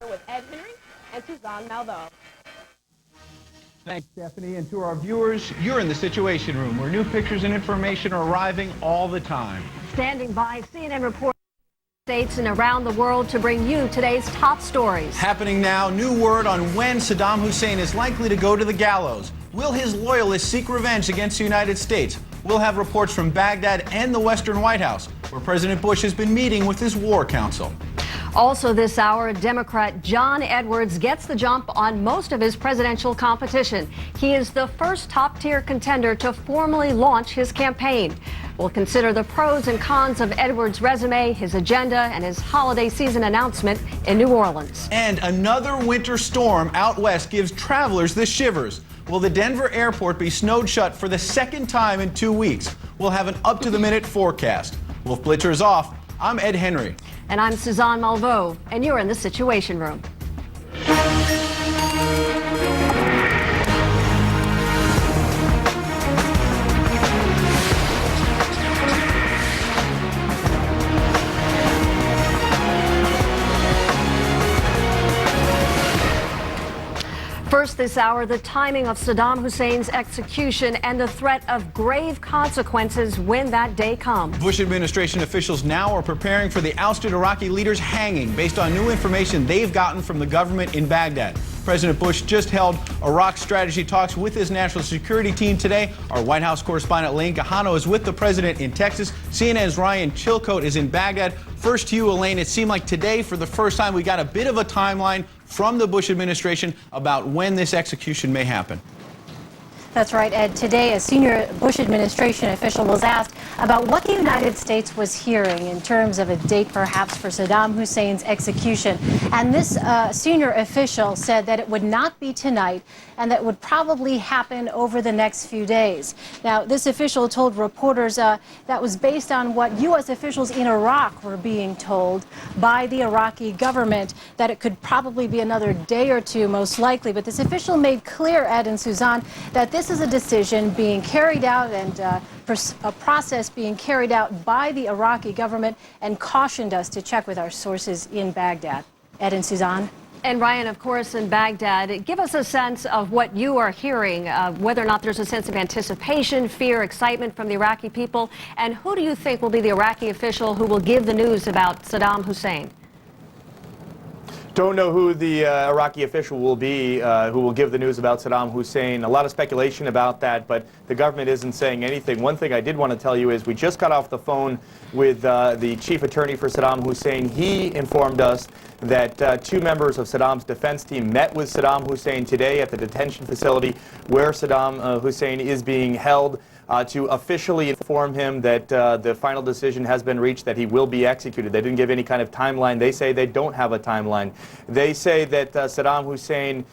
with Ed Henry and Suzanne Malveaux. Thanks, Stephanie. And to our viewers, you're in the Situation Room, where new pictures and information are arriving all the time. Standing by, CNN reports states and around the world to bring you today's top stories. Happening now, new word on when Saddam Hussein is likely to go to the gallows. Will his loyalists seek revenge against the United States? We'll have reports from Baghdad and the Western White House, where President Bush has been meeting with his war council. Also this hour, Democrat John Edwards gets the jump on most of his presidential competition. He is the first top-tier contender to formally launch his campaign. We'll consider the pros and cons of Edwards' resume, his agenda, and his holiday season announcement in New Orleans. And another winter storm out west gives travelers the shivers. Will the Denver airport be snowed shut for the second time in 2 weeks? We'll have an up-to-the-minute forecast. Wolf Blitzer is off. I'm Ed Henry. And I'm Suzanne Malveaux, and you're in the Situation Room. First this hour, the timing of Saddam Hussein's execution and the threat of grave consequences when that day comes. Bush administration officials now are preparing for the ousted Iraqi leader's hanging based on new information they've gotten from the government in Baghdad. President Bush just held Iraq strategy talks with his national security team today. Our White House correspondent Elaine Quijano is with the president in Texas. CNN's Ryan Chilcote is in Baghdad. First to you, Elaine. It seemed like today, for the first time, we got a bit of a timeline from the Bush administration about when this execution may happen. That's right, Ed. Today, a senior Bush administration official was asked about what the United States was hearing in terms of a date perhaps for Saddam Hussein's execution. And this senior official said that it would not be tonight and that would probably happen over the next few days. Now, this official told reporters that was based on what U.S. officials in Iraq were being told by the Iraqi government, that it could probably be another day or two, most likely. But this official made clear, Ed and Suzanne, that this is a decision being carried out and a process being carried out by the Iraqi government, and cautioned us to check with our sources in Baghdad. Ed and Suzanne? And Ryan, of course, in Baghdad, give us a sense of what you are hearing, whether or not there's a sense of anticipation, fear, excitement from the Iraqi people, and who do you think will be the Iraqi official who will give the news about Saddam Hussein? Don't know who the Iraqi official will be who will give the news about Saddam Hussein. A lot of speculation about that, but the government isn't saying anything. One thing I did want to tell you is we just got off the phone with the chief attorney for Saddam Hussein. He informed us that two members of Saddam's defense team met with Saddam Hussein today at the detention facility where Saddam Hussein is being held, to officially inform him that the final decision has been reached, that he will be executed. They didn't give any kind of timeline. They say they don't have a timeline. They say that Saddam Hussein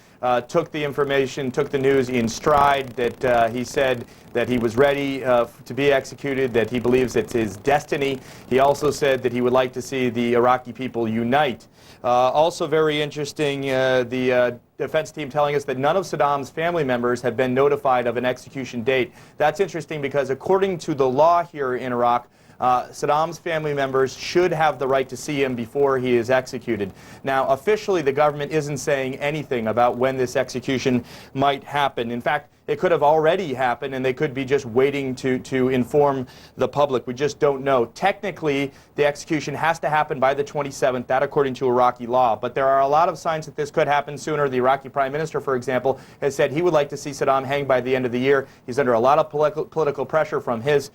took the information, took the news in stride, that he said that he was ready to be executed, that he believes it's his destiny. He also said that he would like to see the Iraqi people unite. Also very interesting, the defense team telling us that none of Saddam's family members have been notified of an execution date. That's interesting because according to the law here in Iraq, Saddam's family members should have the right to see him before he is executed. Now, officially, the government isn't saying anything about when this execution might happen. In fact, it could have already happened, and they could be just waiting to inform the public. We just don't know. Technically, the execution has to happen by the 27th, that according to Iraqi law. But there are a lot of signs that this could happen sooner. The Iraqi prime minister, for example, has said he would like to see Saddam hang by the end of the year. He's under a lot of political pressure from his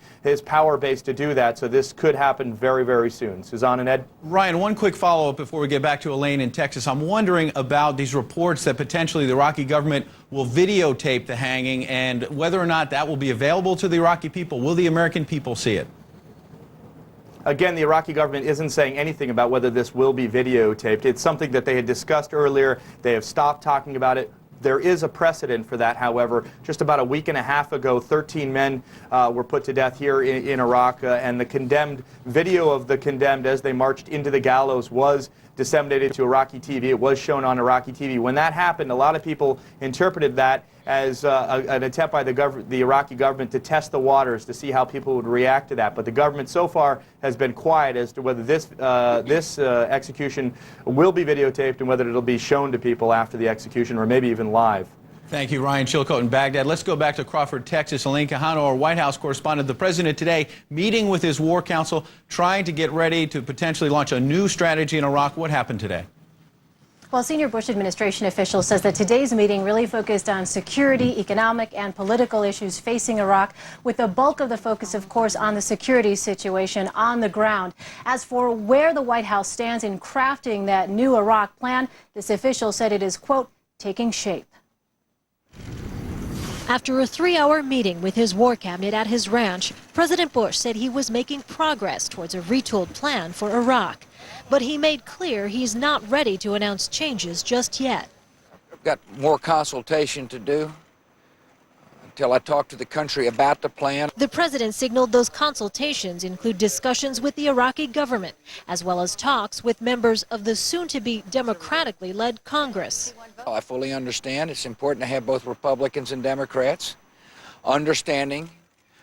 power base to do that. So this could happen very, very soon. Suzanne and Ed? Ryan, one quick follow-up before we get back to Elaine in Texas. I'm wondering about these reports that potentially the Iraqi government will videotape the hanging, and whether or not that will be available to the Iraqi people. Will the American people see it? Again, the Iraqi government isn't saying anything about whether this will be videotaped. It's something that they had discussed earlier. They have stopped talking about it. There is a precedent for that, however. Just about a week and a half ago, 13 men were put to death here in Iraq, and the condemned video of the condemned as they marched into the gallows was disseminated to Iraqi TV. It was shown on Iraqi TV. When that happened, a lot of people interpreted that as an attempt by the Iraqi government to test the waters to see how people would react to that. But the government so far has been quiet as to whether this execution will be videotaped and whether it'll be shown to people after the execution or maybe even live. Thank you, Ryan Chilcote in Baghdad. Let's go back to Crawford, Texas. Elaine Quijano, our White House correspondent. The president today meeting with his war council, trying to get ready to potentially launch a new strategy in Iraq. What happened today? Well, senior Bush administration official says that today's meeting really focused on security, economic, and political issues facing Iraq, with the bulk of the focus, of course, on the security situation on the ground. As for where the White House stands in crafting that new Iraq plan, this official said it is, quote, taking shape. After a 3-hour meeting with his war cabinet at his ranch, President Bush said he was making progress towards a retooled plan for Iraq. But he made clear he's not ready to announce changes just yet. I've got more consultation to do until I talk to the country about the plan. The president signaled those consultations include discussions with the Iraqi government, as well as talks with members of the soon-to-be democratically led Congress. I fully understand it's important to have both Republicans and Democrats understanding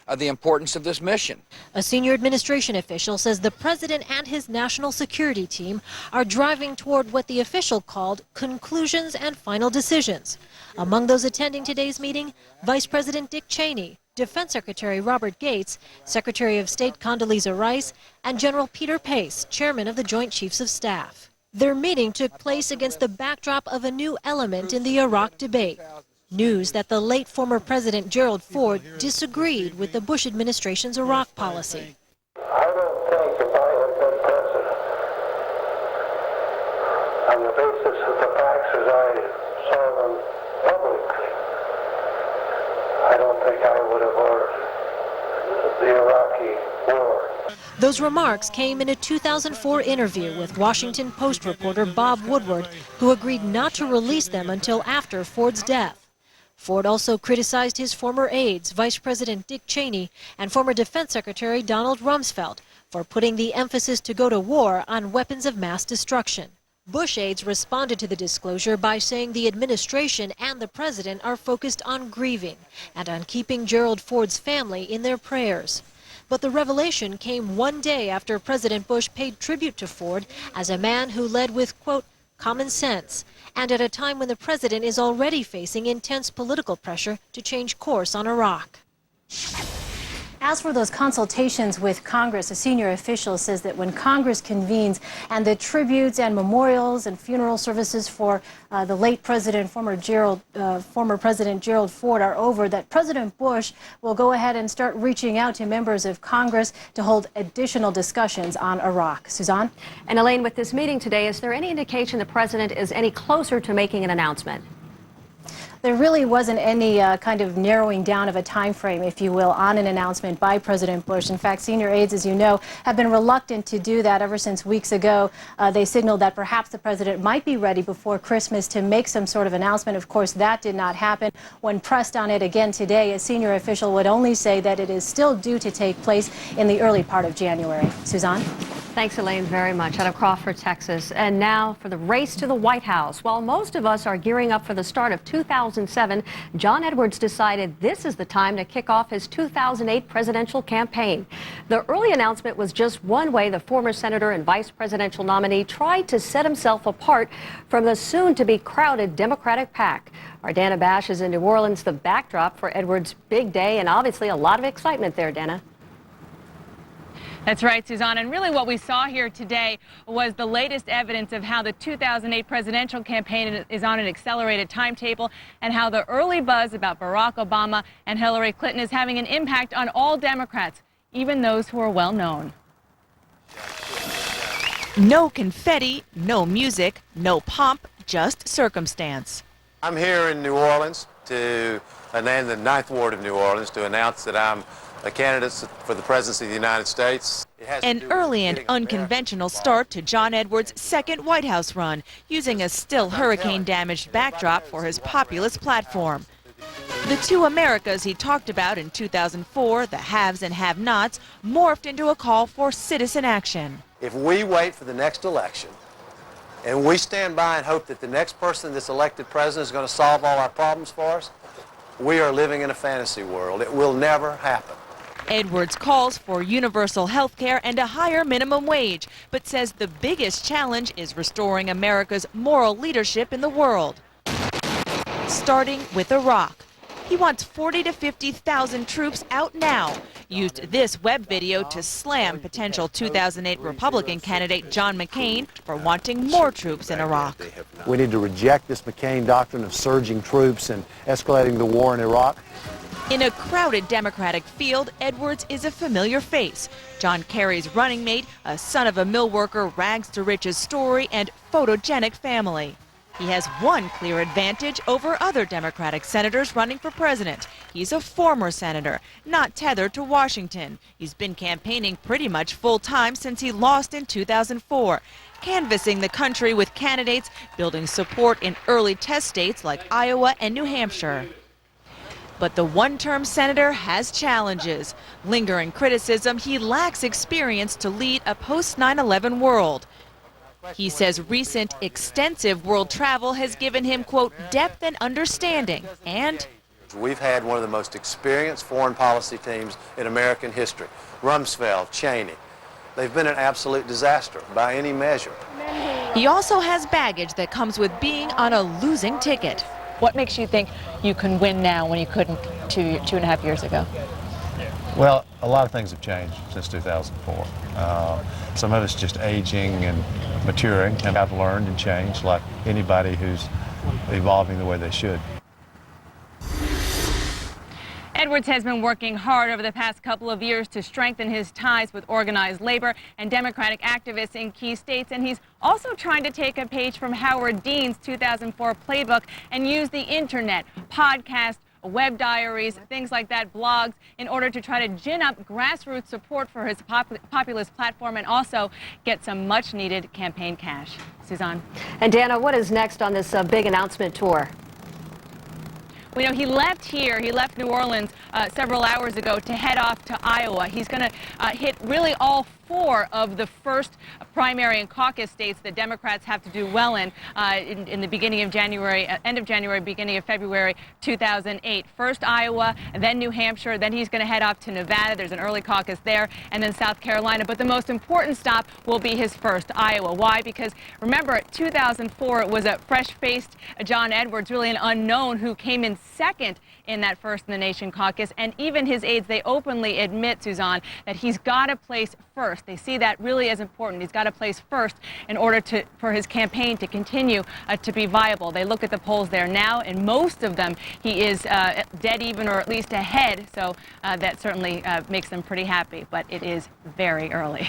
of the importance of this mission. A senior administration official says the president and his national security team are driving toward what the official called conclusions and final decisions. Among those attending today's meeting, Vice President Dick Cheney, Defense Secretary Robert Gates, Secretary of State Condoleezza Rice, and General Peter Pace, Chairman of the Joint Chiefs of Staff. Their meeting took place against the backdrop of a new element in the Iraq debate. News that the late former President Gerald Ford disagreed with the Bush administration's Iraq policy. I don't think if I had been president, on the basis of the facts as I saw them publicly, I don't think I would have ordered the Iraqi war. Those remarks came in a 2004 interview with Washington Post reporter Bob Woodward, who agreed not to release them until after Ford's death. Ford also criticized his former aides, Vice President Dick Cheney and former Defense Secretary Donald Rumsfeld, for putting the emphasis to go to war on weapons of mass destruction. Bush aides responded to the disclosure by saying the administration and the president are focused on grieving and on keeping Gerald Ford's family in their prayers. But the revelation came one day after President Bush paid tribute to Ford as a man who led with, quote, common sense, and at a time when the president is already facing intense political pressure to change course on Iraq. As for those consultations with Congress, a senior official says that when Congress convenes and the tributes and memorials and funeral services for the late president, former President Gerald Ford are over, that President Bush will go ahead and start reaching out to members of Congress to hold additional discussions on Iraq. Suzanne? And Elaine, with this meeting today, is there any indication the president is any closer to making an announcement? There really wasn't any kind of narrowing down of a time frame, if you will, on an announcement by President Bush. In fact, senior aides, as you know, have been reluctant to do that ever since weeks ago. They signaled that perhaps the president might be ready before Christmas to make some sort of announcement. Of course, that did not happen. When pressed on it again today, a senior official would only say that it is still due to take place in the early part of January. Suzanne? Thanks, Elaine, very much. Out of Crawford, Texas. And now for the race to the White House. While most of us are gearing up for the start of 2007, John Edwards decided this is the time to kick off his 2008 presidential campaign. The early announcement was just one way the former senator and vice presidential nominee tried to set himself apart from the soon-to-be crowded Democratic pack. Our Dana Bash is in New Orleans, the backdrop for Edwards' big day, and obviously a lot of excitement there, Dana. That's right, Suzanne. And really what we saw here today was the latest evidence of how the 2008 presidential campaign is on an accelerated timetable and how the early buzz about Barack Obama and Hillary Clinton is having an impact on all Democrats, even those who are well known. No confetti, no music, no pomp, just circumstance. I'm here in New Orleans to name the 9th Ward of New Orleans to announce that I'm a candidate for the presidency of the United States. An early and unconventional start to John Edwards' second White House run, using a still hurricane-damaged backdrop for his populist platform. The two Americas he talked about in 2004, the haves and have-nots, morphed into a call for citizen action. If we wait for the next election and we stand by and hope that the next person that's elected president is going to solve all our problems for us, we are living in a fantasy world. It will never happen. Edwards calls for universal health care and a higher minimum wage, but says the biggest challenge is restoring America's moral leadership in the world. Starting with Iraq. He wants 40 to 50,000 troops out now. Used this web video to slam potential 2008 Republican candidate John McCain for wanting more troops in Iraq. We need to reject this McCain doctrine of surging troops and escalating the war in Iraq. In a crowded Democratic field, Edwards is a familiar face. John Kerry's running mate, a son of a mill worker, rags to riches story, and photogenic family. He has one clear advantage over other Democratic senators running for president. He's a former senator, not tethered to Washington. He's been campaigning pretty much full-time since he lost in 2004, canvassing the country with candidates, building support in early test states like Iowa and New Hampshire. But the one-term senator has challenges. Lingering criticism, he lacks experience to lead a post-9/11 world. He says recent extensive world travel has given him, quote, depth and understanding, and we've had one of the most experienced foreign policy teams in American history. Rumsfeld, Cheney. They've been an absolute disaster by any measure. He also has baggage that comes with being on a losing ticket. What makes you think you can win now when you couldn't two and a half years ago? Well, a lot of things have changed since 2004. Some of it's just aging and maturing, and I've learned and changed like anybody who's evolving the way they should. Edwards has been working hard over the past couple of years to strengthen his ties with organized labor and Democratic activists in key states, and he's also trying to take a page from Howard Dean's 2004 playbook and use the internet, podcasts, web diaries, things like that, blogs, in order to try to gin up grassroots support for his populist platform and also get some much-needed campaign cash. Suzanne. And Dana, what is next on this big announcement tour? Well, you know, he left here, he left New Orleans several hours ago to head off to Iowa. He's going to hit really all 4 of the first primary and caucus states that Democrats have to do well in the beginning of January, end of January, beginning of February 2008. First Iowa, then New Hampshire, then he's going to head off to Nevada. There's an early caucus there, and then South Carolina. But the most important stop will be his first Iowa. Why? Because remember, 2004, it was a fresh-faced John Edwards, really an unknown, who came in second in that First in the Nation caucus. And even his aides, they openly admit, Suzanne, that he's got to place first. They see that really as important. He's got to place first in order for his campaign to continue to be viable. They look at the polls there now, and most of them he is dead even or at least ahead. So that certainly makes them pretty happy. But it is very early.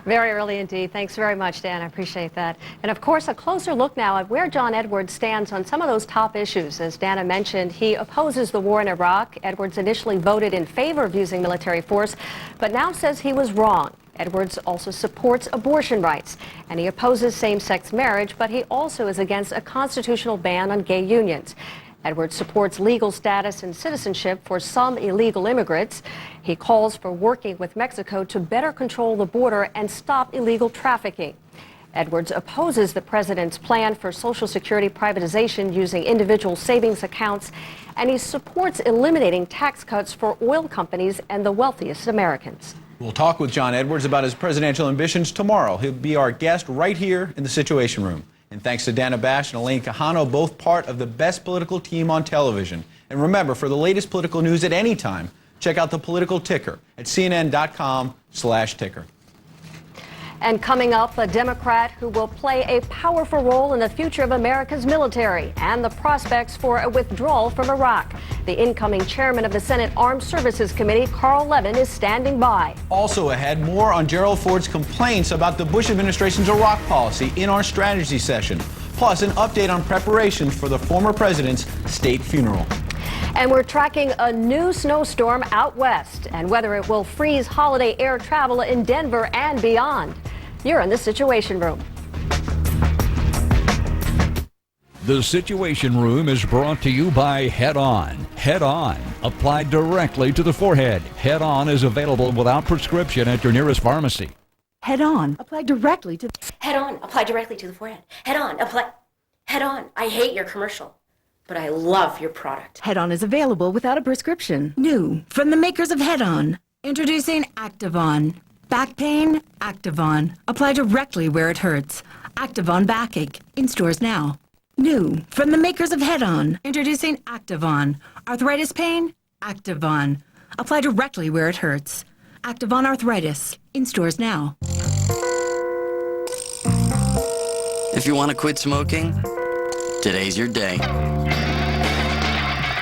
Very early indeed. Thanks very much, Dan. I appreciate that. And of course, a closer look now at where John Edwards stands on some of those top issues. As Dana mentioned, he opposes the war in Iraq. Edwards initially voted in favor of using military force, but now says he was wrong. Edwards also supports abortion rights, and he opposes same-sex marriage, but he also is against a constitutional ban on gay unions. Edwards supports legal status and citizenship for some illegal immigrants. He calls for working with Mexico to better control the border and stop illegal trafficking. Edwards opposes the president's plan for Social Security privatization using individual savings accounts, and he supports eliminating tax cuts for oil companies and the wealthiest Americans. We'll talk with John Edwards about his presidential ambitions tomorrow. He'll be our guest right here in the Situation Room. And thanks to Dana Bash and Elaine Quijano, both part of the best political team on television. And remember, for the latest political news at any time, check out the Political Ticker at cnn.com/ticker. And coming up, a Democrat who will play a powerful role in the future of America's military and the prospects for a withdrawal from Iraq. The incoming chairman of the Senate Armed Services Committee, Carl Levin, is standing by. Also ahead, more on Gerald Ford's complaints about the Bush administration's Iraq policy in our strategy session. Plus, an update on preparations for the former president's state funeral. And we're tracking a new snowstorm out west and whether it will freeze holiday air travel in Denver and beyond. You're in the Situation Room. The Situation Room is brought to you by Head On. Head On, applied directly to the forehead. Head On is available without prescription at your nearest pharmacy. Head On. Apply directly to Head On. Apply directly to the forehead. Head On. Apply. Head On. I hate your commercial, but I love your product. Head On is available without a prescription. New from the makers of Head On. Introducing Activon. Back pain? Activon. Apply directly where it hurts. Activon Backache. In stores now. New from the makers of Head On. Introducing Activon. Arthritis pain? Activon. Apply directly where it hurts. Activon Arthritis. In stores now. If you want to quit smoking, today's your day.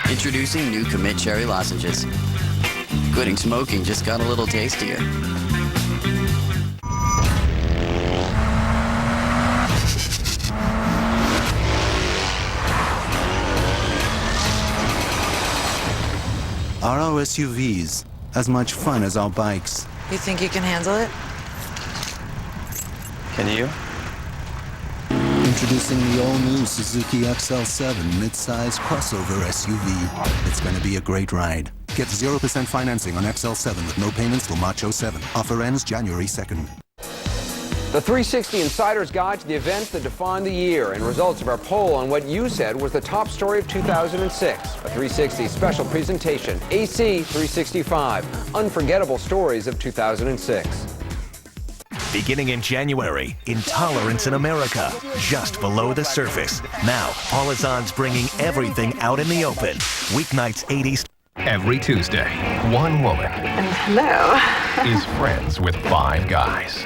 Introducing new Commit Cherry Lozenges. Quitting smoking just got a little tastier. Are our SUVs as much fun as our bikes? You think you can handle it? Can you? Introducing the all-new Suzuki XL7 midsize crossover SUV. It's going to be a great ride. Get 0% financing on XL7 with no payments till March 07. Offer ends January 2nd. The 360 Insider's Guide to the events that defined the year and results of our poll on what you said was the top story of 2006. A 360 special presentation, AC 365, Unforgettable Stories of 2006. Beginning in January, Intolerance in America, just below the surface. Now, Paula Zahn's bringing everything out in the open. Weeknights 80s. Every Tuesday, one woman is friends with 5 guys.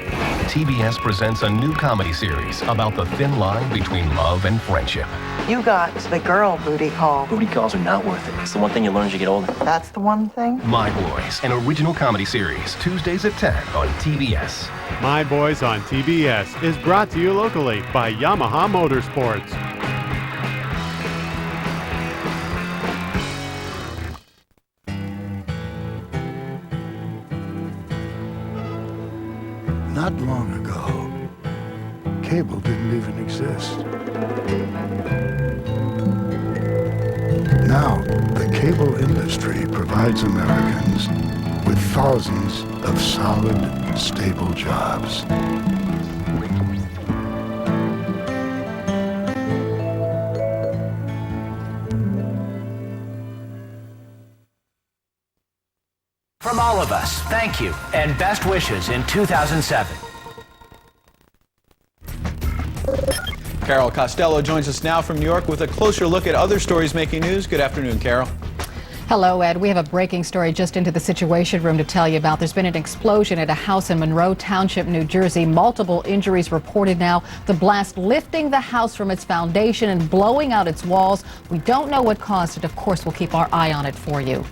TBS presents a new comedy series about the thin line between love and friendship. You got the girl booty call. Booty calls are not worth it. It's the one thing you learn as you get older. That's the one thing? My Boys, an original comedy series, Tuesdays at 10 on TBS. My Boys on TBS is brought to you locally by Yamaha Motorsports. Not long ago, cable didn't even exist. Now, the cable industry provides Americans with thousands of solid, stable jobs. From all of us, thank you and best wishes in 2007. Carol Costello joins us now from New York with a closer look at other stories making news. Good afternoon, Carol. Hello, Ed. We have a breaking story just into the Situation Room to tell you about. There's been an explosion at a house in Monroe Township, New Jersey. Multiple injuries reported now. The blast lifting the house from its foundation and blowing out its walls. We don't know what caused it. Of course, we'll keep our eye on it for you.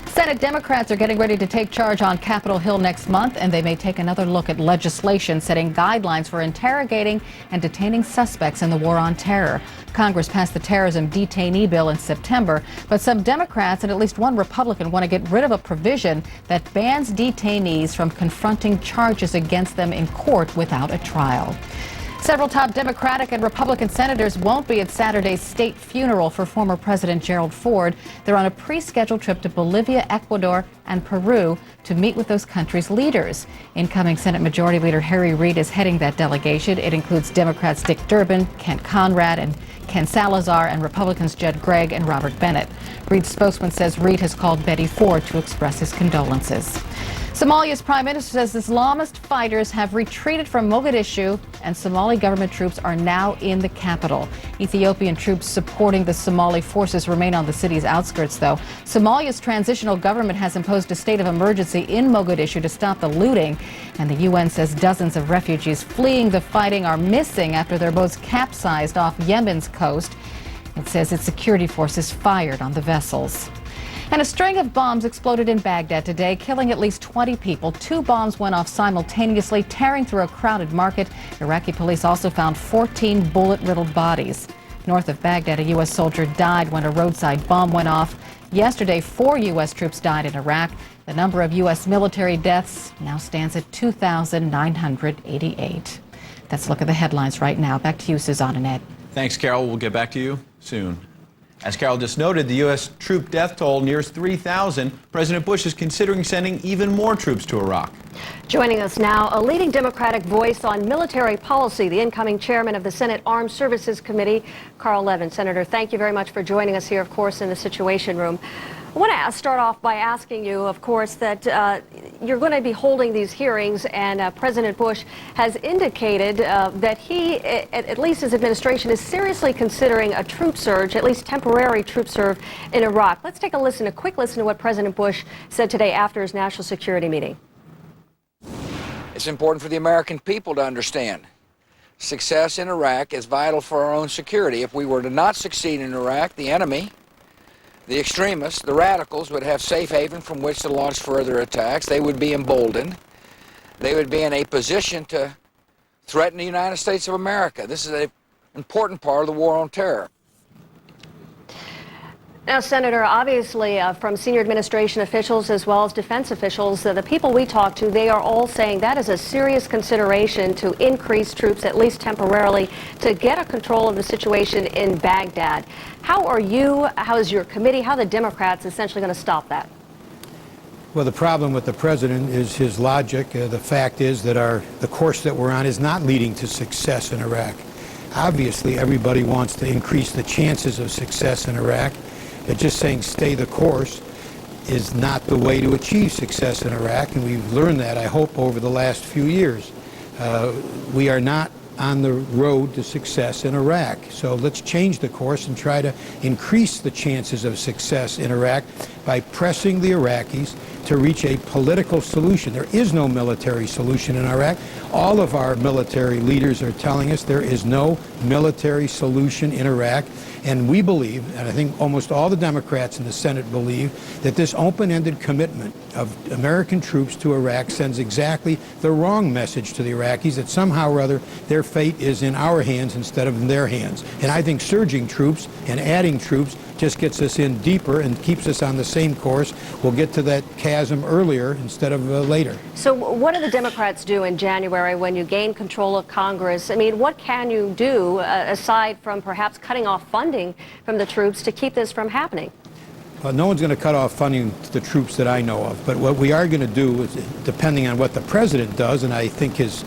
Senate Democrats are getting ready to take charge on Capitol Hill next month, and they may take another look at legislation setting guidelines for interrogating and detaining suspects in the war on terror. Congress passed the terrorism detainee bill in September, but some Democrats and at least one Republican want to get rid of a provision that bans detainees from confronting charges against them in court without a trial. Several top Democratic and Republican senators won't be at Saturday's state funeral for former President Gerald Ford. They're on a pre-scheduled trip to Bolivia, Ecuador, and Peru to meet with those countries' leaders. Incoming Senate Majority Leader Harry Reid is heading that delegation. It includes Democrats Dick Durbin, Kent Conrad, and Ken Salazar, and Republicans Judd Gregg and Robert Bennett. Reid's spokesman says Reid has called Betty Ford to express his condolences. Somalia's prime minister says Islamist fighters have retreated from Mogadishu and Somali government troops are now in the capital. Ethiopian troops supporting the Somali forces remain on the city's outskirts, though. Somalia's transitional government has imposed a state of emergency in Mogadishu to stop the looting, and the UN says dozens of refugees fleeing the fighting are missing after their boats capsized off Yemen's coast. It says its security forces fired on the vessels. And a string of bombs exploded in Baghdad today, killing at least 20 people. 2 bombs went off simultaneously, tearing through a crowded market. Iraqi police also found 14 bullet-riddled bodies. North of Baghdad, a U.S. soldier died when a roadside bomb went off. Yesterday, 4 U.S. troops died in Iraq. The number of U.S. military deaths now stands at 2,988. That's a look at the headlines right now. Back to you, Suzanne and Ed. Thanks, Carol. We'll get back to you soon. As Carol just noted, the U.S. troop death toll nears 3,000. President Bush is considering sending even more troops to Iraq. Joining us now, a leading Democratic voice on military policy, the incoming chairman of the Senate Armed Services Committee, Carl Levin. Senator, thank you very much for joining us here, of course, in the Situation Room. I want to start off by asking you, of course, that you're going to be holding these hearings, and President Bush has indicated that he, at least his administration, is seriously considering a troop surge, at least temporary troop surge in Iraq. Let's take a quick listen to what President Bush said today after his national security meeting. It's important for the American people to understand success in Iraq is vital for our own security. If we were to not succeed in Iraq, the enemy, the extremists, the radicals would have safe haven from which to launch further attacks. They would be emboldened. They would be in a position to threaten the United States of America. This is an important part of the war on terror. Now, Senator, obviously from senior administration officials as well as defense officials, the people we talk to, they are all saying that is a serious consideration to increase troops, at least temporarily, to get a control of the situation in Baghdad. How are you, how is your committee, how are the Democrats essentially going to stop that? Well, the problem with the president is his logic. The fact is that the course that we're on is not leading to success in Iraq. Obviously, everybody wants to increase the chances of success in Iraq. But just saying stay the course is not the way to achieve success in Iraq, and we've learned that, I hope, over the last few years. We are not on the road to success in Iraq. So let's change the course and try to increase the chances of success in Iraq by pressing the Iraqis to reach a political solution. There is no military solution in Iraq. All of our military leaders are telling us there is no military solution in Iraq. And we believe, and I think almost all the Democrats in the Senate believe, that this open-ended commitment of American troops to Iraq sends exactly the wrong message to the Iraqis, that somehow or other their fate is in our hands instead of in their hands. And I think surging troops and adding troops just gets us in deeper and keeps us on the same course. We'll get to that chasm earlier instead of later. So what do the Democrats do in January when you gain control of Congress? I mean, what can you do aside from perhaps cutting off funding from the troops to keep this from happening? Well, no one's going to cut off funding to the troops that I know of. But what we are going to do is, depending on what the president does, and I think he's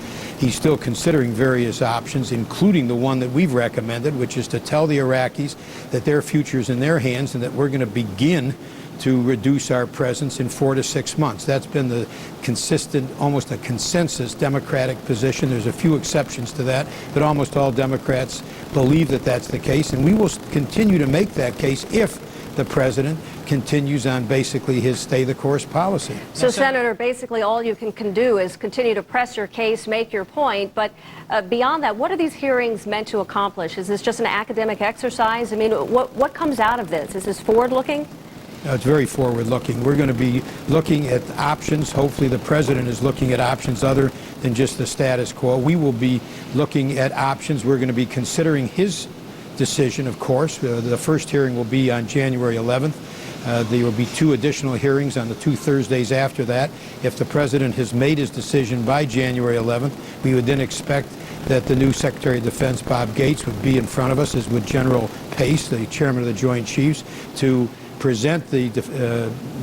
still considering various options, including the one that we've recommended, which is to tell the Iraqis that their future is in their hands and that we're going to begin to reduce our presence in 4 to 6 months. That's been the consistent, almost a consensus Democratic position. There's a few exceptions to that, but almost all Democrats believe that that's the case, and we will continue to make that case if the president continues on basically his stay-the-course policy. So, Senator, basically all you can do is continue to press your case, make your point, but beyond that, what are these hearings meant to accomplish? Is this just an academic exercise? I mean, what comes out of this? Is this forward-looking? No, it's very forward-looking. We're going to be looking at options. Hopefully the president is looking at options other than just the status quo. We will be looking at options. We're going to be considering his decision, of course. The first hearing will be on January 11th. There will be 2 additional hearings on the 2 Thursdays after that. If the president has made his decision by January 11th, we would then expect that the new Secretary of Defense, Bob Gates, would be in front of us, as would General Pace, the chairman of the Joint Chiefs, to present the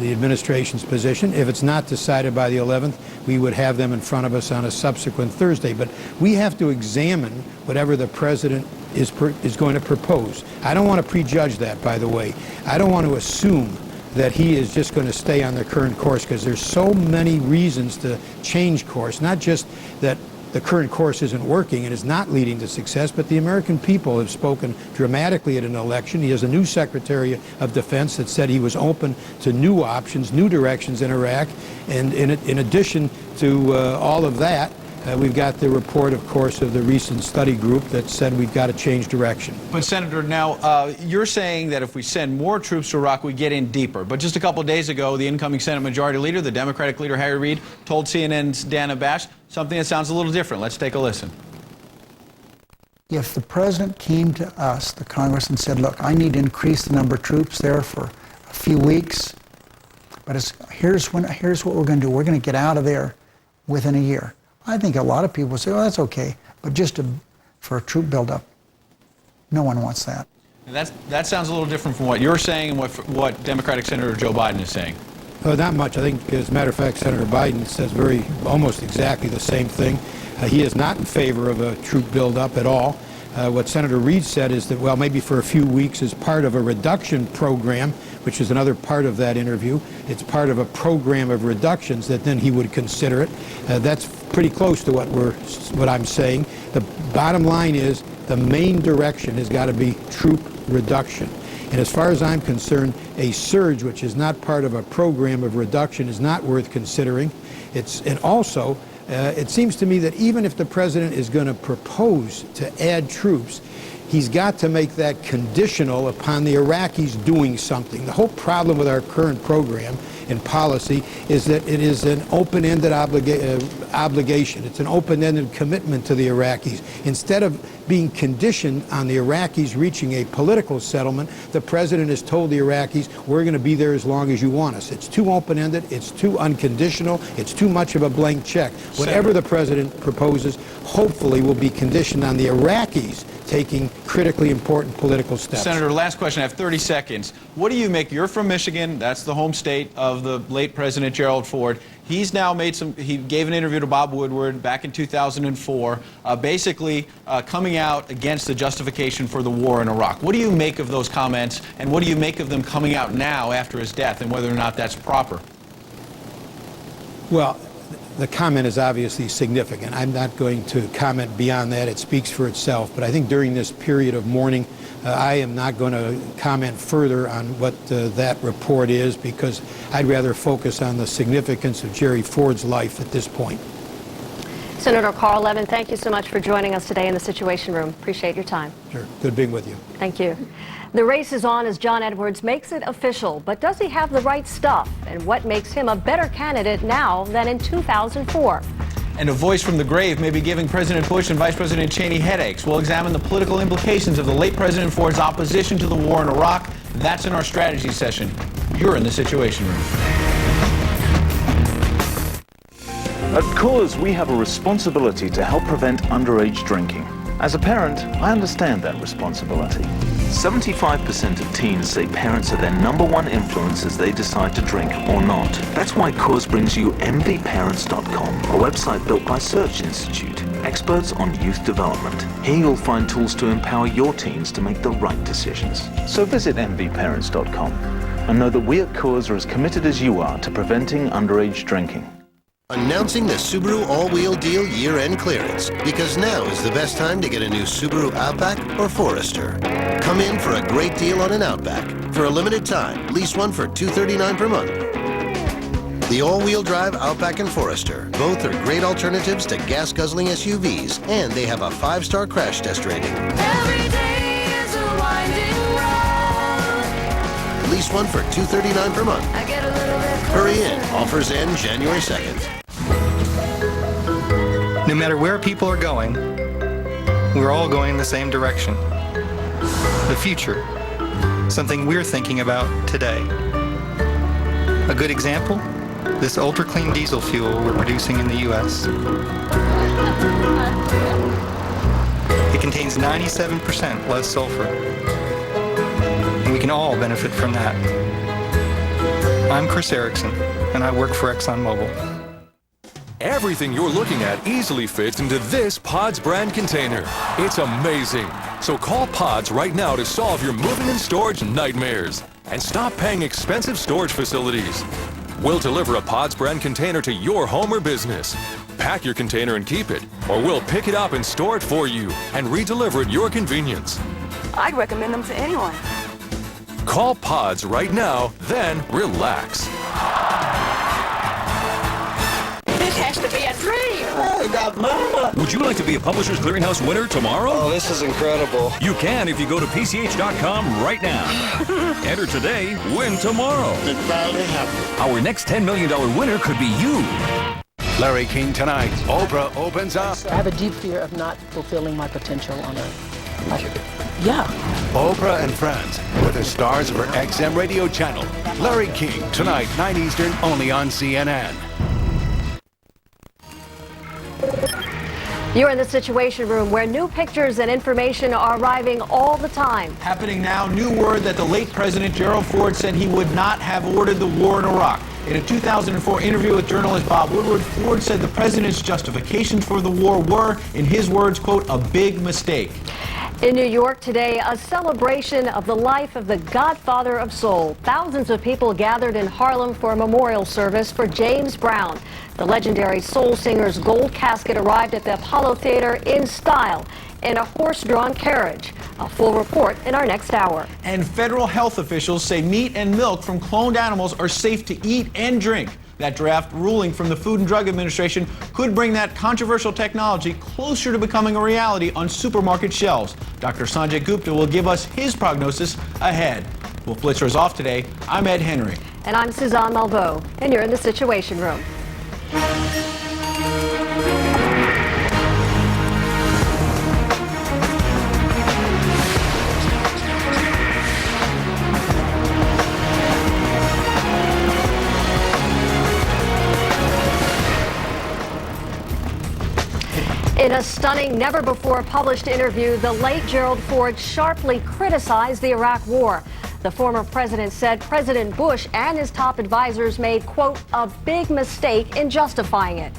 administration's position. If it's not decided by the 11th, we would have them in front of us on a subsequent Thursday. But we have to examine whatever the president is going to propose. I don't want to prejudge that, by the way. I don't want to assume that he is just going to stay on the current course, because there's so many reasons to change course, not just that the current course isn't working and is not leading to success, but the American people have spoken dramatically at an election. He has a new Secretary of Defense that said he was open to new options, new directions in Iraq. And in addition to all of that, we've got the report, of course, of the recent study group that said we've got to change direction. But, Senator, now you're saying that if we send more troops to Iraq, we get in deeper. But just a couple of days ago, the incoming Senate Majority Leader, the Democratic leader, Harry Reid, told CNN's Dana Bash something that sounds a little different. Let's take a listen. If the president came to us, the Congress, and said, look, I need to increase the number of troops there for a few weeks, but here's what we're going to do. We're going to get out of there within a year. I think a lot of people would say, oh, that's okay, but just for a troop buildup, no one wants that. And that sounds a little different from what you're saying and what Democratic Senator Joe Biden is saying. Not much. I think, as a matter of fact, Senator Biden says almost exactly the same thing. He is not in favor of a troop buildup at all. What Senator Reid said is that, well, maybe for a few weeks as part of a reduction program, which is another part of that interview. It's part of a program of reductions that then he would consider it. That's pretty close to what I'm saying. The bottom line is the main direction has got to be troop reduction. And as far as I'm concerned, a surge, which is not part of a program of reduction, is not worth considering. And also, it seems to me that even if the president is going to propose to add troops, he's got to make that conditional upon the Iraqis doing something. The whole problem with our current program and policy is that it is an open-ended obligation. It's an open-ended commitment to the Iraqis. Instead of being conditioned on the Iraqis reaching a political settlement, the president has told the Iraqis, we're going to be there as long as you want us. It's too open-ended, it's too unconditional, it's too much of a blank check. Whatever the president proposes, hopefully will be conditioned on the Iraqis taking critically important political steps. Senator, last question. I have 30 seconds. What do you make? You're from Michigan. That's the home state of the late President Gerald Ford. He's now he gave an interview to Bob Woodward back in 2004, basically coming out against the justification for the war in Iraq. What do you make of those comments, and what do you make of them coming out now after his death, and whether or not that's proper? Well, the comment is obviously significant. I'm not going to comment beyond that. It speaks for itself. But I think during this period of mourning, I am not going to comment further on what that report is, because I'd rather focus on the significance of Jerry Ford's life at this point. Senator Carl Levin, thank you so much for joining us today in the Situation Room. Appreciate your time. Sure. Good being with you. Thank you. The race is on as John Edwards makes it official, but does he have the right stuff? And what makes him a better candidate now than in 2004? And a voice from the grave may be giving President Bush and Vice President Cheney headaches. We'll examine the political implications of the late President Ford's opposition to the war in Iraq. That's in our strategy session. You're in the Situation Room. At Coors, we have a responsibility to help prevent underage drinking. As a parent, I understand that responsibility. 75% of teens say parents are their #1 influence as they decide to drink or not. That's why Coors brings you mvparents.com, a website built by Search Institute, experts on youth development. Here you'll find tools to empower your teens to make the right decisions. So visit mvparents.com and know that we at Coors are as committed as you are to preventing underage drinking. Announcing the Subaru All-Wheel Deal year-end clearance, because now is the best time to get a new Subaru Outback or Forester. Come in for a great deal on an Outback. For a limited time, lease one for $239 per month. The all-wheel drive Outback and Forester, both are great alternatives to gas-guzzling SUVs, and they have a 5-star crash test rating. Every day is a winding road. Lease one for $239 per month. I get a little bit closer. Hurry in. Offers end January 2nd. No matter where people are going, we're all going in the same direction. The future, something we're thinking about today. A good example, this ultra-clean diesel fuel we're producing in the U.S. It contains 97% less sulfur, and we can all benefit from that. I'm Chris Erickson, and I work for ExxonMobil. Everything you're looking at easily fits into this Pods brand container. It's amazing. So call Pods right now to solve your moving and storage nightmares and stop paying expensive storage facilities. We'll deliver a Pods brand container to your home or business. Pack your container and keep it, or we'll pick it up and store it for you and re-deliver at your convenience. I'd recommend them to anyone. Call Pods right now, then relax. This has to be a dream. Hey, Godmama. Would you like to be a Publishers Clearinghouse winner tomorrow? Oh, this is incredible. You can if you go to PCH.com right now. Enter today, win tomorrow. It finally happened. Our next $10 million winner could be you. Larry King tonight. Oprah opens up. I have a deep fear of not fulfilling my potential on Earth. Yeah. Oprah and Friends with the stars of her XM radio channel. Larry King tonight, 9 Eastern, only on CNN. You're in the Situation Room, where new pictures and information are arriving all the time. Happening now, new word that the late President Gerald Ford said he would not have ordered the war in Iraq. In a 2004 interview with journalist Bob Woodward, Ford said the president's justifications for the war were, in his words, quote, a big mistake. In New York today, a celebration of the life of the godfather of soul. Thousands of people gathered in Harlem for a memorial service for James Brown. The legendary soul singer's gold casket arrived at the Apollo Theater in style in a horse-drawn carriage. A full report in our next hour. And federal health officials say meat and milk from cloned animals are safe to eat and drink. That draft ruling from the Food and Drug Administration could bring that controversial technology closer to becoming a reality on supermarket shelves. Dr. Sanjay Gupta will give us his prognosis ahead. Wolf Blitzer is off today. I'm Ed Henry. And I'm Suzanne Malveaux, and you're in the Situation Room. In a stunning, never-before-published interview, the late Gerald Ford sharply criticized the Iraq War. The former president said President Bush and his top advisors made, quote, a big mistake in justifying it.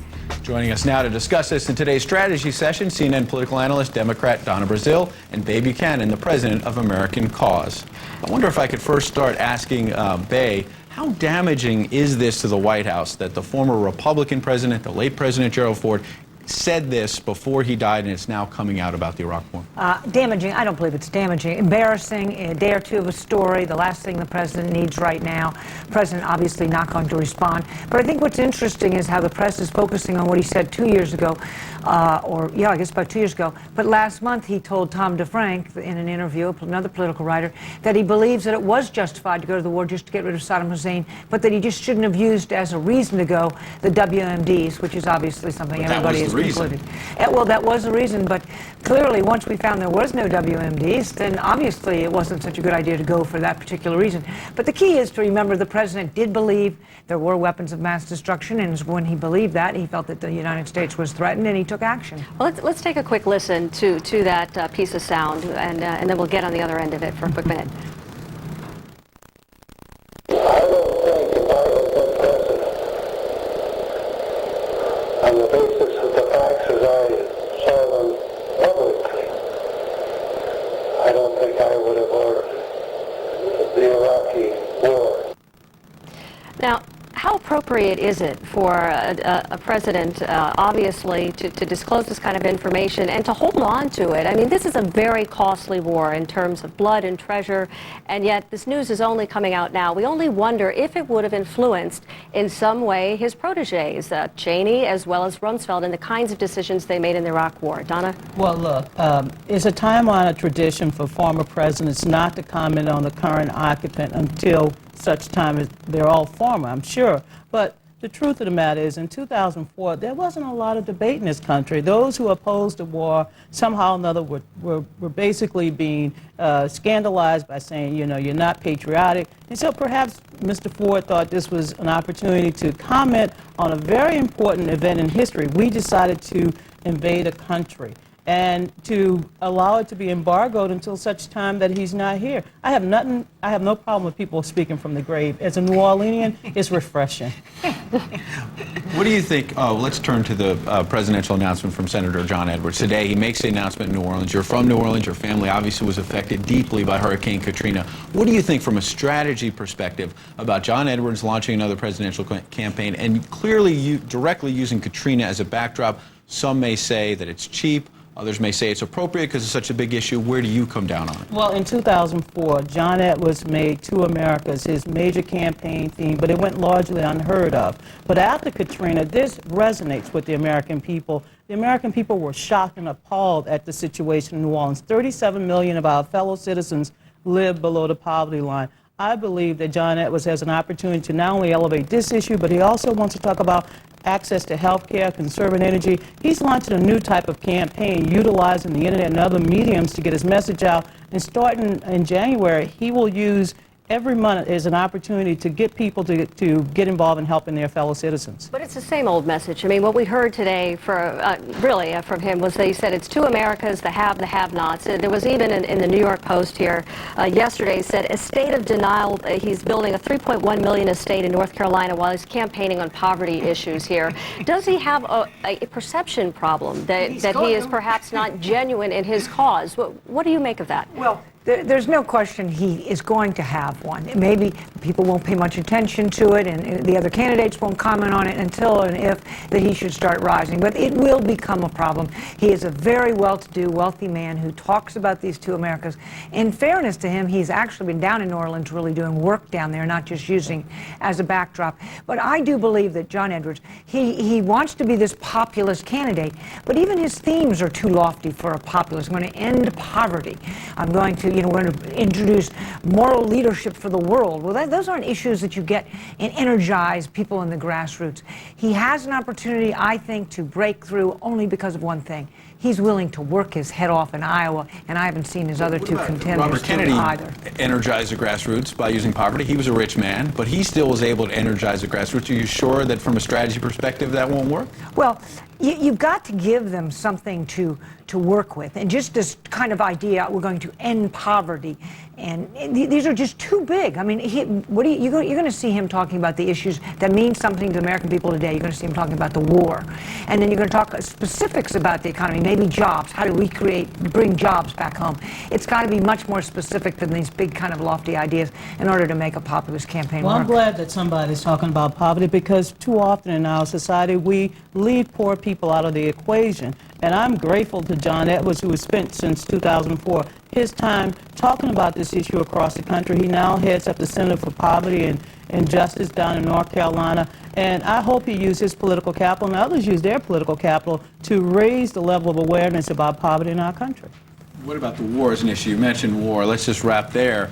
Joining us now to discuss this in today's strategy session, CNN political analyst, Democrat Donna Brazile, and Bay Buchanan, the president of American Cause. I wonder if I could first start asking Bay, how damaging is this to the White House that the former Republican president, the late President Gerald Ford, said this before he died, and it's now coming out about the Iraq War? Damaging. I don't believe it's damaging. Embarrassing. A day or two of a story. The last thing the president needs right now. The president obviously not going to respond. But I think what's interesting is how the press is focusing on what he said 2 years ago, I guess about 2 years ago. But last month he told Tom DeFrank in an interview, another political writer, that he believes that it was justified to go to the war just to get rid of Saddam Hussein, but that he just shouldn't have used as a reason to go the WMDs, which is obviously something everybody is concluded. Well, that was the reason, but clearly once we found there was no WMDs, then obviously it wasn't such a good idea to go for that particular reason. But the key is to remember the president did believe there were weapons of mass destruction, and when he believed that, he felt that the United States was threatened, and he took action. Well, let's take a quick listen to that piece of sound, and then we'll get on the other end of it for a quick minute. On the basis of the facts as I saw them publicly, I don't think I would have ordered the Iraqi war. Now, how appropriate is it for a president, obviously, to disclose this kind of information and to hold on to it? I mean, this is a very costly war in terms of blood and treasure, and yet this news is only coming out now. We only wonder if it would have influenced in some way his protégés, Cheney as well as Rumsfeld, and the kinds of decisions they made in the Iraq War. Donna? Well, look, it's a time-honored tradition for former presidents not to comment on the current occupant until such time as they're all former, I'm sure. But the truth of the matter is, in 2004, there wasn't a lot of debate in this country. Those who opposed the war, somehow or another, were basically being scandalized by saying, you know, you're not patriotic. And so perhaps Mr. Ford thought this was an opportunity to comment on a very important event in history. We decided to invade a country and to allow it to be embargoed until such time that he's not here. I have no problem with people speaking from the grave. As a New Orleanian, it's refreshing. What do you think? Let's turn to the presidential announcement from Senator John Edwards. Today, he makes the announcement in New Orleans. You're from New Orleans. Your family obviously was affected deeply by Hurricane Katrina. What do you think from a strategy perspective about John Edwards launching another presidential campaign and clearly directly using Katrina as a backdrop? Some may say that it's cheap. Others may say it's appropriate because it's such a big issue. Where do you come down on it? Well, in 2004, John Edwards made Two Americas his major campaign theme, but it went largely unheard of. But after Katrina, this resonates with the American people. The American people were shocked and appalled at the situation in New Orleans. 37 million of our fellow citizens live below the poverty line. I believe that John Edwards has an opportunity to not only elevate this issue, but he also wants to talk about access to health care, conserving energy. He's launching a new type of campaign, utilizing the internet and other mediums to get his message out. And starting in January, he will use every month is an opportunity to get people to get involved in helping their fellow citizens. But it's the same old message. I mean, what we heard today from him was that he said it's two Americas, the have and the have-nots. There was even in the New York Post here yesterday, he said a state of denial. He's building a $3.1 million estate in North Carolina while he's campaigning on poverty issues here. Does he have a perception problem that he is perhaps not genuine in his cause? What do you make of that? Well, there's no question he is going to have one. Maybe people won't pay much attention to it, and the other candidates won't comment on it until and if that he should start rising. But it will become a problem. He is a very well-to-do, wealthy man who talks about these two Americas. In fairness to him, he's actually been down in New Orleans really doing work down there, not just using as a backdrop. But I do believe that John Edwards, he wants to be this populist candidate, but even his themes are too lofty for a populist. I'm going to end poverty. I'm going to we're going to introduce moral leadership for the world. Well, those aren't issues that you get and energize people in the grassroots. He has an opportunity, I think, to break through only because of one thing. He's willing to work his head off in Iowa, and I haven't seen his other two contenders Robert Kennedy either. energized the grassroots by using poverty. He was a rich man, but he still was able to energize the grassroots. Are you sure that from a strategy perspective that won't work? Well, you've got to give them something to work with. And just this kind of idea, we're going to end poverty. And these are just too big. I mean, you're going to see him talking about the issues that mean something to the American people today. You're going to see him talking about the war. And then you're going to talk specifics about the economy, maybe jobs. How do we bring jobs back home? It's got to be much more specific than these big kind of lofty ideas in order to make a populist campaign Well, work. I'm glad that somebody's talking about poverty, because too often in our society we leave poor people out of the equation. And I'm grateful to John Edwards, who has spent since 2004 his time talking about this issue across the country. He now heads up the Center for Poverty and Justice down in North Carolina. And I hope he uses his political capital and others use their political capital to raise the level of awareness about poverty in our country. What about the war as an issue? You mentioned war. Let's just wrap there.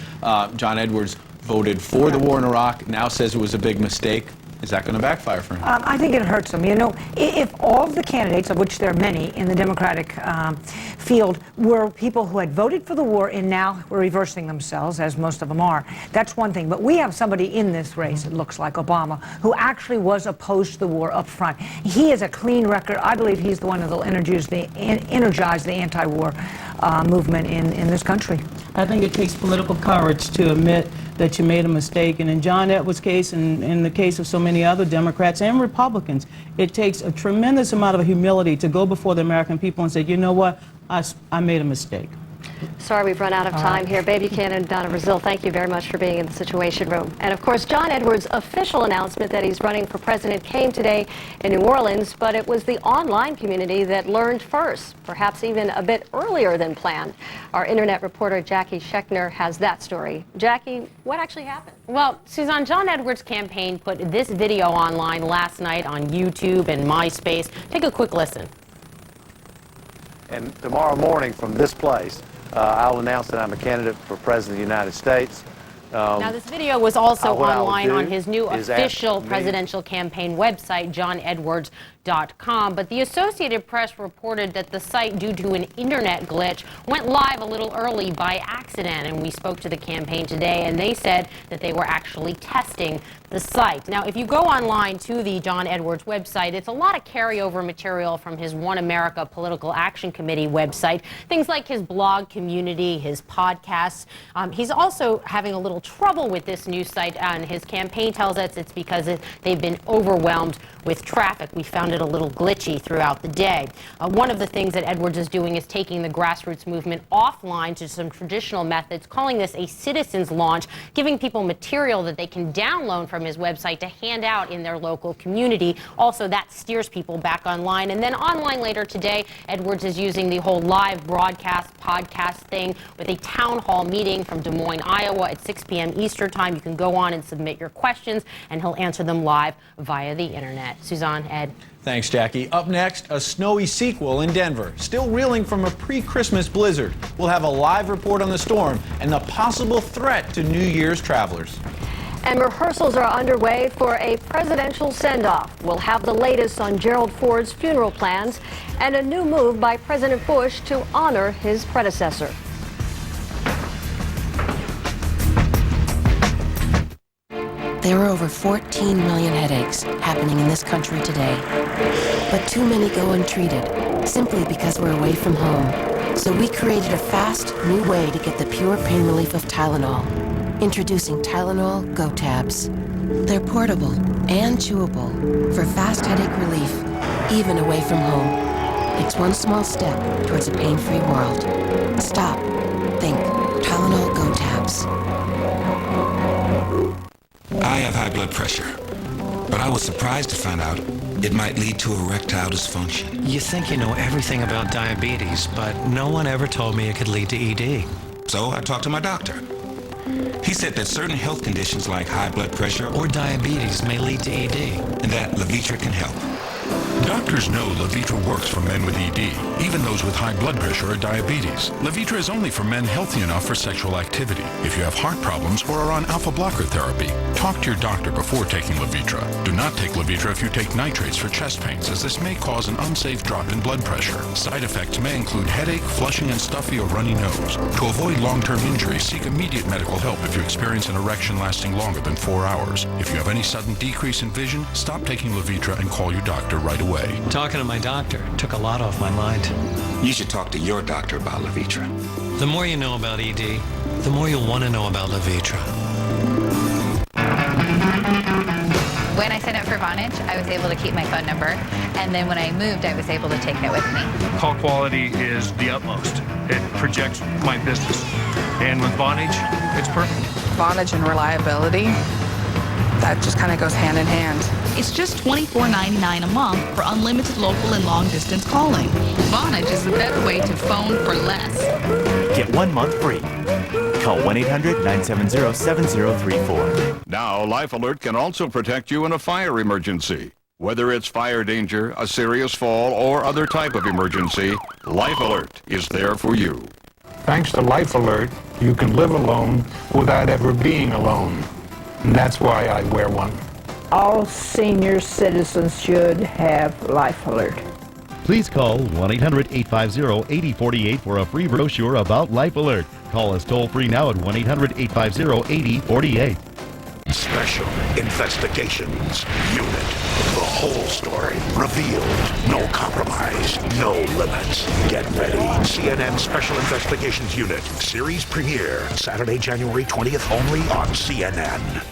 John Edwards voted for the war in Iraq, now says it was a big mistake. Is that going to backfire for him? I think it hurts him. You know, if all of the candidates, of which there are many in the Democratic field, were people who had voted for the war and now were reversing themselves, as most of them are, that's one thing. But we have somebody in this race, it looks like Obama, who actually was opposed to the war up front. He has a clean record. I believe he's the one that will energize the anti-war movement in this country. I think it takes political courage to admit that you made a mistake. And in John Edwards' case, and in the case of so many other Democrats and Republicans, it takes a tremendous amount of humility to go before the American people and say, you know what, I made a mistake. Sorry, we've run out of time here. Baby Cannon, Donna Brazil, thank you very much for being in the Situation Room. And of course, John Edwards' official announcement that he's running for president came today in New Orleans, but it was the online community that learned first, perhaps even a bit earlier than planned. Our internet reporter Jackie Schechner has that story. Jackie, what actually happened? Well, Suzanne, John Edwards' campaign put this video online last night on YouTube and MySpace. Take a quick listen. And tomorrow morning from this place, I'll announce that I'm a candidate for President of the United States. Now, this video was also online on his new is official presidential campaign website, johnedwards.com. But the Associated Press reported that the site, due to an internet glitch, went live a little early by accident. And we spoke to the campaign today, and they said that they were actually testing the site. Now, if you go online to the John Edwards website, it's a lot of carryover material from his One America Political Action Committee website. Things like his blog community, his podcasts. He's also having a little trouble with this new site, and his campaign tells us it's because they've been overwhelmed with traffic. We found it a little glitchy throughout the day. One of the things that Edwards is doing is taking the grassroots movement offline to some traditional methods, calling this a citizens launch, giving people material that they can download from his website to hand out in their local community. Also, that steers people back online. And then online later today, Edwards is using the whole live broadcast podcast thing with a town hall meeting from Des Moines, Iowa at 6 p.m. Eastern Time. You can go on and submit your questions, and he'll answer them live via the internet. Suzanne, Ed. Thanks, Jackie. Up next, a snowy sequel in Denver. Still reeling from a pre-Christmas blizzard. We'll have a live report on the storm and the possible threat to New Year's travelers. And rehearsals are underway for a presidential send-off. We'll have the latest on Gerald Ford's funeral plans and a new move by President Bush to honor his predecessor. There are over 14 million headaches happening in this country today. But too many go untreated, simply because we're away from home. So we created a fast, new way to get the pure pain relief of Tylenol. Introducing Tylenol Go Tabs. They're portable and chewable for fast headache relief, even away from home. It's one small step towards a pain-free world. Stop. Think. Tylenol Go Tabs. I have high blood pressure, but I was surprised to find out it might lead to erectile dysfunction. You think you know everything about diabetes, but no one ever told me it could lead to ED. So I talked to my doctor. He said that certain health conditions like high blood pressure or diabetes may lead to ED, and that Levitra can help. Doctors know Levitra works for men with ED, even those with high blood pressure or diabetes. Levitra is only for men healthy enough for sexual activity. If you have heart problems or are on alpha blocker therapy, talk to your doctor before taking Levitra. Do not take Levitra if you take nitrates for chest pains, as this may cause an unsafe drop in blood pressure. Side effects may include headache, flushing, and stuffy or runny nose. To avoid long-term injury, seek immediate medical help if you experience an erection lasting longer than 4 hours. If you have any sudden decrease in vision, stop taking Levitra and call your doctor right away. Talking to my doctor took a lot off my mind. You should talk to your doctor about Levitra. The more you know about ED, the more you'll want to know about Levitra. When I signed up for Vonage, I was able to keep my phone number, and then when I moved, I was able to take it with me. Call quality is the utmost. It projects my business. And with Vonage, it's perfect. Vonage and reliability, that just kind of goes hand in hand. It's just $24.99 a month for unlimited local and long-distance calling. Vonage is the better way to phone for less. Get 1 month free. Call 1-800-970-7034. Now, Life Alert can also protect you in a fire emergency. Whether it's fire danger, a serious fall, or other type of emergency, Life Alert is there for you. Thanks to Life Alert, you can live alone without ever being alone. And that's why I wear one. All senior citizens should have Life Alert. Please call 1-800-850-8048 for a free brochure about Life Alert. Call us toll-free now at 1-800-850-8048. Special Investigations Unit. The whole story revealed. No compromise. No limits. Get ready. CNN Special Investigations Unit. Series premiere. Saturday, January 20th only on CNN.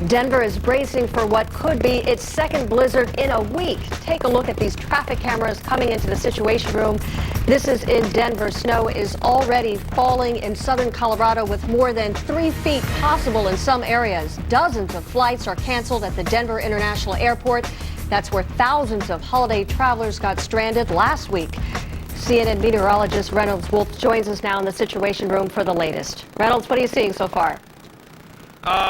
Denver is bracing for what could be its second blizzard in a week. Take a look at these traffic cameras coming into the Situation Room. This is in Denver. Snow is already falling in southern Colorado with more than 3 feet possible in some areas. Dozens of flights are canceled at the Denver International Airport. That's where thousands of holiday travelers got stranded last week. CNN meteorologist Reynolds Wolf joins us now in the Situation Room for the latest. Reynolds, what are you seeing so far?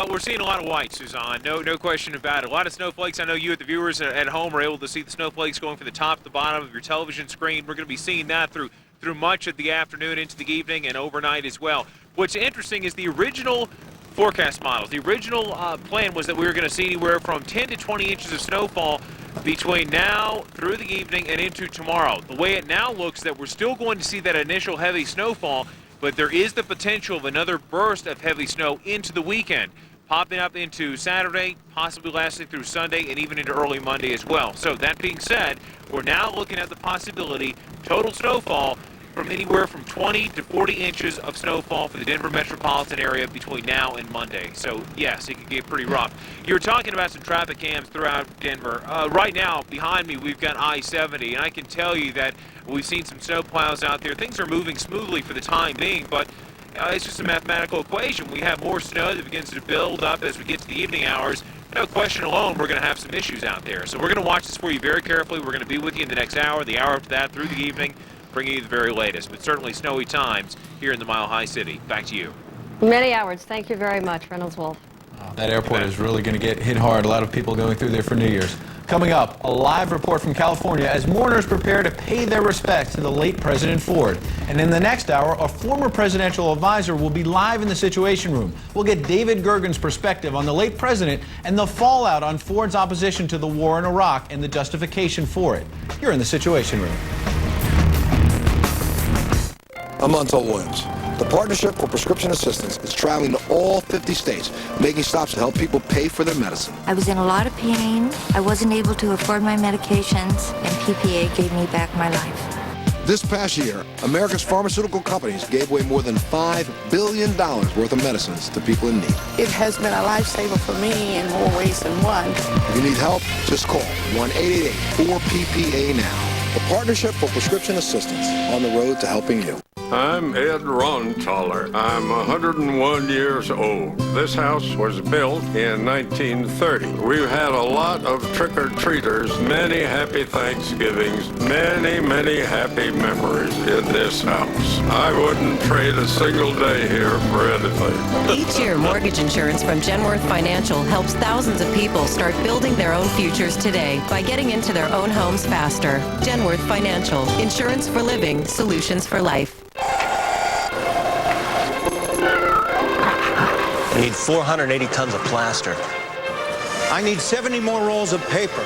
We're seeing a lot of white, Suzanne. No question about it. A lot of snowflakes. I know you, the viewers at home, are able to see the snowflakes going from the top to the bottom of your television screen. We're going to be seeing that through much of the afternoon into the evening and overnight as well. What's interesting is the original forecast models. The original plan was that we were going to see anywhere from 10 to 20 inches of snowfall between now through the evening and into tomorrow. The way it now looks that we're still going to see that initial heavy snowfall, but there is the potential of another burst of heavy snow into the weekend, popping up into Saturday, possibly lasting through Sunday and even into early Monday as well. So that being said, we're now looking at the possibility total snowfall from anywhere from 20 to 40 inches of snowfall for the Denver metropolitan area between now and Monday. So yes, it could get pretty rough. You were talking about some traffic cams throughout Denver. Right now, behind me, we've got I-70, and I can tell you that we've seen some snow plows out there. Things are moving smoothly for the time being, but it's just a mathematical equation. We have more snow that begins to build up as we get to the evening hours. No question alone, we're going to have some issues out there. So we're going to watch this for you very carefully. We're going to be with you in the next hour, the hour after that, through the evening, bringing you the very latest. But certainly snowy times here in the Mile High City. Back to you. Many hours. Thank you very much, Reynolds Wolf. That airport is really going to get hit hard. A lot of people going through there for New Year's. Coming up, a live report from California as mourners prepare to pay their respects to the late President Ford. And in the next hour, a former presidential advisor will be live in the Situation Room. We'll get David Gergen's perspective on the late president and the fallout on Ford's opposition to the war in Iraq and the justification for it. You're in the Situation Room. I'm Montel Williams. The Partnership for Prescription Assistance is traveling to all 50 states, making stops to help people pay for their medicine. I was in a lot of pain. I wasn't able to afford my medications, and PPA gave me back my life. This past year, America's pharmaceutical companies gave away more than $5 billion worth of medicines to people in need. It has been a lifesaver for me in more ways than one. If you need help, just call 1-888-4PPA now. The Partnership for Prescription Assistance, on the road to helping you. I'm Ed Rontaler. I'm 101 years old. This house was built in 1930. We've had a lot of trick-or-treaters, many happy Thanksgivings, many happy memories in this house. I wouldn't trade a single day here for anything. Each year, mortgage insurance from Genworth Financial helps thousands of people start building their own futures today by getting into their own homes faster. Genworth Financial. Insurance for living, solutions for life. I need 480 tons of plaster. I need 70 more rolls of paper.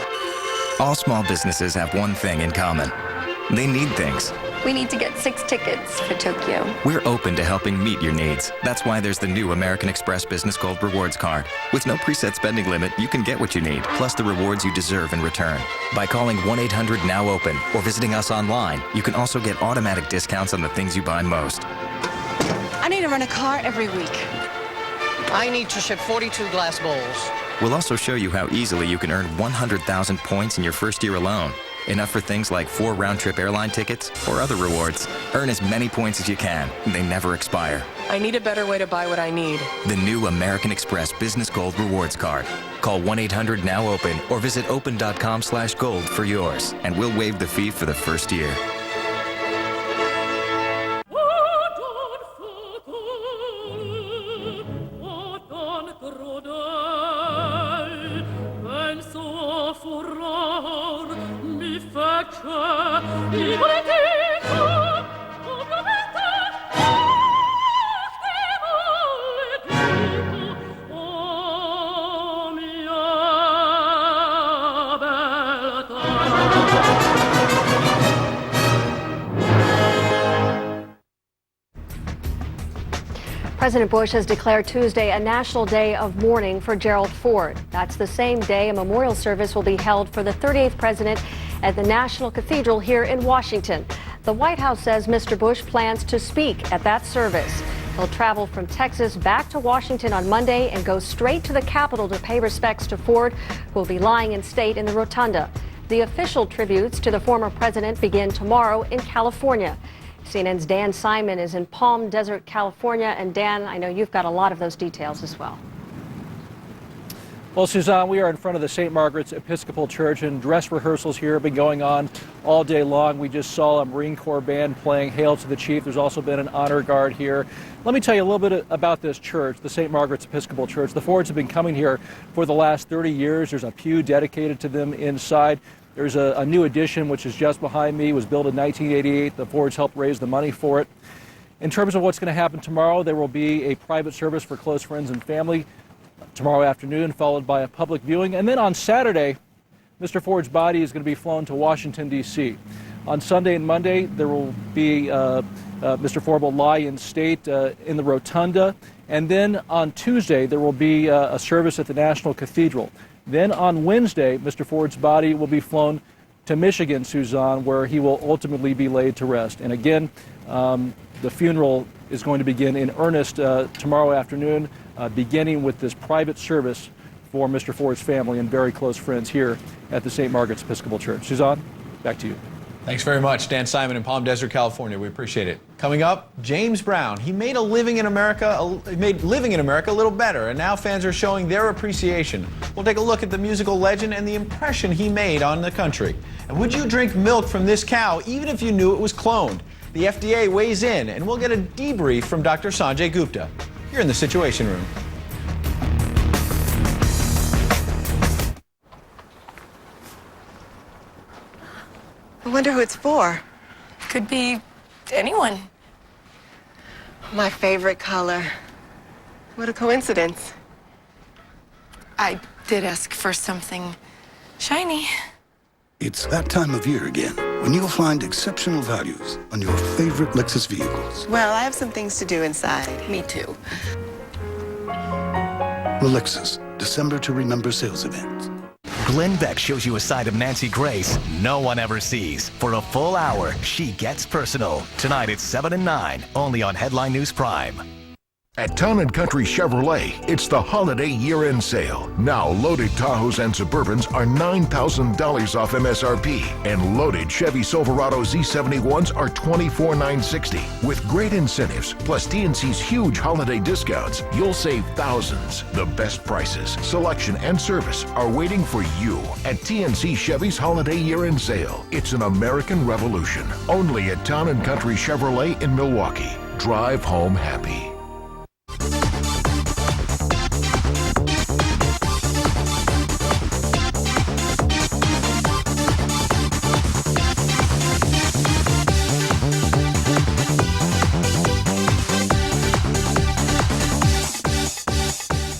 All small businesses have one thing in common. They need things. We need to get 6 tickets for Tokyo. We're open to helping meet your needs. That's why there's the new American Express Business Gold Rewards Card. With no preset spending limit, you can get what you need, plus the rewards you deserve in return. By calling 1-800-NOW-OPEN or visiting us online, you can also get automatic discounts on the things you buy most. I need to rent a car every week. I need to ship 42 glass bowls. We'll also show you how easily you can earn 100,000 points in your first year alone. Enough for things like 4 round-trip airline tickets or other rewards. Earn as many points as you can. They never expire. I need a better way to buy what I need. The new American Express Business Gold Rewards Card. Call 1-800-NOW-OPEN or visit open.com/gold for yours, and we'll waive the fee for the first year. President Bush has declared Tuesday a national day of mourning for Gerald Ford. That's the same day a memorial service will be held for the 38th president at the National Cathedral here in Washington. The White House says Mr. Bush plans to speak at that service. He'll travel from Texas back to Washington on Monday and go straight to the Capitol to pay respects to Ford, who will be lying in state in the rotunda. The official tributes to the former president begin tomorrow in California. CNN's Dan Simon is in Palm Desert, California. And Dan, I know you've got a lot of those details as well. Well, Suzanne, we are in front of the St. Margaret's Episcopal Church, and dress rehearsals here have been going on all day long. We just saw a Marine Corps band playing Hail to the Chief. There's also been an honor guard here. Let me tell you a little bit about this church, the St. Margaret's Episcopal Church. The Fords have been coming here for the last 30 years. There's a pew dedicated to them inside. There's a new addition, which is just behind me. It was built in 1988. The Fords helped raise the money for it. In terms of what's going to happen tomorrow, there will be a private service for close friends and family tomorrow afternoon, followed by a public viewing. And then on Saturday, Mr. Ford's body is going to be flown to Washington, D.C. On Sunday and Monday, there will be Mr. Ford will lie in state in the rotunda. And then on Tuesday, there will be a service at the National Cathedral. Then on Wednesday, Mr. Ford's body will be flown to Michigan, Suzanne, where he will ultimately be laid to rest. And again, the funeral is going to begin in earnest tomorrow afternoon, beginning with this private service for Mr. Ford's family and very close friends here at the St. Margaret's Episcopal Church. Suzanne, back to you. Thanks very much, Dan Simon in Palm Desert, California. We appreciate it. Coming up, James Brown. He made living in America a little better, and now fans are showing their appreciation. We'll take a look at the musical legend and the impression he made on the country. And would you drink milk from this cow even if you knew it was cloned? The FDA weighs in, and we'll get a debrief from Dr. Sanjay Gupta. You're in the Situation Room. I wonder who it's for. Could be anyone. My favorite color. What a coincidence. I did ask for something shiny. It's that time of year again. when you'll find exceptional values on your favorite Lexus vehicles. Well, I have some things to do inside. Me too. The Lexus December to Remember sales event. Glenn Beck shows you a side of Nancy Grace no one ever sees. For a full hour, she gets personal. Tonight at 7 and 9, only on Headline News Prime. At Town & Country Chevrolet, it's the holiday year-end sale. Now, loaded Tahoes and Suburbans are $9,000 off MSRP, and loaded Chevy Silverado Z71s are $24,960. With great incentives, plus TNC's huge holiday discounts, you'll save thousands. The best prices, selection, and service are waiting for you at TNC Chevy's holiday year-end sale. It's an American revolution. Only at Town & Country Chevrolet in Milwaukee. Drive home happy.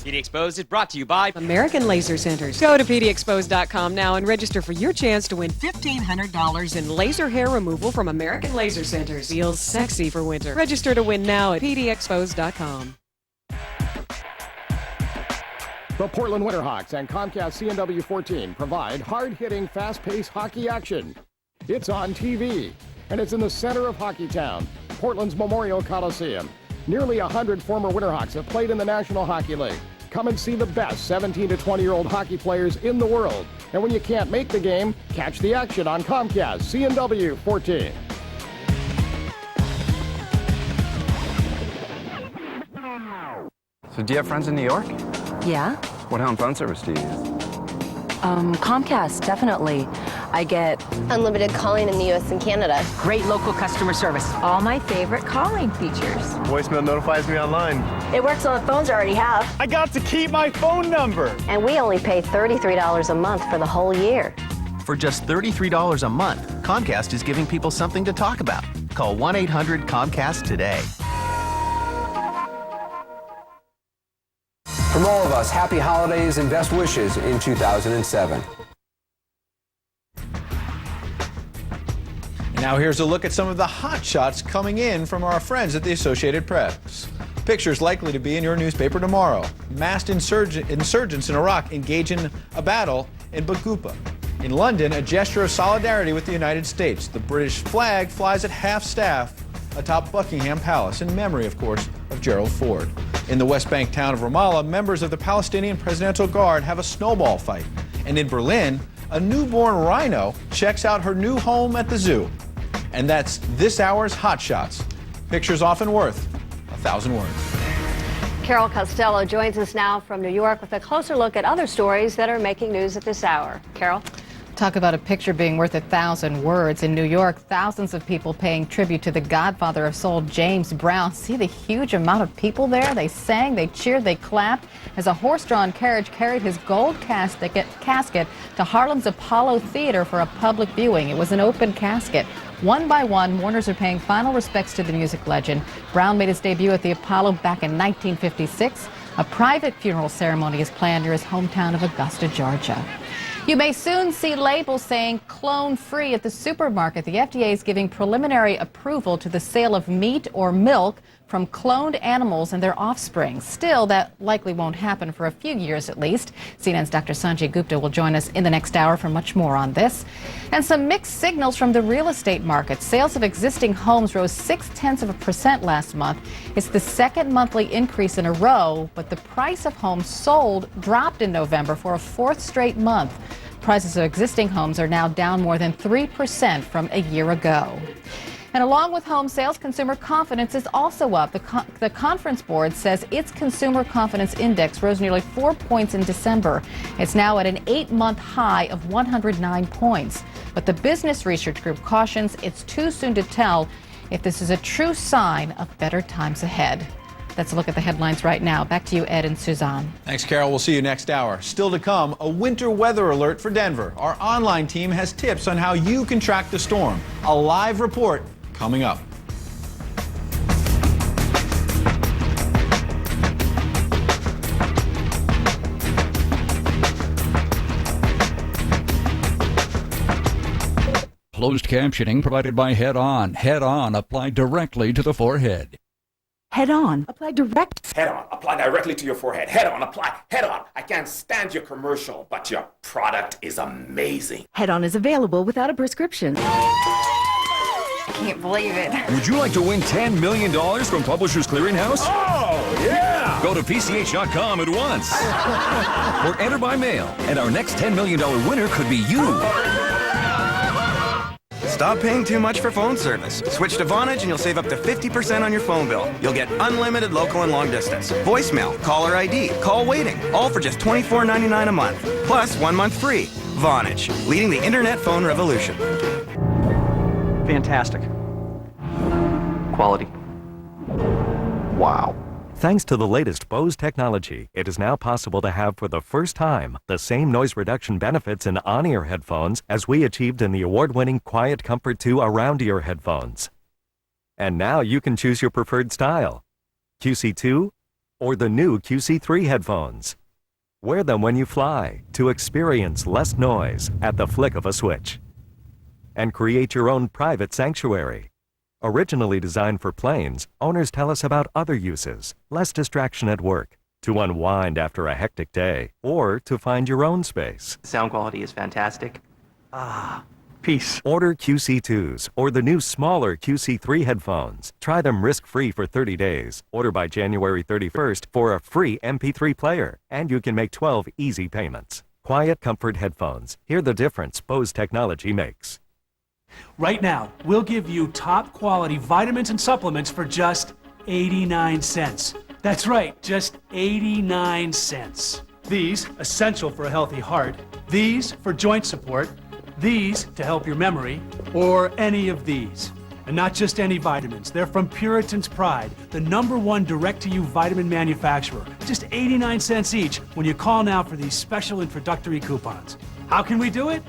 PD Exposed is brought to you by American Laser Centers. Go to pdexposed.com now and register for your chance to win $1,500 in laser hair removal from American Laser Centers. Feels sexy for winter. Register to win now at pdexposed.com. The Portland Winterhawks and Comcast CNW 14 provide hard-hitting, fast-paced hockey action. It's on TV, and it's in the center of Hockey Town, Portland's Memorial Coliseum. Nearly 100 former Winterhawks have played in the National Hockey League. Come and see the best 17 to 20-year-old hockey players in the world. And when you can't make the game, catch the action on Comcast CNW 14. So do you have friends in New York? Yeah. What home phone service do you use? Comcast, definitely. I get unlimited calling in the U.S. and Canada. Great local customer service. All my favorite calling features. Voicemail notifies me online. It works on the phones I already have. I got to keep my phone number. And we only pay $33 a month for the whole year. For just $33 a month, Comcast is giving people something to talk about. Call 1-800-COMCAST today. From all of us, happy holidays and best wishes in 2007. Now here's a look at some of the hot shots coming in from our friends at the Associated Press. Pictures likely to be in your newspaper tomorrow. Masked insurgents in Iraq engage in a battle in Baghoupa. In London, a gesture of solidarity with the United States. The British flag flies at half-staff atop Buckingham Palace, in memory, of course, of Gerald Ford. In the West Bank town of Ramallah, members of the Palestinian Presidential Guard have a snowball fight. And in Berlin, a newborn rhino checks out her new home at the zoo. And that's this hour's Hot Shots. Pictures often worth 1,000 words. Carol Costello joins us now from New York with a closer look at other stories that are making news at this hour. Carol? Talk about a picture being worth 1,000 words. In New York, thousands of people paying tribute to the godfather of soul, James Brown. See the huge amount of people there? They sang, they cheered, they clapped as a horse-drawn carriage carried his gold casket to Harlem's Apollo Theater for a public viewing. It was an open casket. One by one, mourners are paying final respects to the music legend. Brown made his debut at the Apollo back in 1956. A private funeral ceremony is planned near his hometown of Augusta, Georgia. You may soon see labels saying clone-free at the supermarket. The FDA is giving preliminary approval to the sale of meat or milk from cloned animals and their offspring. Still, that likely won't happen for a few years at least. CNN's Dr. Sanjay Gupta will join us in the next hour for much more on this. And some mixed signals from the real estate market. Sales of existing homes rose 0.6% last month. It's the second monthly increase in a row, but the price of homes sold dropped in November for a fourth straight month. Prices of existing homes are now down more than 3% from a year ago. And along with home sales, consumer confidence is also up. The Conference Board says its consumer confidence index rose nearly 4 points in December. It's now at an 8-month high of 109 points. But the Business Research Group cautions it's too soon to tell if this is a true sign of better times ahead. That's a look at the headlines right now. Back to you, Ed and Suzanne. Thanks, Carol. We'll see you next hour. Still to come, a winter weather alert for Denver. Our online team has tips on how you can track the storm. A live report coming up. Closed captioning provided by Head On. Head On applied directly to the forehead. Head On. Apply direct. Head On. Apply directly to your forehead. Head On. Apply. Head On. I can't stand your commercial, but your product is amazing. Head On is available without a prescription. Can't believe it. Would you like to win $10 million from Publishers Clearinghouse? Oh, yeah! Go to PCH.com at once. Or enter by mail, and our next $10 million winner could be you. Stop paying too much for phone service. Switch to Vonage and you'll save up to 50% on your phone bill. You'll get unlimited local and long distance, voicemail, caller ID, call waiting, all for just $24.99 a month. Plus 1 month free. Vonage, leading the internet phone revolution. Fantastic. Quality. Wow. Thanks to the latest Bose technology, it is now possible to have for the first time the same noise reduction benefits in on-ear headphones as we achieved in the award-winning Quiet Comfort 2 around-ear headphones. And now you can choose your preferred style, QC2 or the new QC3 headphones. Wear them when you fly to experience less noise at the flick of a switch. And create your own private sanctuary. Originally designed for planes, owners tell us about other uses, less distraction at work, to unwind after a hectic day, or to find your own space. Sound quality is fantastic. Peace. Order QC2s or the new smaller QC3 headphones. Try them risk-free for 30 days. Order by January 31st for a free MP3 player, and you can make 12 easy payments. Quiet Comfort headphones. Hear the difference Bose technology makes. Right now, we'll give you top quality vitamins and supplements for just 89 cents. That's right, just 89 cents. These, essential for a healthy heart. These, for joint support. These, to help your memory. Or any of these. And not just any vitamins. They're from Puritan's Pride, the #1 direct-to-you vitamin manufacturer. Just 89 cents each when you call now for these special introductory coupons. How can we do it?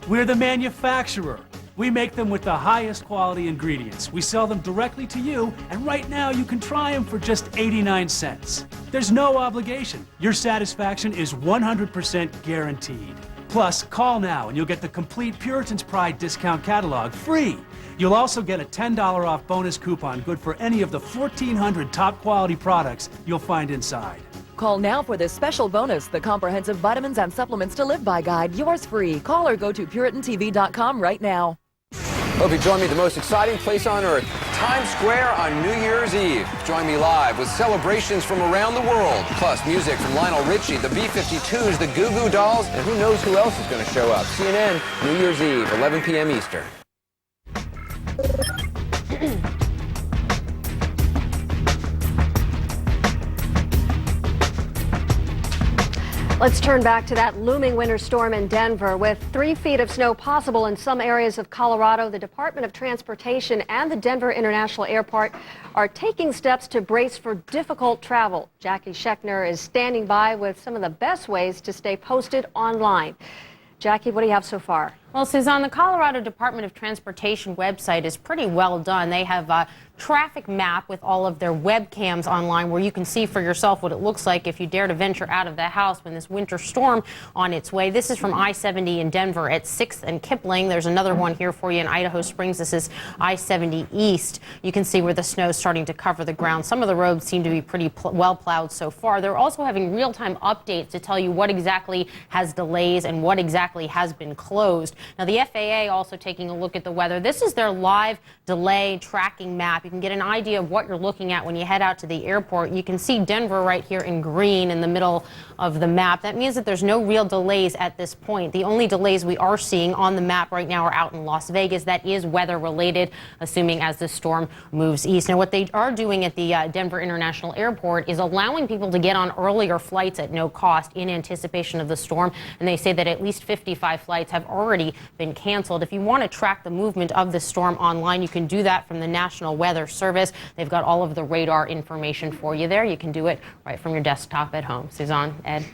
We're the manufacturer. We make them with the highest quality ingredients. We sell them directly to you, and right now you can try them for just 89 cents. There's no obligation. Your satisfaction is 100% guaranteed. Plus, call now and you'll get the complete Puritan's Pride discount catalog free. You'll also get a $10 off bonus coupon good for any of the 1,400 top quality products you'll find inside. Call now for this special bonus, the Comprehensive Vitamins and Supplements to Live By Guide. Yours free. Call or go to PuritanTV.com right now. Hope you join me at the most exciting place on earth, Times Square on New Year's Eve. Join me live with celebrations from around the world, plus music from Lionel Richie, the B-52s, the Goo Goo Dolls, and who knows who else is going to show up. CNN, New Year's Eve, 11 p.m. Eastern. Let's turn back to that looming winter storm in Denver. With 3 feet of snow possible in some areas of Colorado, the Department of Transportation and the Denver International Airport are taking steps to brace for difficult travel. Jackie Schechner is standing by with some of the best ways to stay posted online. Jackie, what do you have so far? Well, Suzanne, the Colorado Department of Transportation website is pretty well done. They have a traffic map with all of their webcams online where you can see for yourself what it looks like if you dare to venture out of the house when this winter storm on its way. This is from I-70 in Denver at 6th and Kipling. There's another one here for you in Idaho Springs. This is I-70 East. You can see where the snow is starting to cover the ground. Some of the roads seem to be pretty well plowed so far. They're also having real-time updates to tell you what exactly has delays and what exactly has been closed. Now, the FAA also taking a look at the weather. This is their live delay tracking map. You can get an idea of what you're looking at when you head out to the airport. You can see Denver right here in green in the middle of the map. That means that there's no real delays at this point. The only delays we are seeing on the map right now are out in Las Vegas. That is weather related, assuming as the storm moves east. Now, what they are doing at the Denver International Airport is allowing people to get on earlier flights at no cost in anticipation of the storm. And they say that at least 55 flights have already been canceled. If you want to track the movement of the storm online, you can do that from the National Weather Service. They've got all of the radar information for you there. You can do it right from your desktop at home. Suzanne, Ed.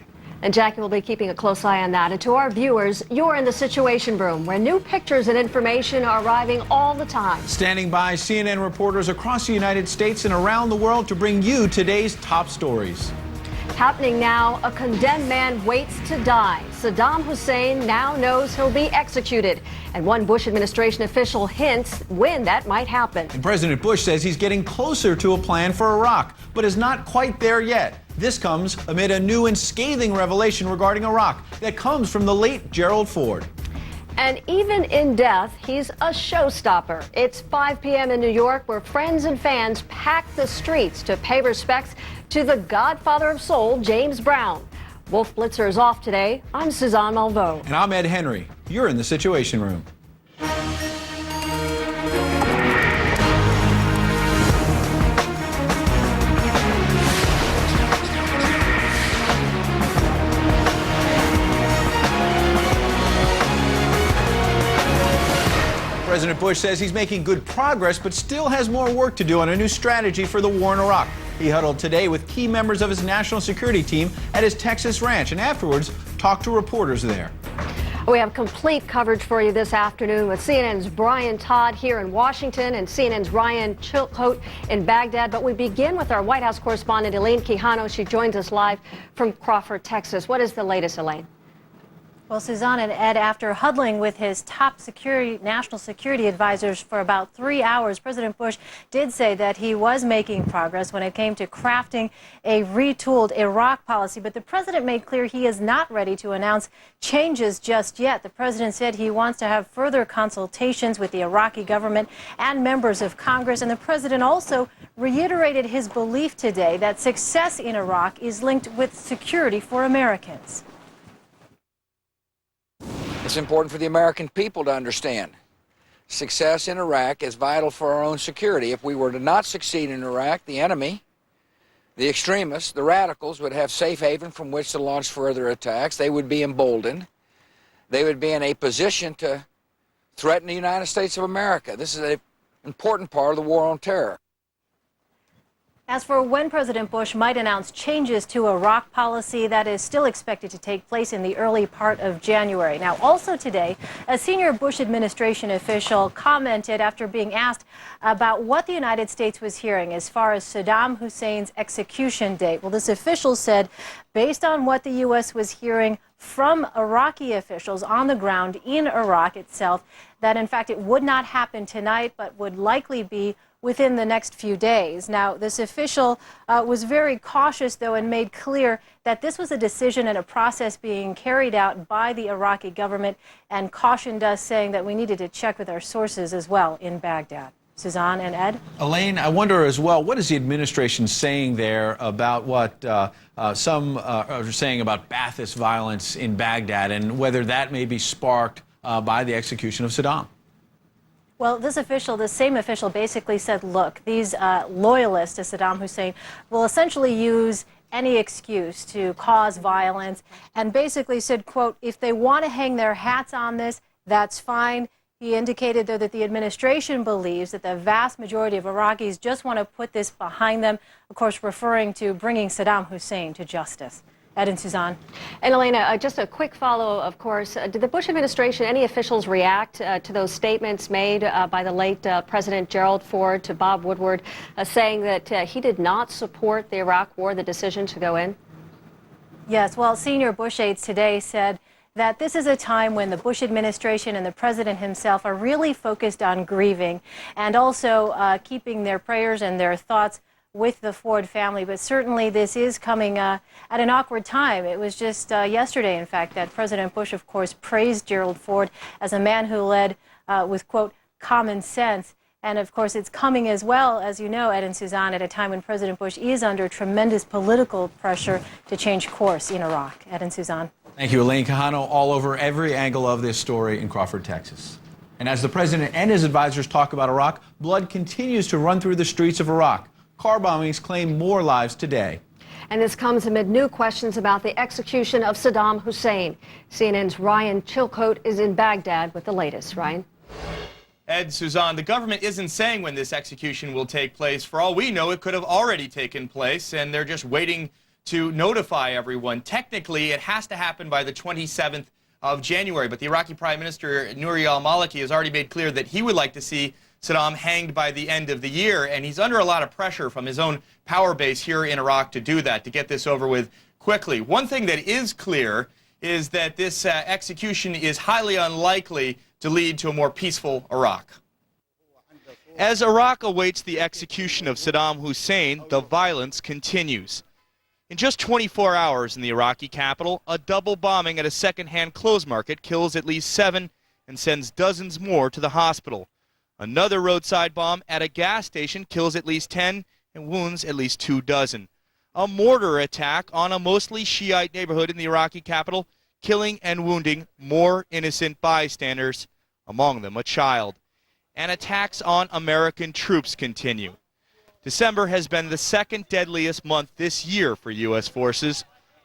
And Jackie will be keeping a close eye on that. And to our viewers, you're in the Situation Room, where new pictures and information are arriving all the time. Standing by, CNN reporters across the United States and around the world to bring you today's top stories. Happening now, a condemned man waits to die. Saddam Hussein now knows he'll be executed. And one Bush administration official hints when that might happen. And President Bush says he's getting closer to a plan for Iraq, but is not quite there yet. This comes amid a new and scathing revelation regarding Iraq that comes from the late Gerald Ford. And even in death, he's a showstopper. It's 5 p.m. in New York, where friends and fans pack the streets to pay respects to the godfather of soul, James Brown. Wolf Blitzer is off today. I'm Suzanne Malveaux. And I'm Ed Henry. You're in the Situation Room. President Bush says he's making good progress, but still has more work to do on a new strategy for the war in Iraq. He huddled today with key members of his national security team at his Texas ranch and afterwards talked to reporters there. We have complete coverage for you this afternoon with CNN's Brian Todd here in Washington and CNN's Ryan Chilcote in Baghdad. But we begin with our White House correspondent, Elaine Quijano. She joins us live from Crawford, Texas. What is the latest, Elaine? Well, Suzanne and Ed, after huddling with his top national security advisors for about 3 hours, President Bush did say that he was making progress when it came to crafting a retooled Iraq policy. But the president made clear he is not ready to announce changes just yet. The president said he wants to have further consultations with the Iraqi government and members of Congress. And the president also reiterated his belief today that success in Iraq is linked with security for Americans. It's important for the American people to understand. Success in Iraq is vital for our own security. If we were to not succeed in Iraq, the enemy, the extremists, the radicals would have safe haven from which to launch further attacks. They would be emboldened. They would be in a position to threaten the United States of America. This is an important part of the war on terror. As for when President Bush might announce changes to Iraq policy, that is still expected to take place in the early part of January. Now, also today, a senior Bush administration official commented after being asked about what the United States was hearing as far as Saddam Hussein's execution date. Well, this official said, based on what the U.S. was hearing from Iraqi officials on the ground in Iraq itself, that in fact it would not happen tonight, but would likely be within the next few days. Now, this official was very cautious, though, and made clear that this was a decision and a process being carried out by the Iraqi government, and cautioned us, saying that we needed to check with our sources as well in Baghdad. Suzanne and Ed? Elaine, I wonder as well, what is the administration saying there about what some are saying about Ba'athist violence in Baghdad, and whether that may be sparked by the execution of Saddam? Well, this same official basically said, look, these loyalists to Saddam Hussein will essentially use any excuse to cause violence, and basically said, quote, if they want to hang their hats on this, that's fine. He indicated, though, that the administration believes that the vast majority of Iraqis just want to put this behind them, of course, referring to bringing Saddam Hussein to justice. Ed and Suzanne. And Elena, just a quick follow, of course. Did the Bush administration, any officials react to those statements made by the late President Gerald Ford to Bob Woodward, saying that he did not support the Iraq war, the decision to go in? Yes, well, senior Bush aides today said that this is a time when the Bush administration and the president himself are really focused on grieving and also keeping their prayers and their thoughts with the Ford family. But certainly this is coming at an awkward time. It was just yesterday, in fact, that President Bush, of course, praised Gerald Ford as a man who led with, quote, common sense. And, of course, it's coming as well, as you know, Ed and Suzanne, at a time when President Bush is under tremendous political pressure to change course in Iraq. Ed and Suzanne. Thank you, Elaine Quijano, all over every angle of this story in Crawford, Texas. And as the president and his advisors talk about Iraq, blood continues to run through the streets of Iraq. Car bombings claim more lives today. And this comes amid new questions about the execution of Saddam Hussein. CNN's Ryan Chilcote is in Baghdad with the latest. Ryan? Ed, Suzanne, the government isn't saying when this execution will take place. For all we know, it could have already taken place, and they're just waiting to notify everyone. Technically, it has to happen by the 27th of January, but the Iraqi Prime Minister, Nouri al-Maliki, has already made clear that he would like to see Saddam hanged by the end of the year, and he's under a lot of pressure from his own power base here in Iraq to do that, to get this over with quickly. One thing that is clear is that this execution is highly unlikely to lead to a more peaceful Iraq. As Iraq awaits the execution of Saddam Hussein, the violence continues. In just 24 hours in the Iraqi capital, a double bombing at a second-hand clothes market kills at least 7 and sends dozens more to the hospital. Another roadside bomb at a gas station kills at least 10 and wounds at least 2 dozen. A mortar attack on a mostly Shiite neighborhood in the Iraqi capital, killing and wounding more innocent bystanders, among them a child. And attacks on American troops continue. December has been the second deadliest month this year for U.S. forces,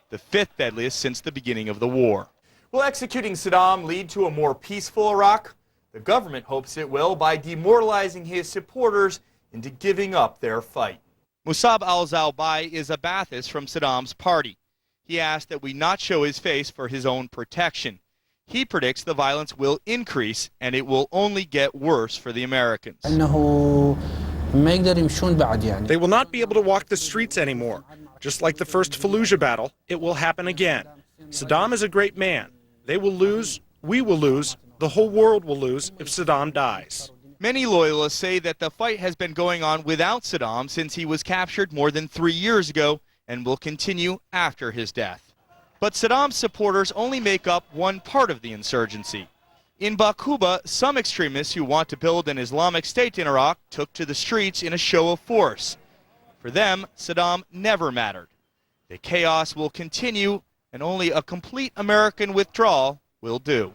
the 5th deadliest since the beginning of the war. Will executing Saddam lead to a more peaceful Iraq? The government hopes it will by demoralizing his supporters into giving up their fight. Musab al-Zawbai is a Ba'athist from Saddam's party. He asked that we not show his face for his own protection. He predicts the violence will increase and it will only get worse for the Americans. They will not be able to walk the streets anymore. Just like the first Fallujah battle, it will happen again. Saddam is a great man. They will lose, we will lose, the whole world will lose if Saddam dies. Many loyalists say that the fight has been going on without Saddam since he was captured more than 3 years ago and will continue after his death. But Saddam's supporters only make up one part of the insurgency. In Baquba, some extremists who want to build an Islamic State in Iraq took to the streets in a show of force. For them, Saddam never mattered. The chaos will continue, and only a complete American withdrawal will do.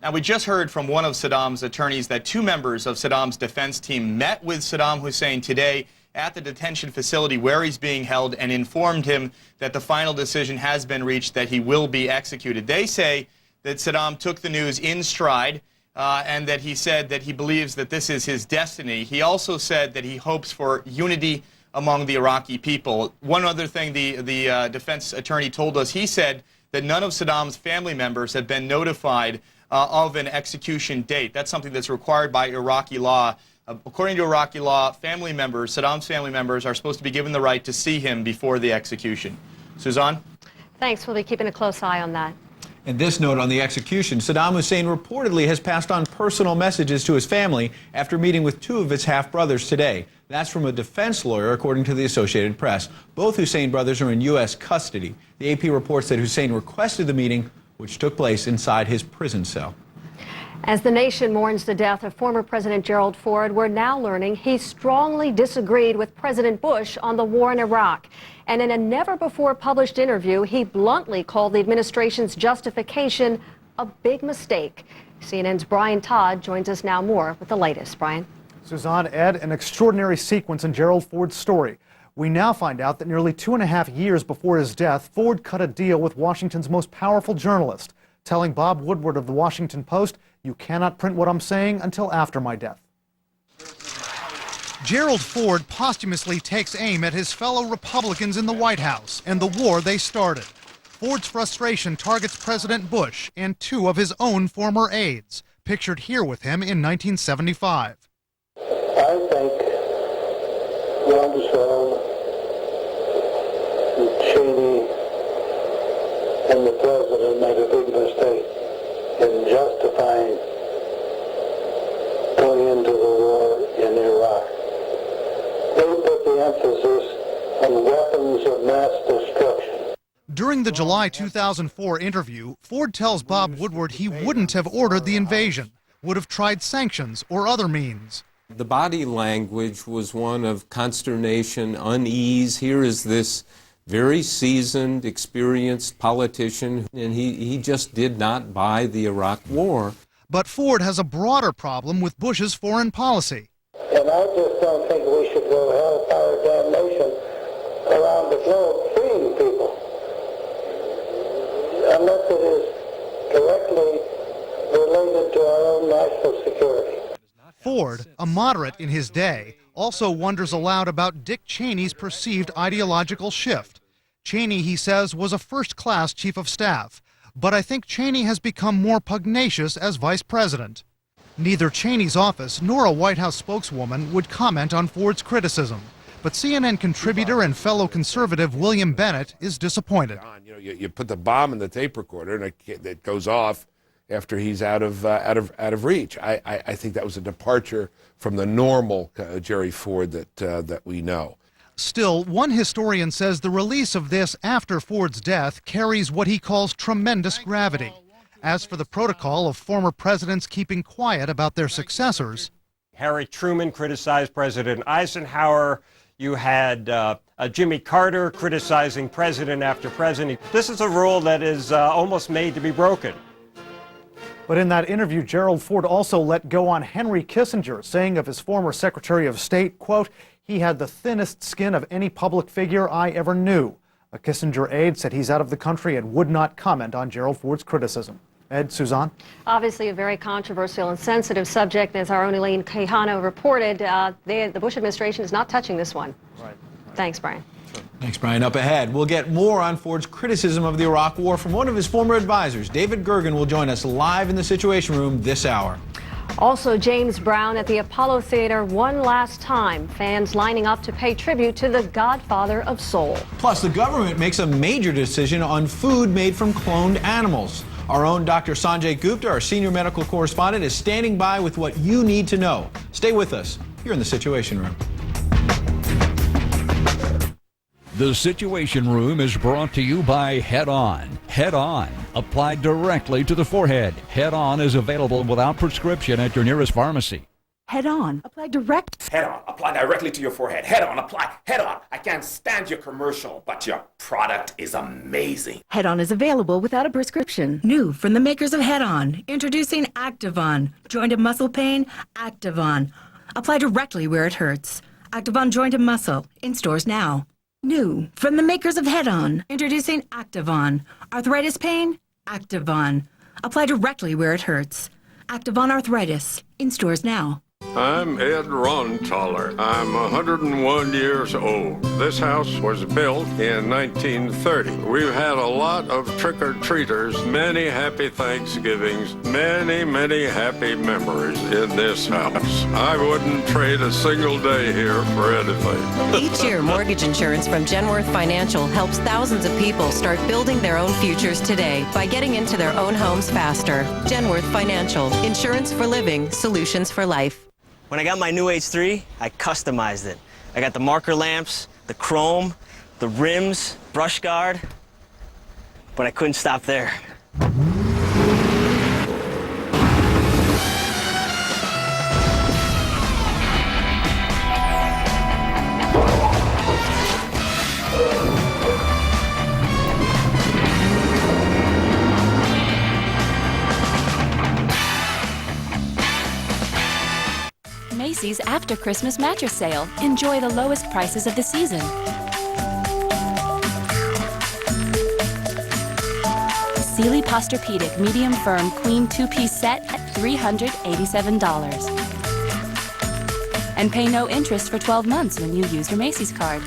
Now, we just heard from one of Saddam's attorneys that 2 members of Saddam's defense team met with Saddam Hussein today at the detention facility where he's being held and informed him that the final decision has been reached that he will be executed. They say that Saddam took the news in stride and that he said that he believes that this is his destiny. He also said that he hopes for unity among the Iraqi people. One other thing the defense attorney told us, he said that none of Saddam's family members have been notified of an execution date. That's something that's required by Iraqi law. According to Iraqi law, family members, Saddam's family members, are supposed to be given the right to see him before the execution. Suzanne? Thanks. We'll be keeping a close eye on that. And this note on the execution, Saddam Hussein reportedly has passed on personal messages to his family after meeting with 2 of his half-brothers today. That's from a defense lawyer, according to the Associated Press. Both Hussein brothers are in U.S. custody. The AP reports that Hussein requested the meeting, which took place inside his prison cell. As the nation mourns the death of former President Gerald Ford, we're now learning he strongly disagreed with President Bush on the war in Iraq. And in a never-before-published interview, he bluntly called the administration's justification a big mistake. CNN's Brian Todd joins us now more with the latest. Brian? Suzanne, Ed, an extraordinary sequence in Gerald Ford's story. We now find out that nearly 2.5 years before his death, Ford cut a deal with Washington's most powerful journalist, telling Bob Woodward of the Washington Post, "You cannot print what I'm saying until after my death." Gerald Ford posthumously takes aim at his fellow Republicans in the White House and the war they started. Ford's frustration targets President Bush and 2 of his own former aides, pictured here with him in 1975. I think Rumsfeld, Cheney, and the president made a big mistake in justifying going into the war in Iraq. They put the emphasis on weapons of mass destruction. During the July 2004 interview, Ford tells Bob Woodward he wouldn't have ordered the invasion, would have tried sanctions or other means. The body language was one of consternation, unease. Here is this very seasoned, experienced politician, and he just did not buy the Iraq war. But Ford has a broader problem with Bush's foreign policy. And I just don't think we should go hellfire damnation around the globe freeing people unless it is directly related to our own national security. Ford, a moderate in his day, also wonders aloud about Dick Cheney's perceived ideological shift. Cheney, he says, was a first-class chief of staff, but I think Cheney has become more pugnacious as vice president. Neither Cheney's office nor a White House spokeswoman would comment on Ford's criticism, But CNN contributor and fellow conservative William Bennett is disappointed. You know, you put the bomb in the tape recorder and it goes off after he's out of reach. I think that was a departure from the normal Jerry Ford that we know. Still, one historian says the release of this after Ford's death carries what he calls tremendous gravity. As for the protocol of former presidents keeping quiet about their successors, Harry Truman criticized President Eisenhower. You had Jimmy Carter criticizing president after president. This is a rule that is almost made to be broken. But in that interview, Gerald Ford also let go on Henry Kissinger, saying of his former Secretary of State, quote, "He had the thinnest skin of any public figure I ever knew." A Kissinger aide said he's out of the country and would not comment on Gerald Ford's criticism. Ed, Suzanne? Obviously a very controversial and sensitive subject. As our own Elaine Quijano reported, the Bush administration is not touching this one. Right. Thanks, Brian. Thanks, Brian. Up ahead, we'll get more on Ford's criticism of the Iraq War from one of his former advisors. David Gergen will join us live in the Situation Room this hour. Also, James Brown at the Apollo Theater one last time. Fans lining up to pay tribute to the godfather of soul. Plus, the government makes a major decision on food made from cloned animals. Our own Dr. Sanjay Gupta, our senior medical correspondent, is standing by with what you need to know. Stay with us here in the Situation Room. The Situation Room is brought to you by Head On. Head On, applied directly to the forehead. Head On is available without prescription at your nearest pharmacy. Head On, apply direct. Head on, apply directly to your forehead. Head on, apply. Head on. I can't stand your commercial, but your product is amazing. Head On is available without a prescription. New from the makers of Head On, introducing Activon. Joint and muscle pain, Activon. Apply directly where it hurts. Activon Joint and Muscle, in stores now. New from the makers of Head On, introducing Activon. Arthritis pain, Activon. Apply directly where it hurts. Activon Arthritis, in stores now. I'm Ed Rontaler. I'm 101 years old. This house was built in 1930. We've had a lot of trick-or-treaters, many happy Thanksgivings, many happy memories in this house. I wouldn't trade a single day here for anything. Each year, mortgage insurance from Genworth Financial helps thousands of people start building their own futures today by getting into their own homes faster. Genworth Financial. Insurance for living, solutions for life. When I got my new H3, I customized it. I got the marker lamps, the chrome, the rims, brush guard, but I couldn't stop there. Macy's After Christmas Mattress Sale. Enjoy the lowest prices of the season. Sealy Posturepedic Medium Firm Queen 2-piece set at $387. And pay no interest for 12 months when you use your Macy's card.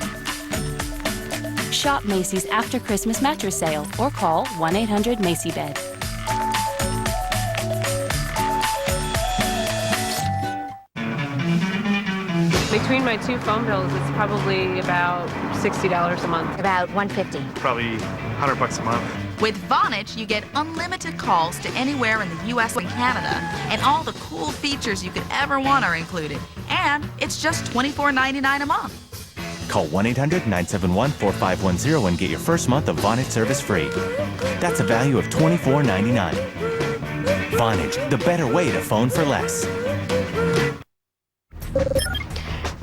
Shop Macy's After Christmas Mattress Sale or call 1-800-MACY-BED. Between my two phone bills, it's probably about $60 a month. About $150. Probably $100 a month. With Vonage, you get unlimited calls to anywhere in the U.S. and Canada, and all the cool features you could ever want are included. And it's just $24.99 a month. Call 1-800-971-4510 and get your first month of Vonage service free. That's a value of $24.99. Vonage, the better way to phone for less.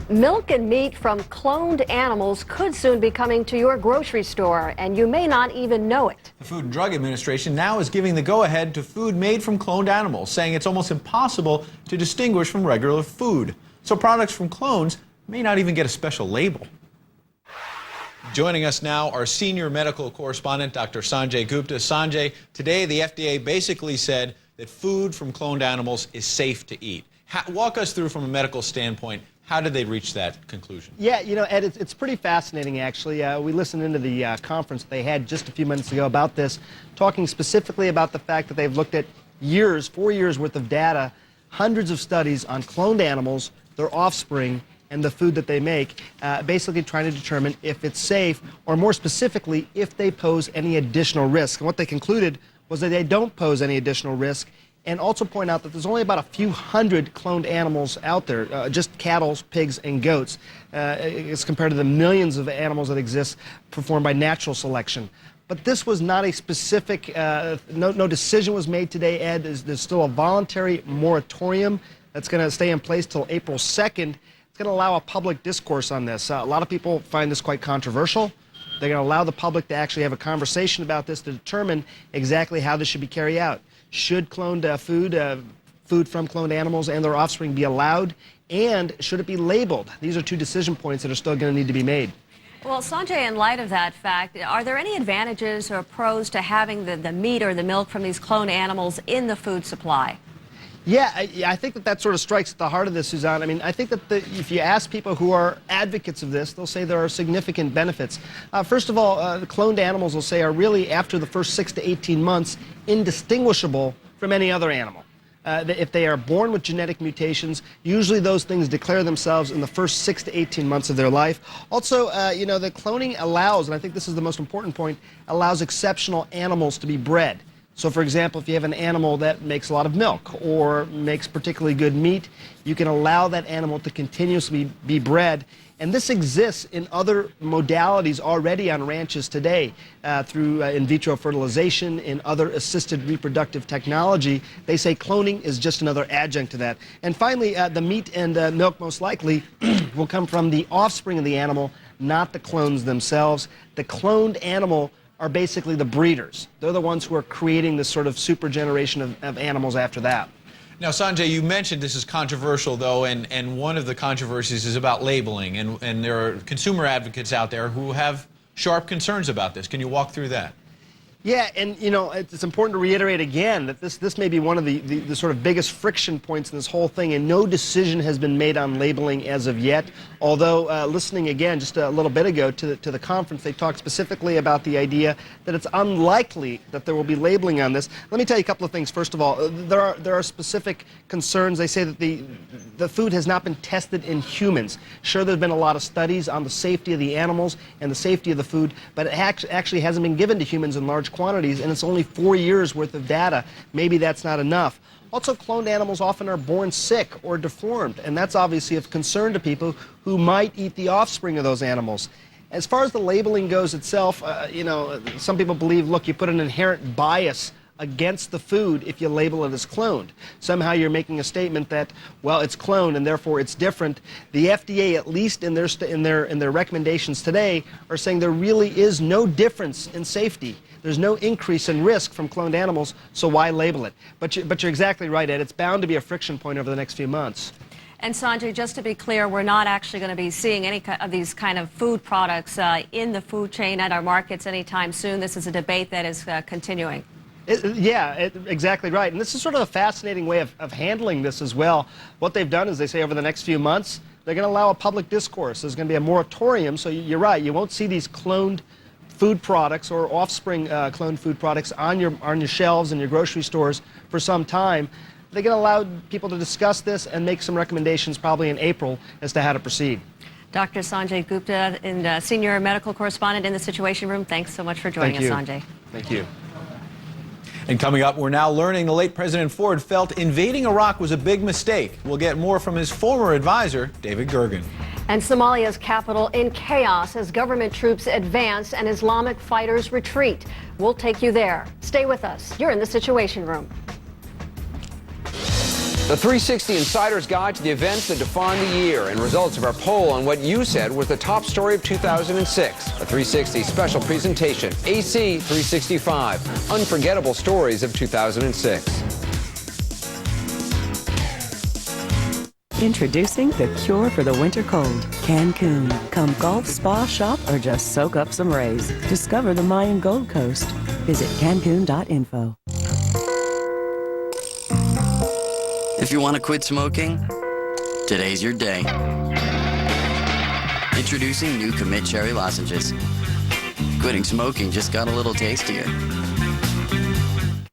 Milk and meat from cloned animals could soon be coming to your grocery store, and you may not even know it. The Food and Drug Administration now is giving the go-ahead to food made from cloned animals, saying it's almost impossible to distinguish from regular food. So products from clones may not even get a special label. Joining us now, our senior medical correspondent, Dr. Sanjay Gupta. Sanjay, today the FDA basically said that food from cloned animals is safe to eat. Walk us through from a medical standpoint. How did they reach that conclusion? Yeah, you know, Ed, it's pretty fascinating, actually. We listened into the conference they had just a few minutes ago about this, talking specifically about the fact that they've looked at 4 years worth of data, hundreds of studies on cloned animals, their offspring, and the food that they make, basically trying to determine if it's safe, or more specifically, if they pose any additional risk. And what they concluded was that they don't pose any additional risk, and also point out that there's only about a few hundred cloned animals out there, just cattle, pigs, and goats, as compared to the millions of animals that exist performed by natural selection. But this was not a specific, no decision was made today, Ed. There's still a voluntary moratorium that's going to stay in place till April 2nd. It's going to allow a public discourse on this. A lot of people find this quite controversial. They're going to allow the public to actually have a conversation about this to determine exactly how this should be carried out. Should cloned food from cloned animals and their offspring be allowed? And should it be labeled? These are two decision points that are still going to need to be made. Well, Sanjay, in light of that fact, are there any advantages or pros to having the meat or the milk from these cloned animals in the food supply? Yeah, I think that sort of strikes at the heart of this, Suzanne. I mean, I think that if you ask people who are advocates of this, they'll say there are significant benefits. First of all, the cloned animals will say are really, after the first 6 to 18 months, indistinguishable from any other animal. If they are born with genetic mutations, usually those things declare themselves in the first 6 to 18 months of their life. Also, you know, the cloning allows, and I think this is the most important point, allows exceptional animals to be bred. So, for example, if you have an animal that makes a lot of milk or makes particularly good meat, you can allow that animal to continuously be bred. And this exists in other modalities already on ranches today through in vitro fertilization, in other assisted reproductive technology. They say cloning is just another adjunct to that. And finally, the meat and milk most likely will come from the offspring of the animal, not the clones themselves. The cloned animal are basically the breeders. They're the ones who are creating this sort of super generation of animals after that. Now, Sanjay, you mentioned this is controversial, though, and one of the controversies is about labeling, and there are consumer advocates out there who have sharp concerns about this. Can you walk through that? Yeah, and you know, it's important to reiterate again that this may be one of the sort of biggest friction points in this whole thing, and no decision has been made on labeling as of yet. Although, listening again just a little bit ago to the conference, they talked specifically about the idea that it's unlikely that there will be labeling on this. Let me tell you a couple of things. First of all, there are specific concerns. They say that the food has not been tested in humans. Sure, there's been a lot of studies on the safety of the animals and the safety of the food, but it actually hasn't been given to humans in large quantities, and it's only 4 years worth of data. Maybe that's not enough. Also, cloned animals often are born sick or deformed, and that's obviously of concern to people who might eat the offspring of those animals. As far as the labeling goes itself, you know, some people believe, look, you put an inherent bias against the food if you label it as cloned. Somehow you're making a statement that, well, it's cloned and therefore it's different. The FDA, at least in their recommendations today, are saying there really is no difference in safety. There's no increase in risk from cloned animals, so why label it? But you're exactly right, Ed. It's bound to be a friction point over the next few months. And Sanjay, just to be clear, we're not actually going to be seeing any of these kind of food products in the food chain at our markets anytime soon. This is a debate that is continuing. Exactly right. And this is sort of a fascinating way of handling this as well. What they've done is they say over the next few months, they're going to allow a public discourse. There's going to be a moratorium, so you're right. You won't see these cloned food products or offspring cloned food products on your shelves in your grocery stores for some time. They're going to allow people to discuss this and make some recommendations probably in April as to how to proceed. Dr. Sanjay Gupta, Senior Medical Correspondent in the Situation Room, thanks so much for joining us, Sanjay. Thank you. And coming up, we're now learning the late President Ford felt invading Iraq was a big mistake. We'll get more from his former advisor, David Gergen. And Somalia's capital in chaos as government troops advance and Islamic fighters retreat. We'll take you there. Stay with us. You're in the Situation Room. The 360 Insider's Guide to the events that define the year and results of our poll on what you said was the top story of 2006. A 360 special presentation, AC 365, Unforgettable Stories of 2006. Introducing the cure for the winter cold, Cancun. Come golf, spa, shop, or just soak up some rays. Discover the Mayan Gold Coast. Visit Cancun.info. If you want to quit smoking, today's your day. Introducing new Commit Cherry Lozenges. Quitting smoking just got a little tastier.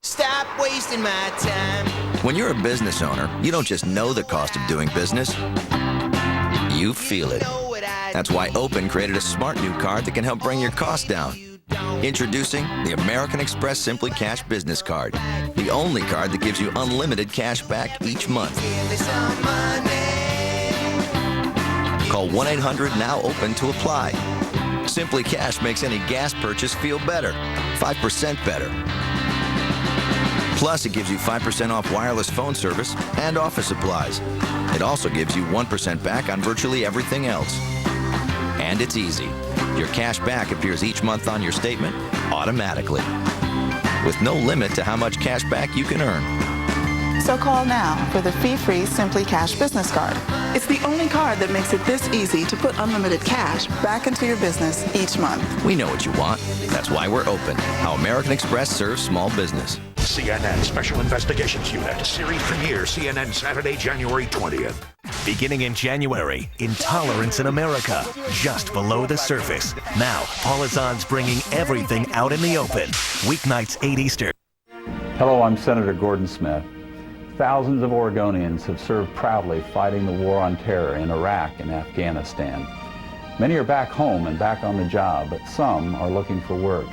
Stop wasting my time. When you're a business owner, you don't just know the cost of doing business. you feel it. That's why Open created a smart new card that can help bring your costs down. Introducing the American Express Simply Cash Business Card, the only card that gives you unlimited cash back each month. Call 1-800-NOW-OPEN to apply. Simply Cash makes any gas purchase feel better, 5% better. Plus, it gives you 5% off wireless phone service and office supplies. It also gives you 1% back on virtually everything else. And it's easy. Your cash back appears each month on your statement automatically, with no limit to how much cash back you can earn. So call now for the fee-free Simply Cash business card. It's the only card that makes it this easy to put unlimited cash back into your business each month. We know what you want. That's why we're open. How American Express serves small business. CNN Special Investigations Unit. Series premiere CNN Saturday, January 20th. Beginning in January, Intolerance in America, just below the surface. Now, Paula Zahn's bringing everything out in the open. Weeknights, 8 Eastern. Hello, I'm Senator Gordon Smith. Thousands of Oregonians have served proudly fighting the war on terror in Iraq and Afghanistan. Many are back home and back on the job, but some are looking for work.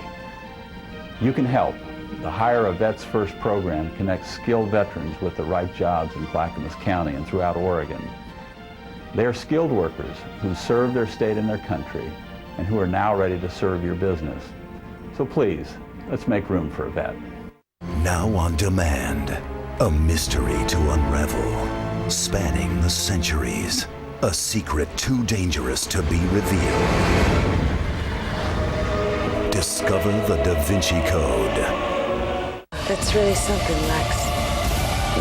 You can help. The Hire a Vets First program connects skilled veterans with the right jobs in Clackamas County and throughout Oregon. They are skilled workers who serve their state and their country and who are now ready to serve your business. So please, let's make room for a vet. Now on demand, a mystery to unravel, spanning the centuries, a secret too dangerous to be revealed. Discover the Da Vinci Code. That's really something, Lex.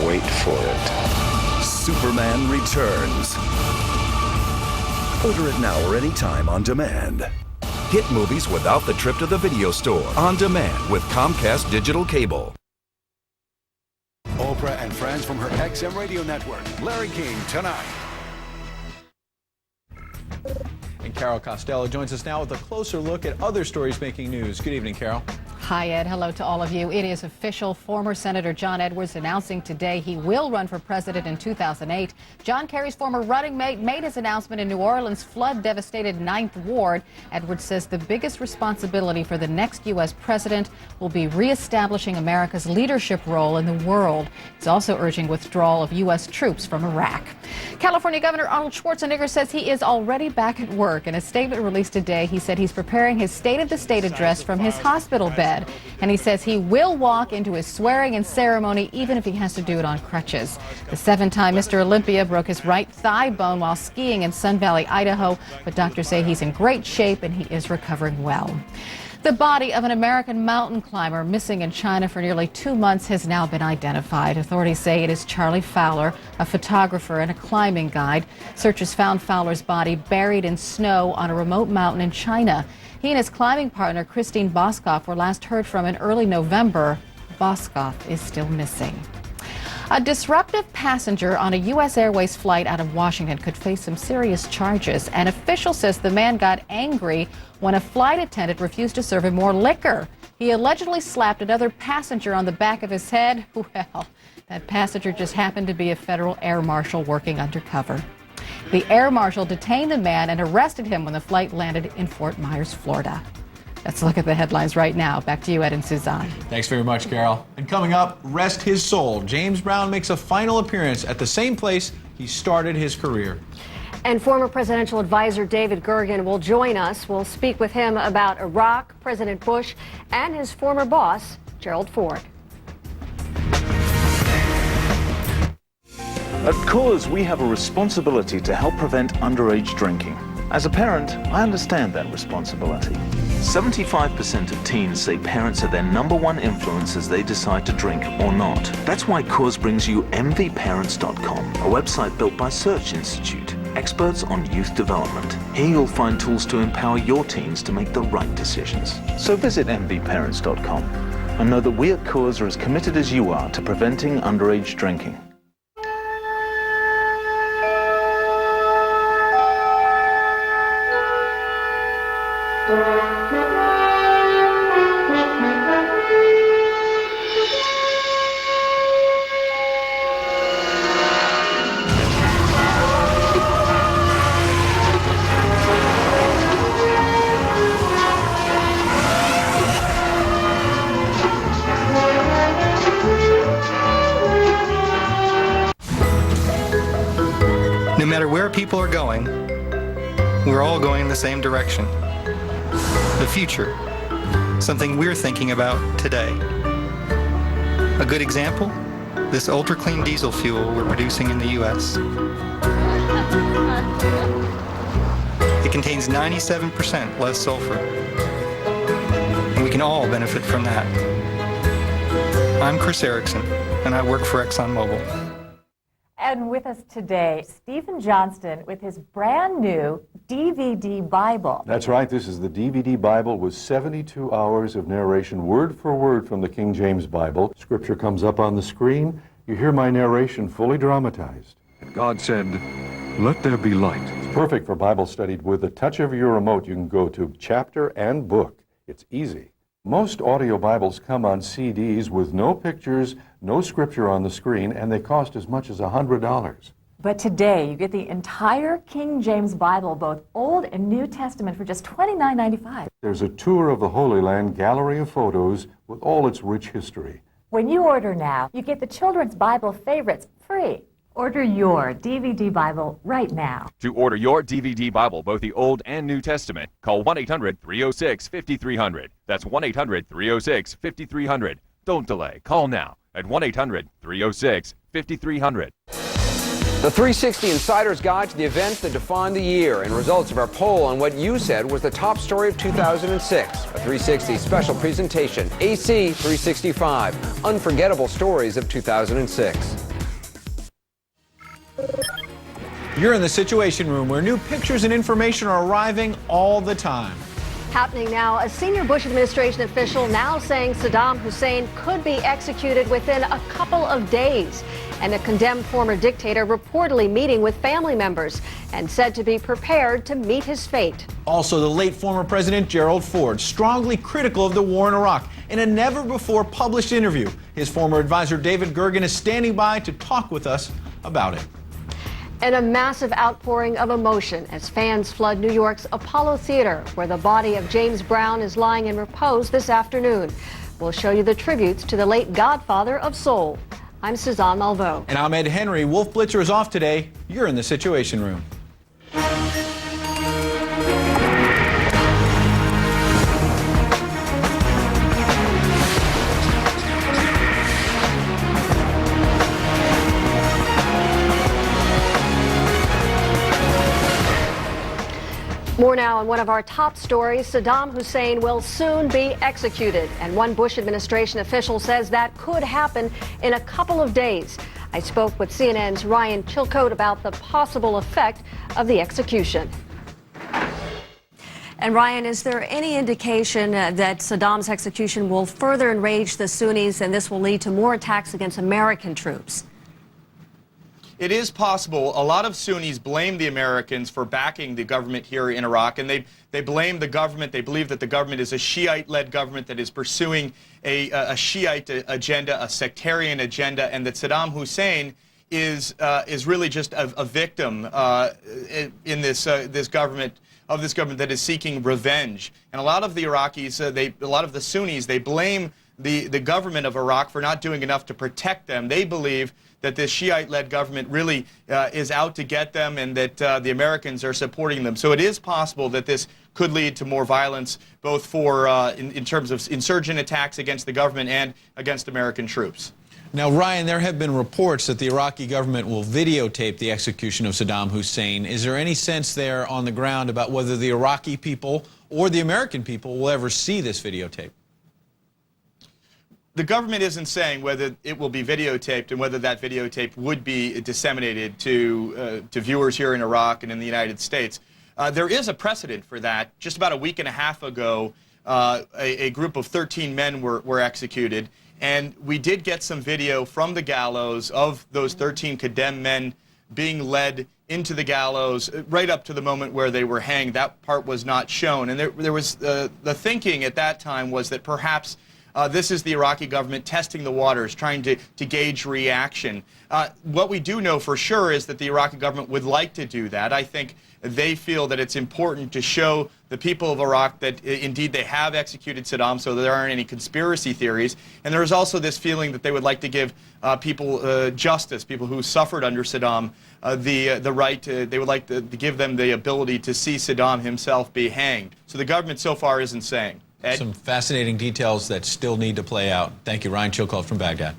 Wait for it. Superman returns. Order it now or anytime on demand. Hit movies without the trip to the video store. On demand with Comcast Digital Cable. Oprah and friends from her XM radio network. Larry King tonight. And Carol Costello joins us now with a closer look at other stories making news. Good evening, Carol. Hi, Ed. Hello to all of you. It is official. Former Senator John Edwards announcing today he will run for president in 2008. John Kerry's former running mate made his announcement in New Orleans' flood-devastated 9th Ward. Edwards says the biggest responsibility for the next U.S. president will be reestablishing America's leadership role in the world. He's also urging withdrawal of U.S. troops from Iraq. California Governor Arnold Schwarzenegger says he is already back at work. In a statement released today, he said he's preparing his State of the State address from his hospital bed. And he says he will walk into his swearing-in ceremony even if he has to do it on crutches. The 7-time Mr. Olympia broke his right thigh bone while skiing in Sun Valley, Idaho, but doctors say he's in great shape and he is recovering well. The body of an American mountain climber missing in China for nearly 2 months has now been identified. Authorities say it is Charlie Fowler, a photographer and a climbing guide. Searchers found Fowler's body buried in snow on a remote mountain in China. He and his climbing partner, Christine Boskoff, were last heard from in early November. Boskoff is still missing. A disruptive passenger on a U.S. Airways flight out of Washington could face some serious charges. An official says the man got angry when a flight attendant refused to serve him more liquor. He allegedly slapped another passenger on the back of his head. Well, that passenger just happened to be a federal air marshal working undercover. The air marshal detained the man and arrested him when the flight landed in Fort Myers, Florida. Let's look at the headlines right now. Back to you, Ed and Suzanne. Thanks very much, Carol. And coming up, rest his soul. James Brown makes a final appearance at the same place he started his career. And former presidential advisor David Gergen will join us. We'll speak with him about Iraq, President Bush, and his former boss, Gerald Ford. At Coors, we have a responsibility to help prevent underage drinking. As a parent, I understand that responsibility. 75% of teens say parents are their #1 influence as they decide to drink or not. That's why Coors brings you MVParents.com, a website built by Search Institute, experts on youth development. Here you'll find tools to empower your teens to make the right decisions. So visit MVParents.com and know that we at Coors are as committed as you are to preventing underage drinking. people are going, we're all going in the same direction. The future, something we're thinking about today. A good example, this ultra-clean diesel fuel we're producing in the U.S. It contains 97% less sulfur. And we can all benefit from that. I'm Chris Erickson, and I work for ExxonMobil. And with us today, Stephen Johnston with his brand new DVD Bible. That's right. This is the DVD Bible with 72 hours of narration, word for word from the King James Bible. Scripture comes up on the screen. You hear my narration fully dramatized. God said, "Let there be light." It's perfect for Bible study. With the touch of your remote, you can go to chapter and book. It's easy. Most audio Bibles come on CDs with no pictures, no scripture on the screen, and they cost as much as $100. But today, you get the entire King James Bible, both Old and New Testament, for just $29.95. There's a tour of the Holy Land, gallery of photos with all its rich history. When you order now, you get the Children's Bible Favorites free. Order your DVD Bible right now. To order your DVD Bible, both the Old and New Testament, call 1-800-306-5300. That's 1-800-306-5300. Don't delay. Call now at 1-800-306-5300. The 360 Insider's Guide to the events that defined the year and results of our poll on what you said was the top story of 2006. A 360 special presentation, AC 365, Unforgettable Stories of 2006. You're in the Situation Room, where new pictures and information are arriving all the time. Happening now, a senior Bush administration official now saying Saddam Hussein could be executed within a couple of days. And a condemned former dictator reportedly meeting with family members and said to be prepared to meet his fate. Also, the late former President Gerald Ford, strongly critical of the war in Iraq. In a never-before-published interview, his former advisor David Gergen is standing by to talk with us about it. And a massive outpouring of emotion as fans flood New York's Apollo Theater, where the body of James Brown is lying in repose this afternoon. We'll show you the tributes to the late godfather of soul. I'm Suzanne Malveaux. And I'm Ed Henry. Wolf Blitzer is off today. You're in the Situation Room. More now on one of our top stories. Saddam Hussein will soon be executed, and one Bush administration official says that could happen in a couple of days. I spoke with CNN's Ryan Chilcote about the possible effect of the execution. And Ryan, is there any indication that Saddam's execution will further enrage the Sunnis and this will lead to more attacks against American troops? It is possible. A lot of Sunnis blame the Americans for backing the government here in Iraq, and they blame the government. They believe that the government is a Shiite-led government that is pursuing a Shiite agenda, a sectarian agenda, and that Saddam Hussein is really just a victim in this government that is seeking revenge. And a lot of the Iraqis, a lot of the Sunnis, they blame the government of Iraq for not doing enough to protect them. They believe that this Shiite-led government really is out to get them, and that the Americans are supporting them. So it is possible that this could lead to more violence, both for in terms of insurgent attacks against the government and against American troops. Now, Ryan, there have been reports that the Iraqi government will videotape the execution of Saddam Hussein. Is there any sense there on the ground about whether the Iraqi people or the American people will ever see this videotape? The government isn't saying whether it will be videotaped and whether that videotape would be disseminated to viewers here in Iraq and in the United States. There is a precedent for that. Just about a week and a half ago, a group of 13 men were executed, and we did get some video from the gallows of those 13 condemned men being led into the gallows right up to the moment where they were hanged. That part was not shown, and there was the thinking at that time was that perhaps this is the Iraqi government testing the waters, trying to gauge reaction. What we do know for sure is that the Iraqi government would like to do that. I think they feel that it's important to show the people of Iraq that indeed they have executed Saddam, so there aren't any conspiracy theories. And there is also this feeling that they would like to give people justice, people who suffered under Saddam, the right to, they would like to give them the ability to see Saddam himself be hanged. So the government so far isn't saying. Ed? Some fascinating details that still need to play out. Thank you, Ryan Chilcolt from Baghdad.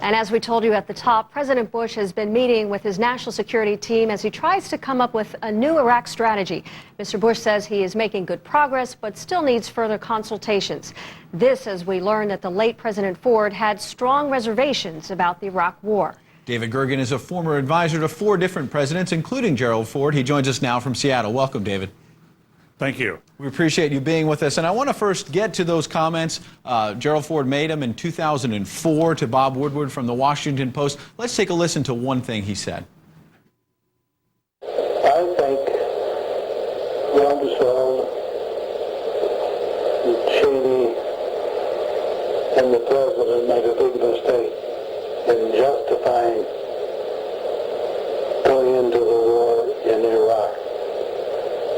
And as we told you at the top, President Bush has been meeting with his national security team as he tries to come up with a new Iraq strategy. Mr. Bush says he is making good progress, but still needs further consultations. This as we learned that the late President Ford had strong reservations about the Iraq War. David Gergen is a former advisor to 4 different presidents, including Gerald Ford. He joins us now from Seattle. Welcome, David. Thank you. We appreciate you being with us. And I want to first get to those comments. Gerald Ford made them in 2004 to Bob Woodward from the Washington Post. Let's take a listen to one thing he said. I think Rumsfeld, Cheney, and the president made a big mistake in justifying going into the war in Iraq.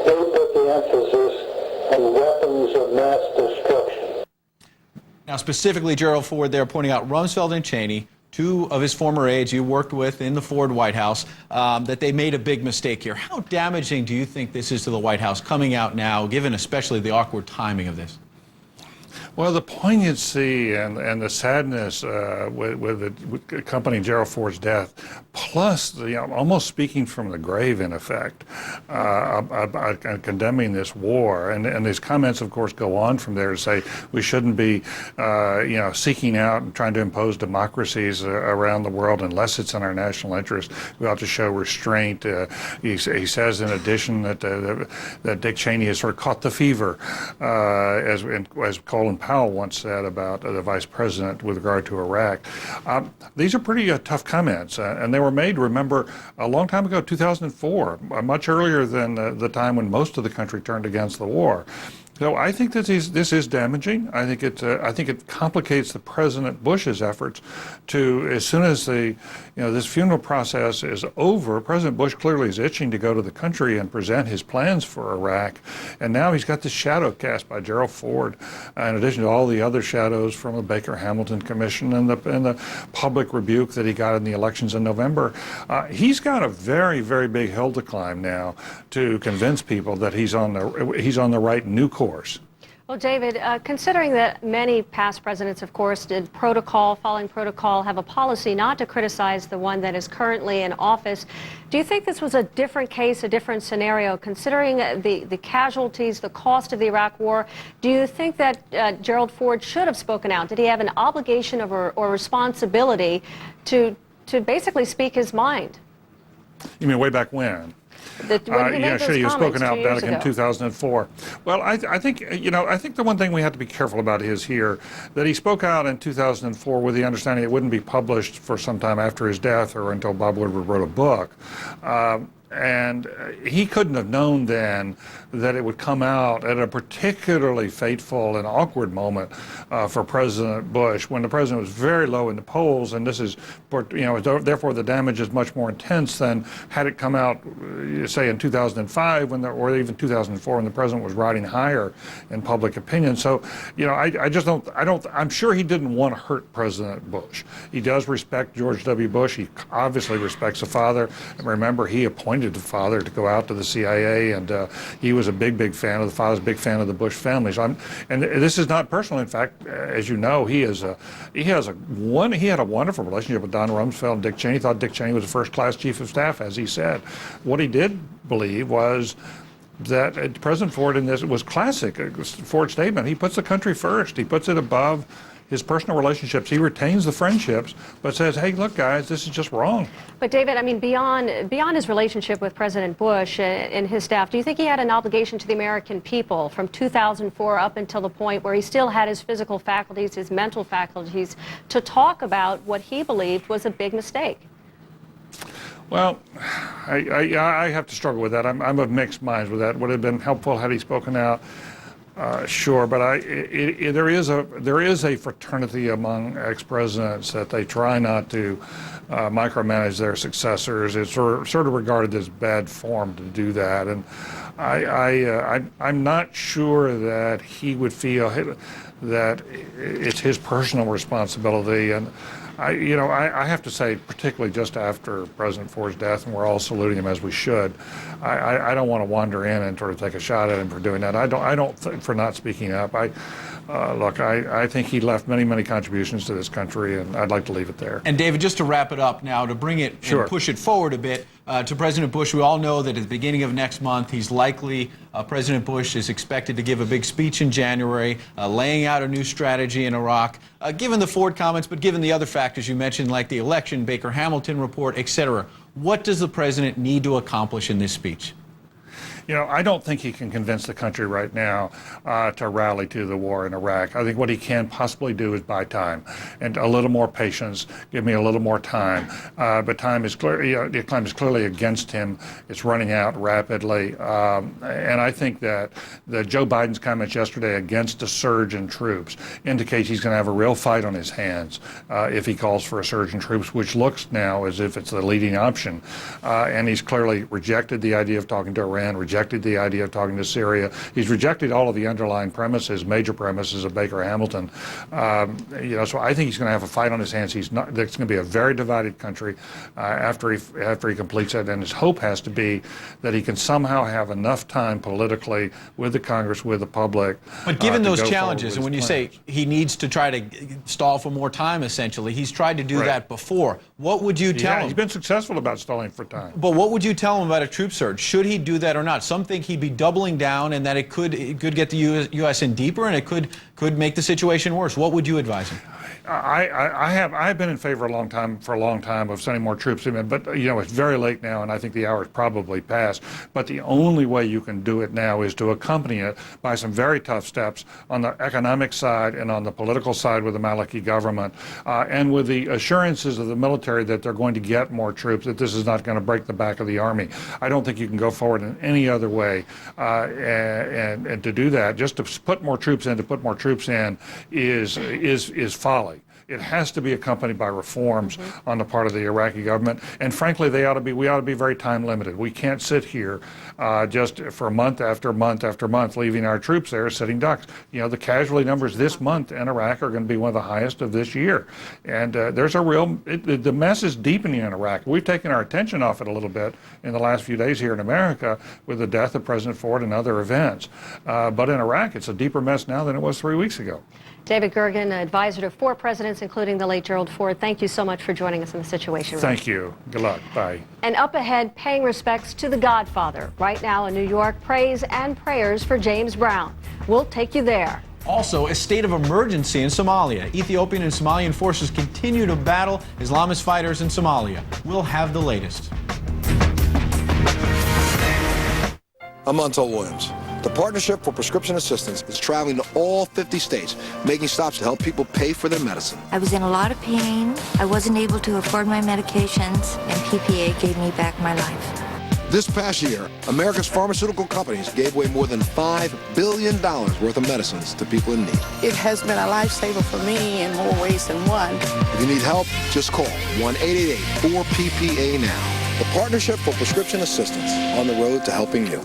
They put the emphasis on weapons of mass destruction. Now, specifically, Gerald Ford there pointing out Rumsfeld and Cheney, 2 of his former aides you worked with in the Ford White House, that they made a big mistake here. How damaging do you think this is to the White House coming out now, given especially the awkward timing of this? Well, the poignancy and the sadness with accompanying Gerald Ford's death, plus the almost speaking from the grave, in effect, condemning this war, and his comments, of course, go on from there to say we shouldn't be, seeking out and trying to impose democracies around the world unless it's in our national interest. We ought to show restraint. He says, in addition, that Dick Cheney has sort of caught the fever, as Colin Powell once said about the vice president with regard to Iraq. These are pretty tough comments, and they were made, remember, a long time ago, 2004, much earlier than the time when most of the country turned against the war. So I think this is damaging. I think it complicates the President Bush's efforts to, as soon as this funeral process is over, President Bush clearly is itching to go to the country and present his plans for Iraq, and now he's got this shadow cast by Gerald Ford, in addition to all the other shadows from the Baker Hamilton Commission and the public rebuke that he got in the elections in November. He's got a very, very big hill to climb now to convince people that he's on the right new course. Well, David, considering that many past presidents, of course, following protocol, have a policy not to criticize the one that is currently in office, do you think this was a different case, a different scenario, considering the casualties, the cost of the Iraq War? Do you think that Gerald Ford should have spoken out? Did he have an obligation or responsibility to basically speak his mind? You mean way back when? Yeah, sure. You've spoken out back in 2004. Well, I think the one thing we have to be careful about is here that he spoke out in 2004 with the understanding it wouldn't be published for some time after his death or until Bob Woodward wrote a book. And he couldn't have known then that it would come out at a particularly fateful and awkward moment for President Bush, when the president was very low in the polls, and this is, therefore the damage is much more intense than had it come out, say, in 2005 or even 2004 when the president was riding higher in public opinion. So, I'm sure he didn't want to hurt President Bush. He does respect George W. Bush. He obviously respects the father. And remember, he appointed the father to go out to the CIA, and he was a big fan of the father's big fan of the Bush family. So and this is not personal. In fact, as you know, he had a wonderful relationship with Don Rumsfeld and Dick Cheney. He thought Dick Cheney was a first-class chief of staff, as he said. What he did believe was that President Ford, in this was classic Ford statement. He puts the country first. He puts it above his personal relationships. He retains the friendships, but says, hey, look, guys, this is just wrong. But David, I mean, beyond his relationship with President Bush and his staff, do you think he had an obligation to the American people from 2004 up until the point where he still had his physical faculties, his mental faculties, to talk about what he believed was a big mistake? Well, I have to struggle with that. I'm of mixed minds with that. Would it have been helpful had he spoken out? Sure, but there is a fraternity among ex-presidents that they try not to micromanage their successors. It's sort of regarded as bad form to do that, and I'm not sure that he would feel that it's his personal responsibility. And I have to say, particularly just after President Ford's death, and we're all saluting him as we should, I don't want to wander in and sort of take a shot at him for doing that. I don't for not speaking up. Look, I think he left many contributions to this country, and I'd like to leave it there. And David, just to wrap it up now, to bring it Sure. and push it forward a bit, to President Bush, we all know that at the beginning of next month, President Bush is expected to give a big speech in January, laying out a new strategy in Iraq, given the Ford comments, but given the other factors you mentioned, like the election, Baker Hamilton report, etc. What does the president need to accomplish in this speech? I don't think he can convince the country right now to rally to the war in Iraq. I think what he can possibly do is buy time and a little more patience, give me a little more time. But time is clearly against him. It's running out rapidly. And I think that Joe Biden's comments yesterday against a surge in troops indicate he's going to have a real fight on his hands if he calls for a surge in troops, which looks now as if it's the leading option. And he's clearly rejected the idea of talking to Iran, rejected the idea of talking to Syria. He's rejected all of the underlying major premises of Baker Hamilton. So I think he's going to have a fight on his hands. There's going to be a very divided country after he completes it, and his hope has to be that he can somehow have enough time politically with the Congress, with the public. But given those challenges, and when you say he needs to try to stall for more time, essentially, he's tried to do that before. What would you tell him? He's been successful about stalling for time. But what would you tell him about a troop surge? Should he do that or not? Some think he'd be doubling down, and that it could get the U.S. in deeper, and it could make the situation worse. What would you advise him? I've been in favor for a long time of sending more troops in, but it's very late now, and I think the hour is probably past. But the only way you can do it now is to accompany it by some very tough steps on the economic side and on the political side with the Maliki government, and with the assurances of the military that they're going to get more troops, that this is not going to break the back of the army. I don't think you can go forward in any other way, and to do that, just to put more troops in is folly. It has to be accompanied by reforms on the part of the Iraqi government, and frankly, we ought to be very time limited. We can't sit here just for month after month after month, leaving our troops there sitting ducks. The casualty numbers this month in Iraq are going to be one of the highest of this year, and the mess is deepening in Iraq. We've taken our attention off it a little bit in the last few days here in America with the death of President Ford and other events, but in Iraq, it's a deeper mess now than it was 3 weeks ago. David Gergen, advisor to 4 presidents, including the late Gerald Ford. Thank you so much for joining us in the Situation Room. Thank you. Good luck. Bye. And up ahead, paying respects to the Godfather. Right now in New York, praise and prayers for James Brown. We'll take you there. Also, a state of emergency in Somalia. Ethiopian and Somalian forces continue to battle Islamist fighters in Somalia. We'll have the latest. I'm Montel Williams. The Partnership for Prescription Assistance is traveling to all 50 states, making stops to help people pay for their medicine. I was in a lot of pain. I wasn't able to afford my medications, and PPA gave me back my life. This past year, America's pharmaceutical companies gave away more than $5 billion worth of medicines to people in need. It has been a lifesaver for me in more ways than one. If you need help, just call 1-888-4PPA now. The Partnership for Prescription Assistance, on the road to helping you.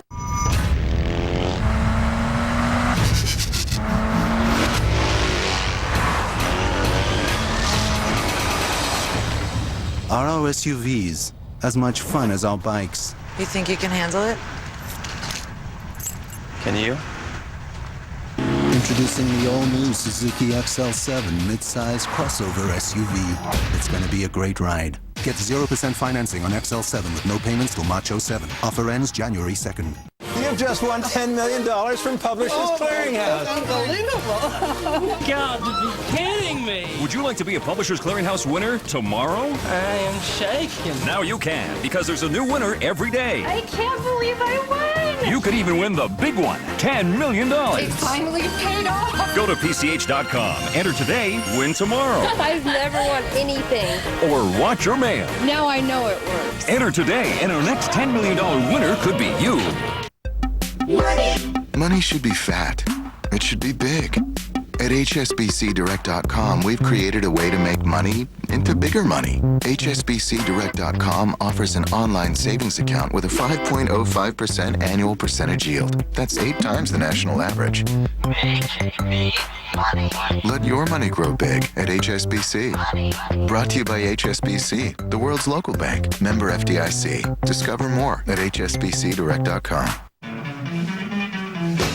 Are our SUVs as much fun as our bikes? You think you can handle it? Can you? Introducing the all-new Suzuki XL7 midsize crossover SUV. It's going to be a great ride. Get 0% financing on XL7 with no payments till March 07. Offer ends January 2nd. You've just won $10 million from Publishers Clearinghouse. Unbelievable. God, you're kidding me. Would you like to be a Publishers Clearinghouse winner tomorrow? I am shaking. Now you can, because there's a new winner every day. I can't believe I won. You could even win the big one, $10 million. It finally paid off. Go to PCH.com. Enter today, win tomorrow. I've never won anything. Or watch your mail. Now I know it works. Enter today, and our next $10 million winner could be you. Money should be fat. it should be big. At HSBCDirect.com, we've created a way to make money into bigger money. HSBCDirect.com offers an online savings account with a 5.05% annual percentage yield. That's 8 times the national average. Making me money. Let your money grow big at HSBC. Brought to you by HSBC, the world's local bank. Member FDIC. Discover more at HSBCDirect.com.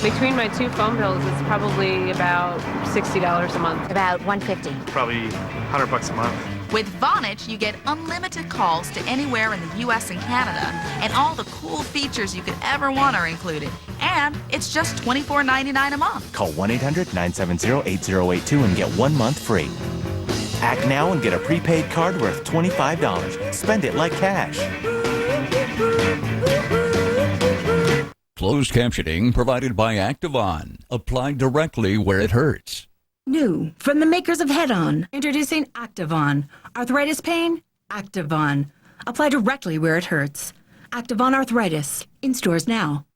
Between my 2 phone bills, it's probably about $60 a month. About $150. Probably $100 a month. With Vonage, you get unlimited calls to anywhere in the U.S. and Canada, and all the cool features you could ever want are included. And it's just $24.99 a month. Call 1-800-970-8082 and get 1 month free. Act now and get a prepaid card worth $25. Spend it like cash. Closed captioning provided by Activon. Applied directly where it hurts. New from the makers of Head-On. Introducing Activon. Arthritis pain? Activon. Apply directly where it hurts. Activon Arthritis. In stores now.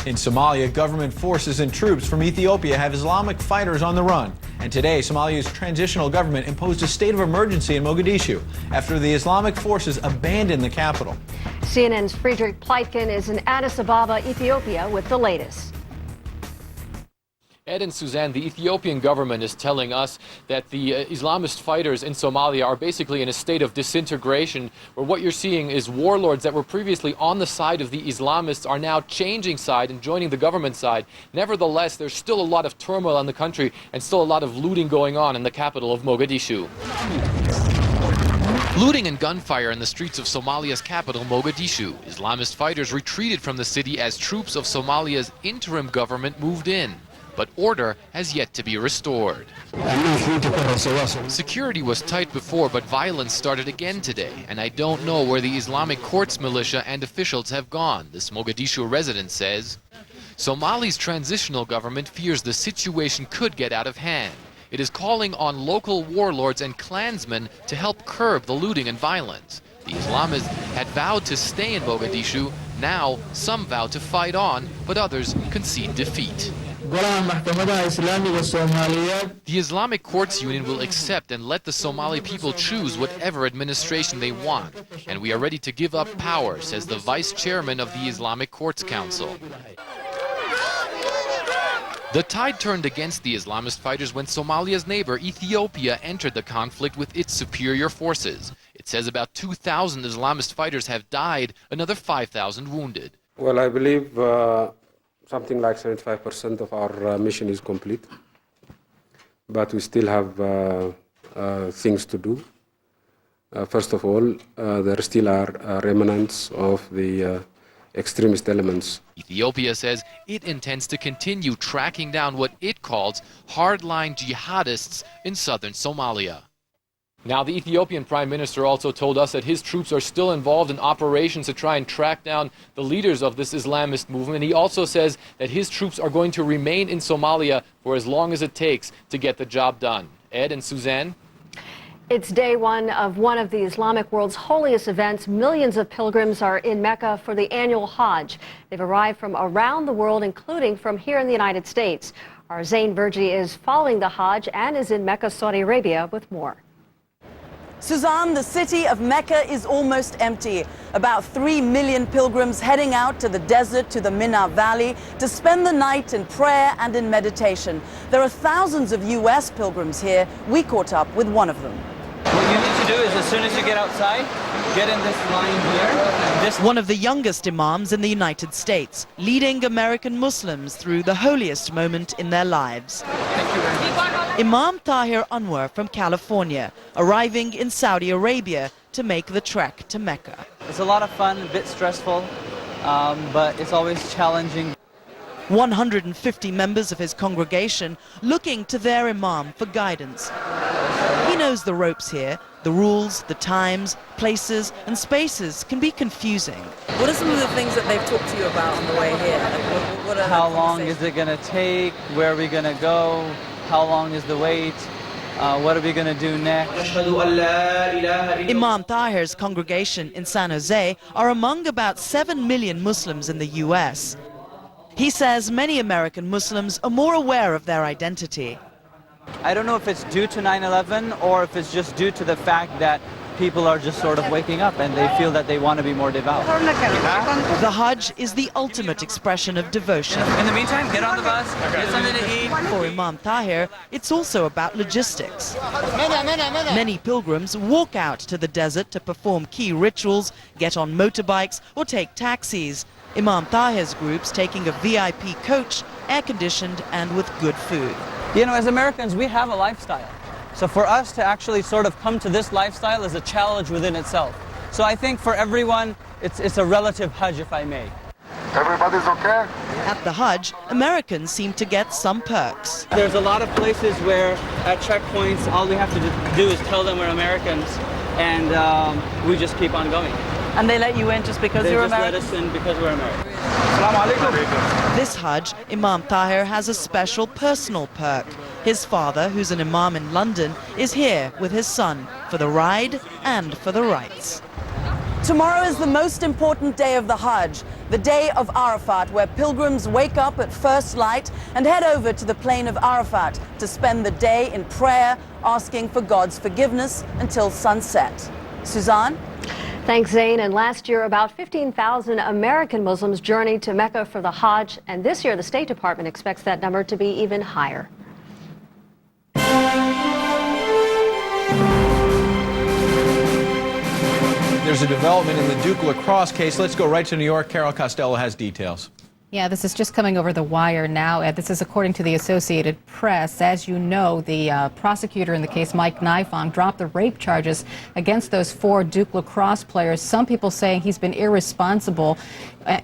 In Somalia, government forces and troops from Ethiopia have Islamic fighters on the run. And today, Somalia's transitional government imposed a state of emergency in Mogadishu after the Islamic forces abandoned the capital. CNN's Friedrich Pleitgen is in Addis Ababa, Ethiopia, with the latest. Ed and Suzanne, the Ethiopian government is telling us that the Islamist fighters in Somalia are basically in a state of disintegration, where what you're seeing is warlords that were previously on the side of the Islamists are now changing side and joining the government side. Nevertheless, there's still a lot of turmoil in the country and still a lot of looting going on in the capital of Mogadishu. Looting and gunfire in the streets of Somalia's capital, Mogadishu. Islamist fighters retreated from the city as troops of Somalia's interim government moved in. But order has yet to be restored. Security was tight before, but violence started again today, and I don't know where the Islamic courts militia and officials have gone, this Mogadishu resident says. Somali's transitional government fears the situation could get out of hand. It is calling on local warlords and clansmen to help curb the looting and violence. The Islamists had vowed to stay in Mogadishu. Now, some vow to fight on, but others concede defeat. The Islamic Courts Union will accept and let the Somali people choose whatever administration they want. And we are ready to give up power, says the vice chairman of the Islamic Courts Council. The tide turned against the Islamist fighters when Somalia's neighbor, Ethiopia, entered the conflict with its superior forces. It says about 2,000 Islamist fighters have died, another 5,000 wounded. Well, I believe something like 75% of our mission is complete, but we still have things to do. First of all, there still are remnants of the extremist elements. Ethiopia says it intends to continue tracking down what it calls hardline jihadists in southern Somalia. Now, the Ethiopian Prime Minister also told us that his troops are still involved in operations to try and track down the leaders of this Islamist movement. He also says that his troops are going to remain in Somalia for as long as it takes to get the job done. Ed and Suzanne? It's day one of the Islamic world's holiest events. Millions of pilgrims are in Mecca for the annual Hajj. They've arrived from around the world, including from here in the United States. Our Zain Verji is following the Hajj and is in Mecca, Saudi Arabia, with more. Suzanne, the city of Mecca is almost empty. About 3 million pilgrims heading out to the desert, to the Mina Valley, to spend the night in prayer and in meditation. There are thousands of U.S. pilgrims here. We caught up with one of them. What you need to do is, as soon as you get outside, get in this line here. One of the youngest imams in the United States, leading American Muslims through the holiest moment in their lives. Thank you very much. Imam Tahir Anwar from California, arriving in Saudi Arabia to make the trek to Mecca. It's a lot of fun, a bit stressful, but it's always challenging. 150 members of his congregation looking to their imam for guidance. He knows the ropes here. The rules, the times, places and spaces can be confusing. What are some of the things that they've talked to you about on the way here? Like how long is it going to take? Where are we going to go? How long is the wait? What are we going to do next? Imam Tahir's congregation in San Jose are among about 7 million Muslims in the U.S. He says many American Muslims are more aware of their identity. I don't know if it's due to 9/11 or if it's just due to the fact that people are just sort of waking up and they feel that they want to be more devout. The Hajj is the ultimate expression of devotion. In the meantime, get on the bus, get something to eat. For Imam Tahir, it's also about logistics. Many pilgrims walk out to the desert to perform key rituals, get on motorbikes or take taxis. Imam Tahir's group's taking a VIP coach, air-conditioned and with good food. You know, as Americans, we have a lifestyle. So for us to actually sort of come to this lifestyle is a challenge within itself. So I think for everyone, it's a relative Hajj, if I may. Everybody's okay? At the Hajj, Americans seem to get some perks. There's a lot of places where at checkpoints, all we have to do is tell them we're Americans, and we just keep on going. And they let you in just because you're American? They just let us in because we're American. This Hajj, Imam Tahir has a special personal perk. His father, who's an imam in London, is here with his son for the ride and for the rites. Tomorrow is the most important day of the Hajj, the day of Arafat, where pilgrims wake up at first light and head over to the plain of Arafat to spend the day in prayer, asking for God's forgiveness until sunset. Suzanne? Thanks, Zane. And last year, about 15,000 American Muslims journeyed to Mecca for the Hajj. And this year, the State Department expects that number to be even higher. There's a development in the Duke lacrosse case. Let's go right to New York. Carol Costello has details. Yeah, this is just coming over the wire now. This is according to the Associated Press. As you know, the prosecutor in the case, Mike Nifong, dropped the rape charges against those 4 Duke lacrosse players. Some people saying he's been irresponsible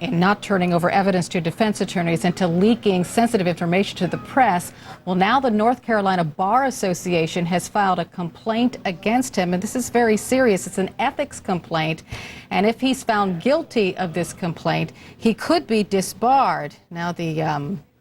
in not turning over evidence to defense attorneys and to leaking sensitive information to the press. Well, now the North Carolina Bar Association has filed a complaint against him, and this is very serious. It's an ethics complaint, and if he's found guilty of this complaint, he could be disbarred. Now, the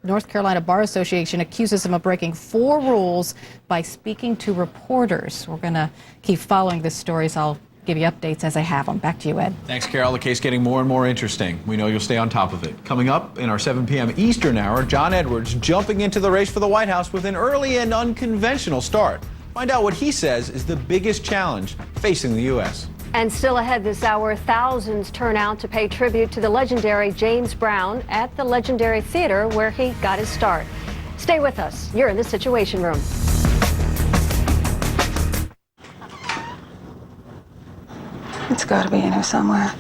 North Carolina Bar Association accuses him of breaking 4 rules by speaking to reporters. We're going to keep following this story, so I'll give you updates as I have them. Back to you, Ed. Thanks, Carol. The case getting more and more interesting. We know you'll stay on top of it. Coming up in our 7 p.m. Eastern hour, John Edwards jumping into the race for the White House with an early and unconventional start. Find out what he says is the biggest challenge facing the U.S. And still ahead this hour, thousands turn out to pay tribute to the legendary James Brown at the legendary theater where he got his start. Stay with us. You're in the Situation Room. It's got to be in here somewhere.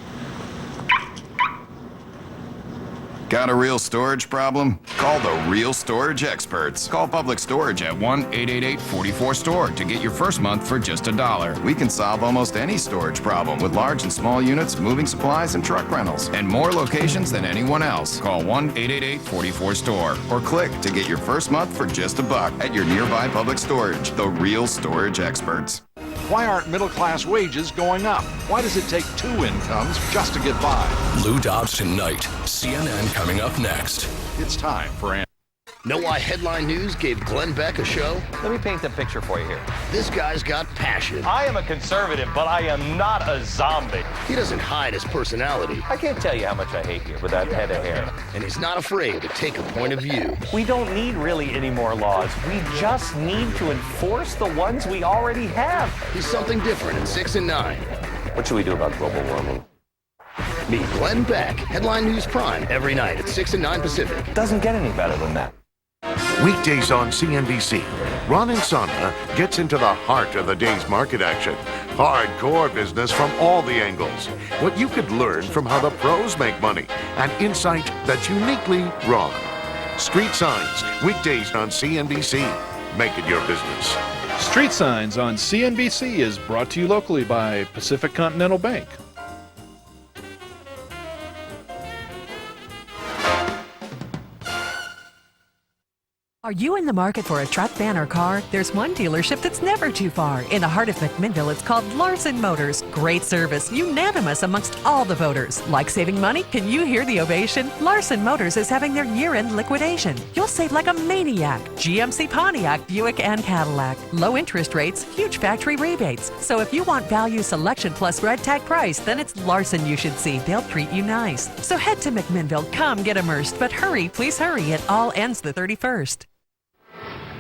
Got a real storage problem? Call the Real Storage Experts. Call Public Storage at 1-888-44-STORE to get your first month for just $1. We can solve almost any storage problem with large and small units, moving supplies, and truck rentals, and more locations than anyone else. Call 1-888-44-STORE or click to get your first month for just $1 at your nearby Public Storage. The Real Storage Experts. Why aren't middle-class wages going up? Why does it take 2 incomes just to get by? Lou Dobbs tonight. CNN coming up next. It's time for Know why Headline News gave Glenn Beck a show? Let me paint the picture for you here. This guy's got passion. I am a conservative, but I am not a zombie. He doesn't hide his personality. I can't tell you how much I hate you with that head of hair. And he's not afraid to take a point of view. We don't need really any more laws. We just need to enforce the ones we already have. He's something different in 6 and 9. What should we do about global warming? Meet Glenn Beck, Headline News Prime, every night at 6 and 9 Pacific. Doesn't get any better than that. Weekdays on CNBC, Ron Insomnia gets into the heart of the day's market action. Hardcore business from all the angles. What you could learn from how the pros make money. An insight that's uniquely Ron. Street Signs, weekdays on CNBC. Make it your business. Street Signs on CNBC is brought to you locally by Pacific Continental Bank. Our Are you in the market for a truck, van, or car? There's one dealership that's never too far. In the heart of McMinnville, it's called Larson Motors. Great service, unanimous amongst all the voters. Like saving money? Can you hear the ovation? Larson Motors is having their year-end liquidation. You'll save like a maniac. GMC, Pontiac, Buick, and Cadillac. Low interest rates, huge factory rebates. So if you want value selection plus red tag price, then it's Larson you should see. They'll treat you nice. So head to McMinnville, come get immersed. But hurry, please hurry. It all ends the 31st.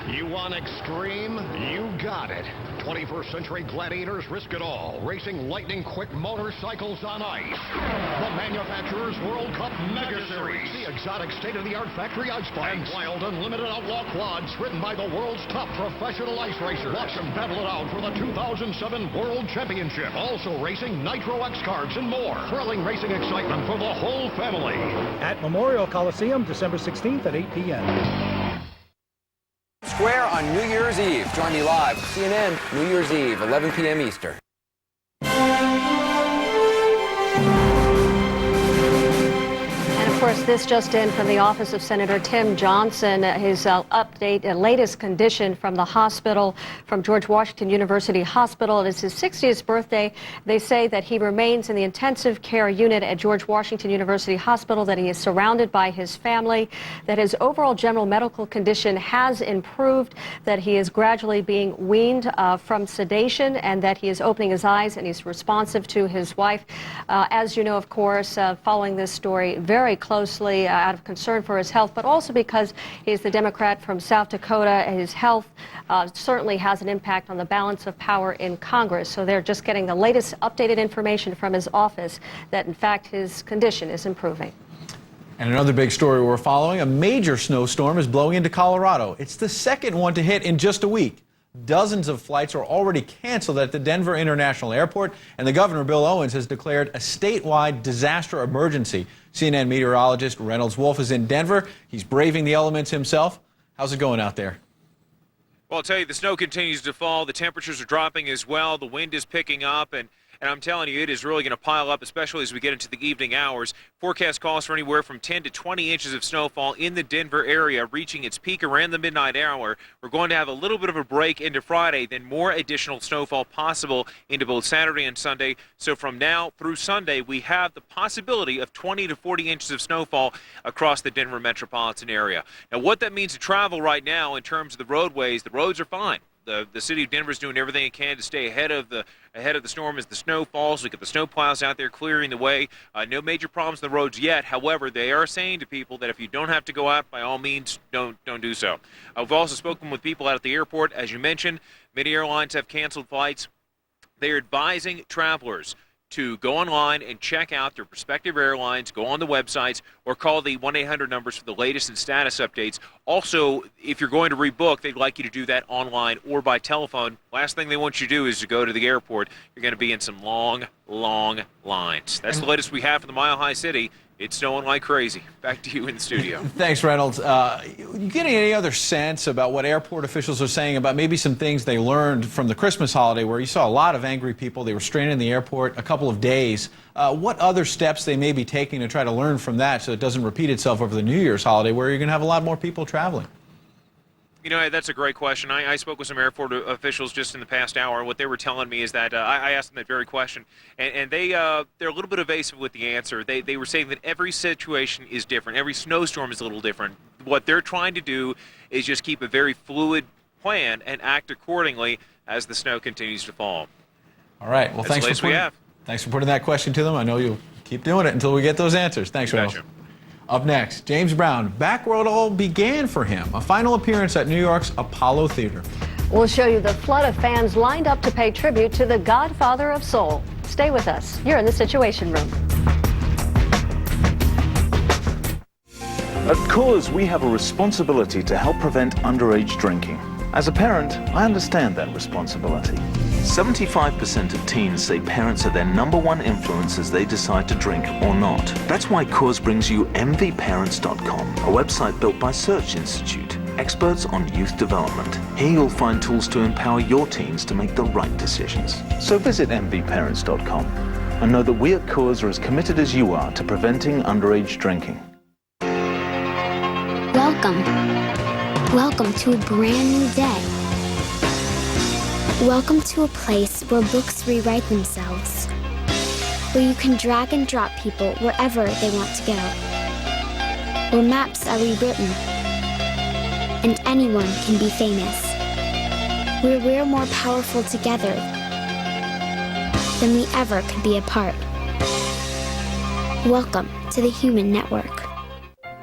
You want extreme? You got it. 21st Century Gladiators risk it all, racing lightning-quick motorcycles on ice. The manufacturer's World Cup Mega Series, the exotic state-of-the-art factory ice bikes, and wild unlimited outlaw quads ridden by the world's top professional ice racers. Watch them battle it out for the 2007 World Championship. Also racing Nitro X cards and more. Thrilling racing excitement for the whole family. At Memorial Coliseum, December 16th at 8 p.m. Square on New Year's Eve. Join me live, CNN, New Year's Eve, 11 p.m. Eastern. And of course, this just in from the office of Senator Tim Johnson, his latest condition from the hospital, from George Washington University Hospital. It is his 60th birthday. They say that he remains in the intensive care unit at George Washington University Hospital, that he is surrounded by his family, that his overall general medical condition has improved, that he is gradually being weaned from sedation, and that he is opening his eyes and he's responsive to his wife. As you know, of course, following this story very closely out of concern for his health, but also because he's the Democrat from South Dakota. His health certainly has an impact on the balance of power in Congress. So they're just getting the latest updated information from his office that, in fact, his condition is improving. And another big story we're following, a major snowstorm is blowing into Colorado. It's the second one to hit in just a week. Dozens of flights are already canceled at the Denver International Airport, and the governor, Bill Owens, has declared a statewide disaster emergency. CNN meteorologist Reynolds Wolf is in Denver. He's braving the elements himself. How's it going out there? Well, I'll tell you, the snow continues to fall. The temperatures are dropping as well. The wind is picking up, and I'm telling you, it is really going to pile up, especially as we get into the evening hours. Forecast calls for anywhere from 10 to 20 inches of snowfall in the Denver area, reaching its peak around the midnight hour. We're going to have a little bit of a break into Friday, then more additional snowfall possible into both Saturday and Sunday. So from now through Sunday, we have the possibility of 20 to 40 inches of snowfall across the Denver metropolitan area. Now, what that means to travel right now in terms of the roadways, the roads are fine. The city of Denver is doing everything it can to stay ahead of the storm as the snow falls. We get the snow plows out there clearing the way. No major problems on the roads yet. However, they are saying to people that if you don't have to go out, by all means, don't do so. We've also spoken with people out at the airport. As you mentioned, many airlines have canceled flights. They are advising travelers to go online and check out their prospective airlines, go on the websites, or call the 1-800 numbers for the latest and status updates. Also, if you're going to rebook, they'd like you to do that online or by telephone. Last thing they want you to do is to go to the airport. You're going to be in some long, long lines. That's the latest we have from the Mile High City. It's snowing like crazy. Back to you in the studio. Thanks, Reynolds. You getting any other sense about what airport officials are saying about maybe some things they learned from the Christmas holiday, where you saw a lot of angry people? They were stranded in the airport a couple of days. What other steps they may be taking to try to learn from that so it doesn't repeat itself over the New Year's holiday, where you're going to have a lot more people traveling? You know, that's a great question. I spoke with some airport officials just in the past hour, and what they were telling me is that I asked them that very question, and they're a little bit evasive with the answer. They were saying that every situation is different. Every snowstorm is a little different. What they're trying to do is just keep a very fluid plan and act accordingly as the snow continues to fall. All right. Well, thanks for putting that question to them. I know you'll keep doing it until we get those answers. Thanks, Reynolds. Up next, James Brown, back where it all began for him, a final appearance at New York's Apollo Theater. We'll show you the flood of fans lined up to pay tribute to the godfather of soul. Stay with us. You're in the Situation Room. At Coors, we have a responsibility to help prevent underage drinking. As a parent, I understand that responsibility. 75% of teens say parents are their #1 influence as they decide to drink or not. That's why Coors brings you MVParents.com, a website built by Search Institute, experts on youth development. Here you'll find tools to empower your teens to make the right decisions. So visit MVParents.com and know that we at Coors are as committed as you are to preventing underage drinking. Welcome Welcome to a brand new day. Welcome to a place where books rewrite themselves, where you can drag and drop people wherever they want to go, where maps are rewritten, and anyone can be famous, where we're more powerful together than we ever could be apart. Welcome to the Human Network.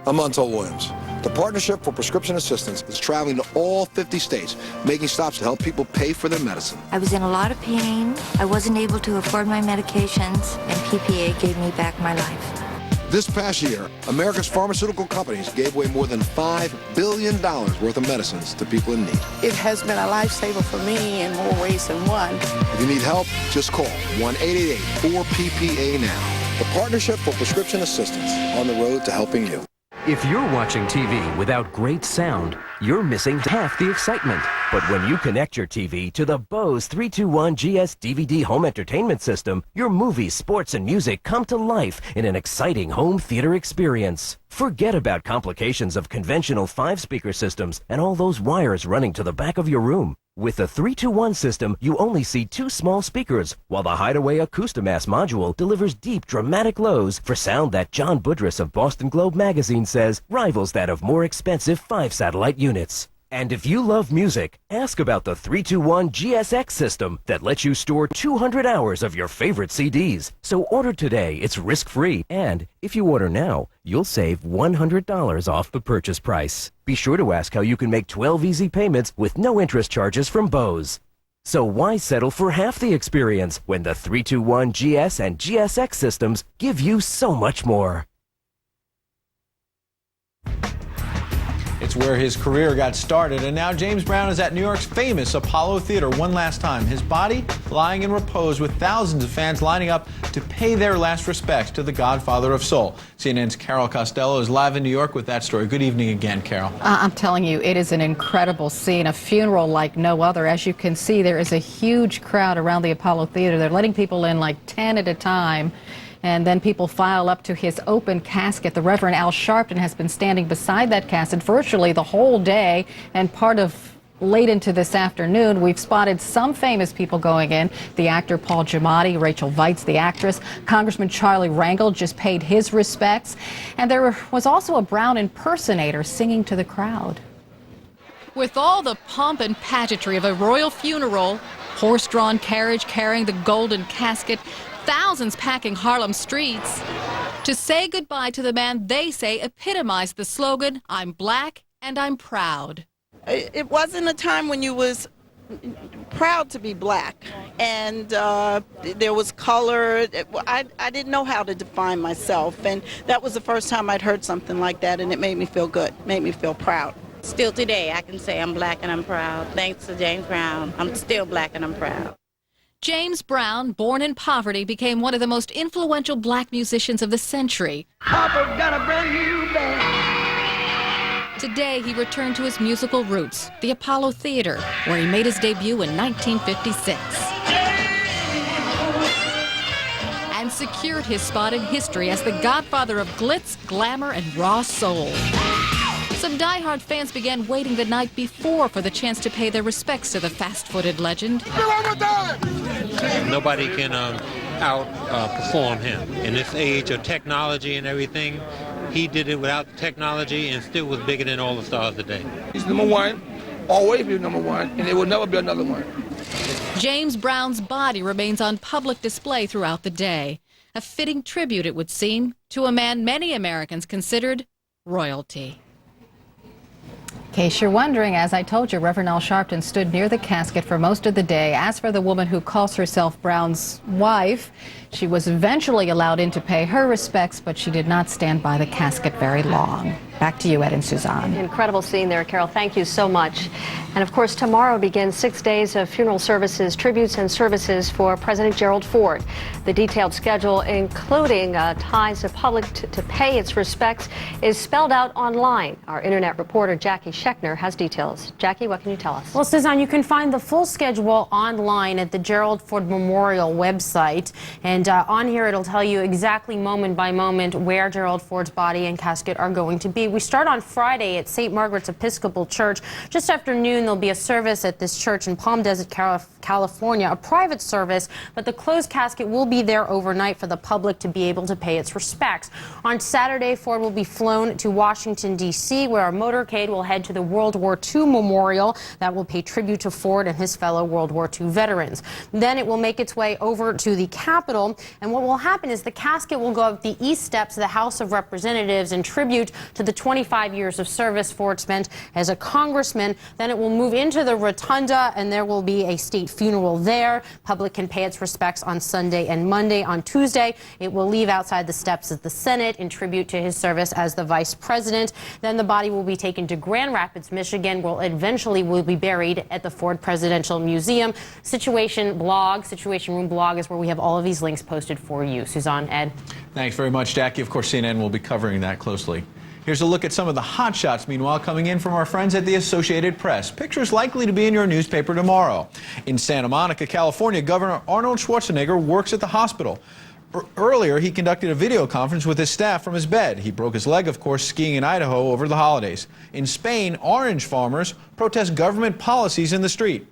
I'm Montel Williams. The Partnership for Prescription Assistance is traveling to all 50 states, making stops to help people pay for their medicine. I was in a lot of pain. I wasn't able to afford my medications, and PPA gave me back my life. This past year, America's pharmaceutical companies gave away more than $5 billion worth of medicines to people in need. It has been a lifesaver for me in more ways than one. If you need help, just call 1-888-4PPA now. The Partnership for Prescription Assistance, on the road to helping you. If you're watching TV without great sound, you're missing half the excitement. But when you connect your TV to the Bose 321 GS DVD home entertainment system, your movies, sports, and music come to life in an exciting home theater experience. Forget about complications of conventional 5-speaker systems and all those wires running to the back of your room. With the 321 system, you only see 2 small speakers, while the Hideaway Acoustimass module delivers deep, dramatic lows for sound that John Budrus of Boston Globe magazine says rivals that of more expensive 5-satellite units. And if you love music, ask about the 321 GSX system that lets you store 200 hours of your favorite CDs. So order today, it's risk-free, and if you order now, you'll save $100 off the purchase price. Be sure to ask how you can make 12 easy payments with no interest charges from Bose. So why settle for half the experience when the 321 GS and GSX systems give you so much more? It's where his career got started, and now James Brown is at New York's famous Apollo Theater one last time. His body lying in repose with thousands of fans lining up to pay their last respects to the godfather of soul. CNN's Carol Costello is live in New York with that story. Good evening again, Carol. I'm telling you, it is an incredible scene, a funeral like no other. As you can see, there is a huge crowd around the Apollo Theater. They're letting people in like 10 at a time. And then people file up to his open casket. The Reverend Al Sharpton has been standing beside that casket virtually the whole day and part of late into this afternoon. We've spotted some famous people going in. The actor Paul Giamatti, Rachel Weisz, the actress, Congressman Charlie Rangel just paid his respects. And there was also a Brown impersonator singing to the crowd. With all the pomp and pageantry of a royal funeral, horse-drawn carriage carrying the golden casket, thousands packing Harlem streets to say goodbye to the man they say epitomized the slogan, "I'm black and I'm proud." It wasn't a time when you was proud to be black, and there was color. I didn't know how to define myself, and that was the first time I'd heard something like that, and it made me feel good, made me feel proud. Still today, I can say I'm black and I'm proud. Thanks to James Brown, I'm still black and I'm proud. James Brown, born in poverty, became one of the most influential black musicians of the century. Papa got a brand new band. Today, he returned to his musical roots, the Apollo Theater, where he made his debut in 1956. And secured his spot in history as the godfather of glitz, glamour, and raw soul. Some diehard fans began waiting the night before for the chance to pay their respects to the fast-footed legend. Nobody can outperform him. In this age of technology and everything, he did it without technology and still was bigger than all the stars today. He's number one, always be number one, and there will never be another one. James Brown's body remains on public display throughout the day. A fitting tribute, it would seem, to a man many Americans considered royalty. In case you're wondering, as I told you, Reverend Al Sharpton stood near the casket for most of the day. As for the woman who calls herself Brown's wife, she was eventually allowed in to pay her respects, but she did not stand by the casket very long. Back to you, Ed and Suzanne. Incredible scene there, Carol. Thank you so much. And of course, tomorrow begins 6 days of funeral services, tributes, and services for President Gerald Ford. The detailed schedule, including times the public to pay its respects, is spelled out online. Our internet reporter Jackie Schechner has details. Jackie, what can you tell us? Well, Suzanne, you can find the full schedule online at the Gerald Ford Memorial website. And And on here, it'll tell you exactly moment by moment where Gerald Ford's body and casket are going to be. We start on Friday at St. Margaret's Episcopal Church. Just after noon, there'll be a service at this church in Palm Desert, California, a private service, but the closed casket will be there overnight for the public to be able to pay its respects. On Saturday, Ford will be flown to Washington, D.C., where a motorcade will head to the World War II Memorial that will pay tribute to Ford and his fellow World War II veterans. Then it will make its way over to the Capitol, and what will happen is the casket will go up the east steps of the House of Representatives in tribute to the 25 years of service Ford spent as a congressman. Then it will move into the Rotunda, and there will be a state funeral there. Public can pay its respects on Sunday and Monday. On Tuesday, it will leave outside the steps of the Senate in tribute to his service as the vice president. Then the body will be taken to Grand Rapids, Michigan, where eventually will be buried at the Ford Presidential Museum. Situation Room blog is where we have all of these links posted for you. Suzanne, Ed. Thanks very much, Jackie. Of course, CNN will be covering that closely. Here's a look at some of the hot shots, meanwhile, coming in from our friends at the Associated Press. Pictures likely to be in your newspaper tomorrow. In Santa Monica, California, Governor Arnold Schwarzenegger works at the hospital. Earlier, he conducted a video conference with his staff from his bed. He broke his leg, of course, skiing in Idaho over the holidays. In Spain, orange farmers protest government policies in the street.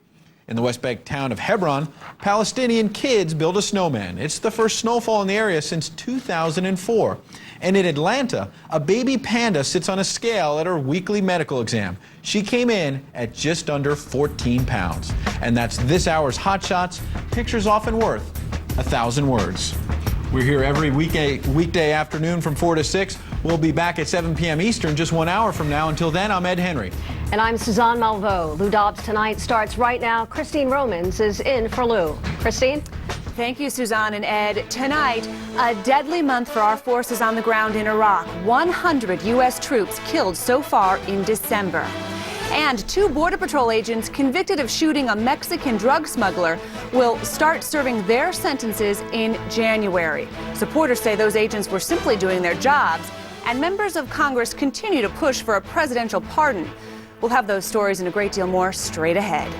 In the West Bank town of Hebron, Palestinian kids build a snowman. It's the first snowfall in the area since 2004. And in Atlanta, a baby panda sits on a scale at her weekly medical exam. She came in at just under 14 pounds. And that's this hour's Hot Shots. Pictures often worth 1,000 words. We're here every weekday afternoon from 4 to 6. We'll be back at 7 p.m. Eastern just 1 hour from now. Until then, I'm Ed Henry. And I'm Suzanne Malveaux. Lou Dobbs Tonight starts right now. Christine Romans is in for Lou. Christine? Thank you, Suzanne and Ed. Tonight, a deadly month for our forces on the ground in Iraq. 100 U.S. troops killed so far in December. And 2 Border Patrol agents convicted of shooting a Mexican drug smuggler will start serving their sentences in January. Supporters say those agents were simply doing their jobs, and members of Congress continue to push for a presidential pardon. We'll have those stories and a great deal more straight ahead.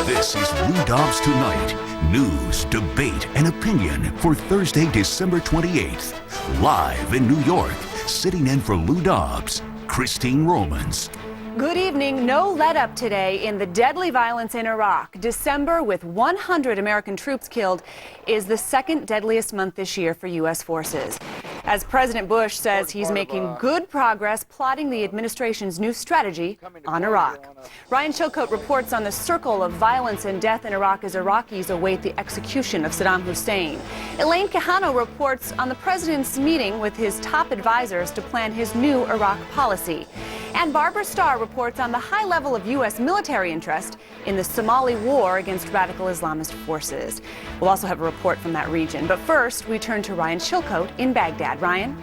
This is Lou Dobbs Tonight. News, debate, and opinion for Thursday, December 28th. Live in New York. Sitting in for Lou Dobbs, Christine Romans. Good evening. No let up today in the deadly violence in Iraq. December, with 100 American troops killed, is the second deadliest month this year for U.S. forces. As President Bush says he's making good progress plotting the administration's new strategy on Iraq. Ryan Chilcote reports on the circle of violence and death in Iraq as Iraqis await the execution of Saddam Hussein. Elaine Quijano reports on the president's meeting with his top advisors to plan his new Iraq policy. And Barbara Starr reports on the high level of U.S. military interest in the Somali war against radical Islamist forces. We'll also have a report from that region. But first, we turn to Ryan Chilcote in Baghdad. Ryan?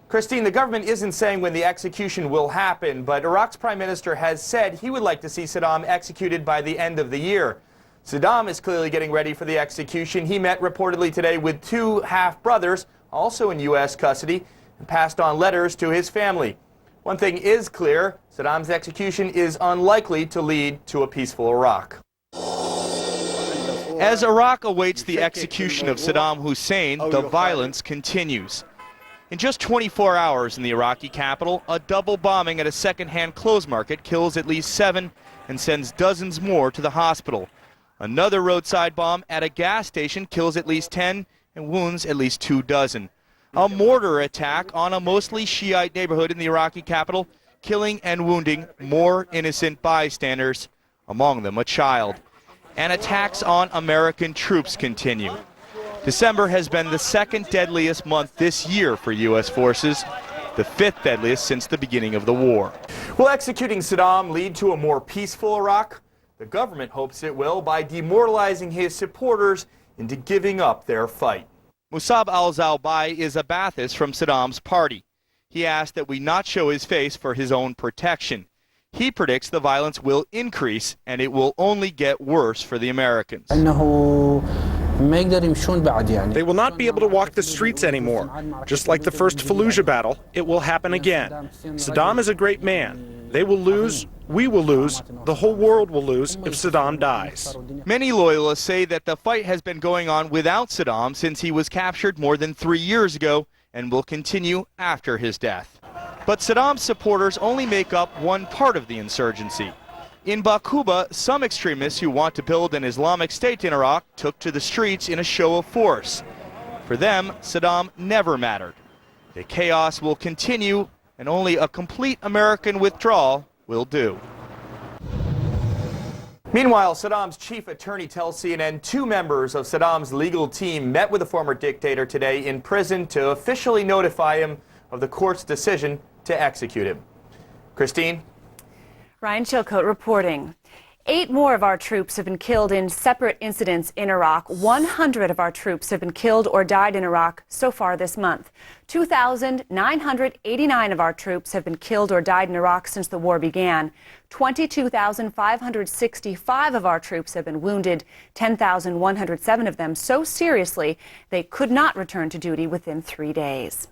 Christine, the government isn't saying when the execution will happen, but Iraq's prime minister has said he would like to see Saddam executed by the end of the year. Saddam is clearly getting ready for the execution. He met reportedly today with 2 half-brothers, also in U.S. custody, and passed on letters to his family. One thing is clear, Saddam's execution is unlikely to lead to a peaceful Iraq. As Iraq awaits the execution of Saddam Hussein, the violence continues. In just 24 hours in the Iraqi capital, a double bombing at a second-hand clothes market kills at least 7 and sends dozens more to the hospital. Another roadside bomb at a gas station kills at least 10 and wounds at least 2 dozen. A mortar attack on a mostly Shiite neighborhood in the Iraqi capital, killing and wounding more innocent bystanders, among them a child. And attacks on American troops continue. December has been the second deadliest month this year for U.S. forces, the 5th deadliest since the beginning of the war. Will executing Saddam lead to a more peaceful Iraq? The government hopes it will by demoralizing his supporters into giving up their fight. Musab al-Zawbay is a Ba'athist from Saddam's party. He asked that we not show his face for his own protection. He predicts the violence will increase and it will only get worse for the Americans. They will not be able to walk the streets anymore. Just like the first Fallujah battle, it will happen again. Saddam is a great man. They will lose, we will lose, the whole world will lose if Saddam dies. Many loyalists say that the fight has been going on without Saddam since he was captured more than 3 years ago and will continue after his death. But Saddam's supporters only make up one part of the insurgency. In Baquba, some extremists who want to build an Islamic State in Iraq took to the streets in a show of force. For them, Saddam never mattered. The chaos will continue, and only a complete American withdrawal will do. Meanwhile, Saddam's chief attorney tells CNN 2 members of Saddam's legal team met with the former dictator today in prison to officially notify him of the court's decision to execute him. Christine? Ryan Chilcote reporting. 8 more of our troops have been killed in separate incidents in Iraq. 100 of our troops have been killed or died in Iraq so far this month. 2,989 of our troops have been killed or died in Iraq since the war began. 22,565 of our troops have been wounded, 10,107 of them so seriously they could not return to duty within 3 days.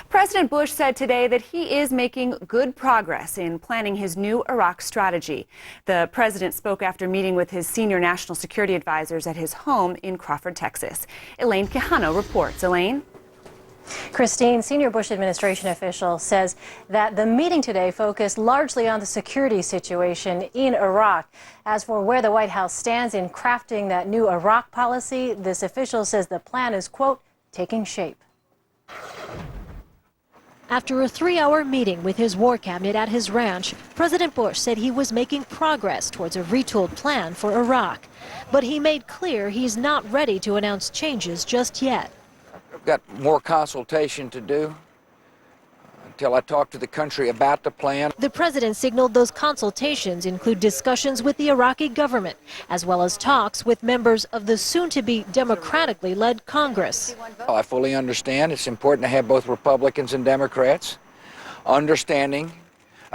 President Bush said today that he is making good progress in planning his new Iraq strategy. The president spoke after meeting with his senior national security advisors at his home in Crawford, Texas. Elaine Quijano reports. Elaine? Christine, senior Bush administration official says that the meeting today focused largely on the security situation in Iraq. As for where the White House stands in crafting that new Iraq policy, this official says the plan is, quote, taking shape. After a 3-hour meeting with his war cabinet at his ranch, President Bush said he was making progress towards a retooled plan for Iraq. But he made clear he's not ready to announce changes just yet. I've got more consultation to do until I talk to the country about the plan. The president signaled those consultations include discussions with the Iraqi government, as well as talks with members of the soon-to-be democratically led Congress. I fully understand it's important to have both Republicans and Democrats understanding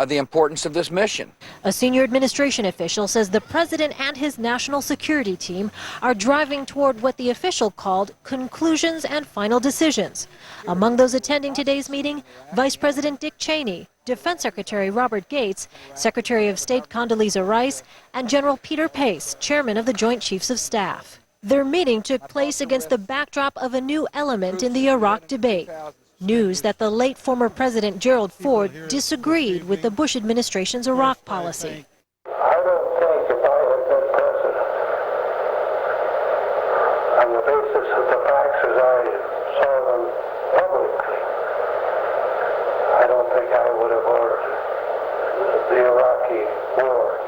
the importance of this mission. A senior administration official says the president and his national security team are driving toward what the official called conclusions and final decisions. Among those attending today's meeting, Vice President Dick Cheney, Defense Secretary Robert Gates, Secretary of State Condoleezza Rice, and General Peter Pace, Chairman of the Joint Chiefs of Staff. Their meeting took place against the backdrop of a new element in the Iraq debate. News that the late former President Gerald Ford disagreed with the Bush administration's Iraq policy. I don't think if I had been president, on the basis of the facts as I saw them publicly, I don't think I would have ordered the Iraqi war.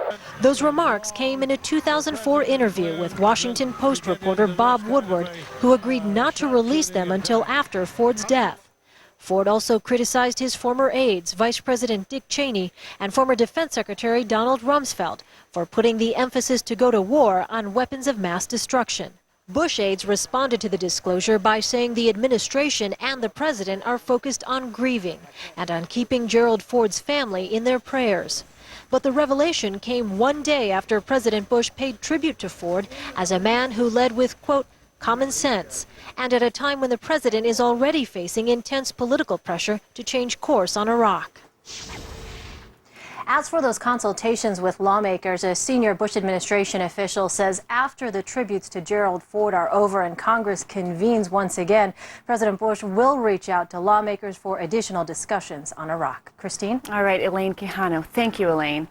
Those remarks came in a 2004 interview with Washington Post reporter Bob Woodward, who agreed not to release them until after Ford's death. Ford also criticized his former aides, Vice President Dick Cheney and former Defense Secretary Donald Rumsfeld, for putting the emphasis to go to war on weapons of mass destruction. Bush aides responded to the disclosure by saying the administration and the president are focused on grieving and on keeping Gerald Ford's family in their prayers. But the revelation came one day after President Bush paid tribute to Ford as a man who led with, quote, common sense, and at a time when the president is already facing intense political pressure to change course on Iraq. As for those consultations with lawmakers, a senior Bush administration official says after the tributes to Gerald Ford are over and Congress convenes once again, President Bush will reach out to lawmakers for additional discussions on Iraq. Christine? All right, Elaine Quijano. Thank you, Elaine.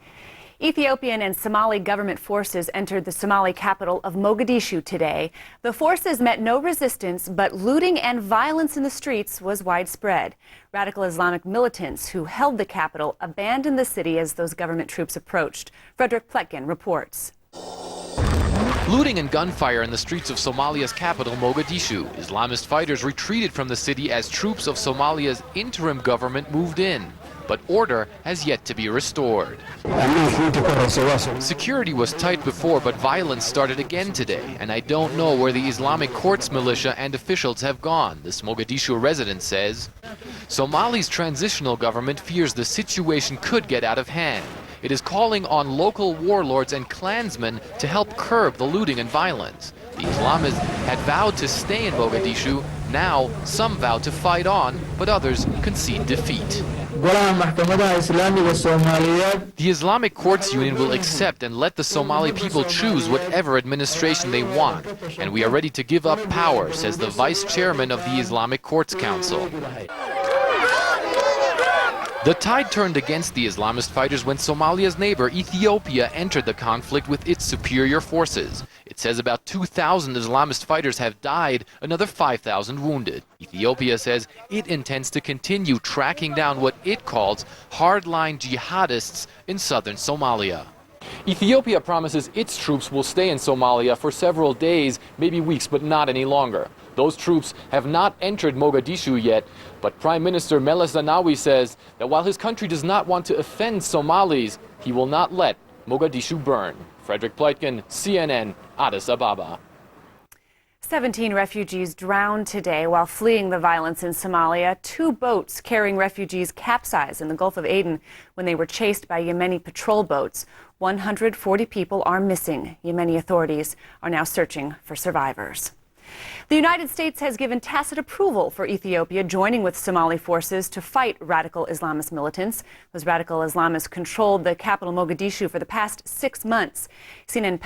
Ethiopian and Somali government forces entered the Somali capital of Mogadishu today. The forces met no resistance, but looting and violence in the streets was widespread. Radical Islamic militants who held the capital abandoned the city as those government troops approached. Frederick Pletkin reports. Looting and gunfire in the streets of Somalia's capital, Mogadishu. Islamist fighters retreated from the city as troops of Somalia's interim government moved in. But order has yet to be restored. Security was tight before, but violence started again today, and I don't know where the Islamic courts militia and officials have gone, this Mogadishu resident says. Somali's transitional government fears the situation could get out of hand. It is calling on local warlords and clansmen to help curb the looting and violence. The Islamists had vowed to stay in Mogadishu. Now, some vow to fight on, but others concede defeat. The Islamic Courts Union will accept and let the Somali people choose whatever administration they want, and we are ready to give up power, says the vice chairman of the Islamic Courts Council. The tide turned against the Islamist fighters when Somalia's neighbor Ethiopia entered the conflict with its superior forces. It says about 2,000 Islamist fighters have died, another 5,000 wounded. Ethiopia says it intends to continue tracking down what it calls hardline jihadists in southern Somalia. Ethiopia promises its troops will stay in Somalia for several days, maybe weeks, but not any longer. Those troops have not entered Mogadishu yet, but Prime Minister Meles Zenawi says that while his country does not want to offend Somalis, he will not let Mogadishu burn. Frederick Pleitgen, CNN, Addis Ababa. 17 refugees drowned today while fleeing the violence in Somalia. 2 boats carrying refugees capsized in the Gulf of Aden when they were chased by Yemeni patrol boats. 140 people are missing. Yemeni authorities are now searching for survivors. The United States has given tacit approval for Ethiopia joining with Somali forces to fight radical Islamist militants. Those radical Islamists controlled the capital Mogadishu for the past 6 months. CNN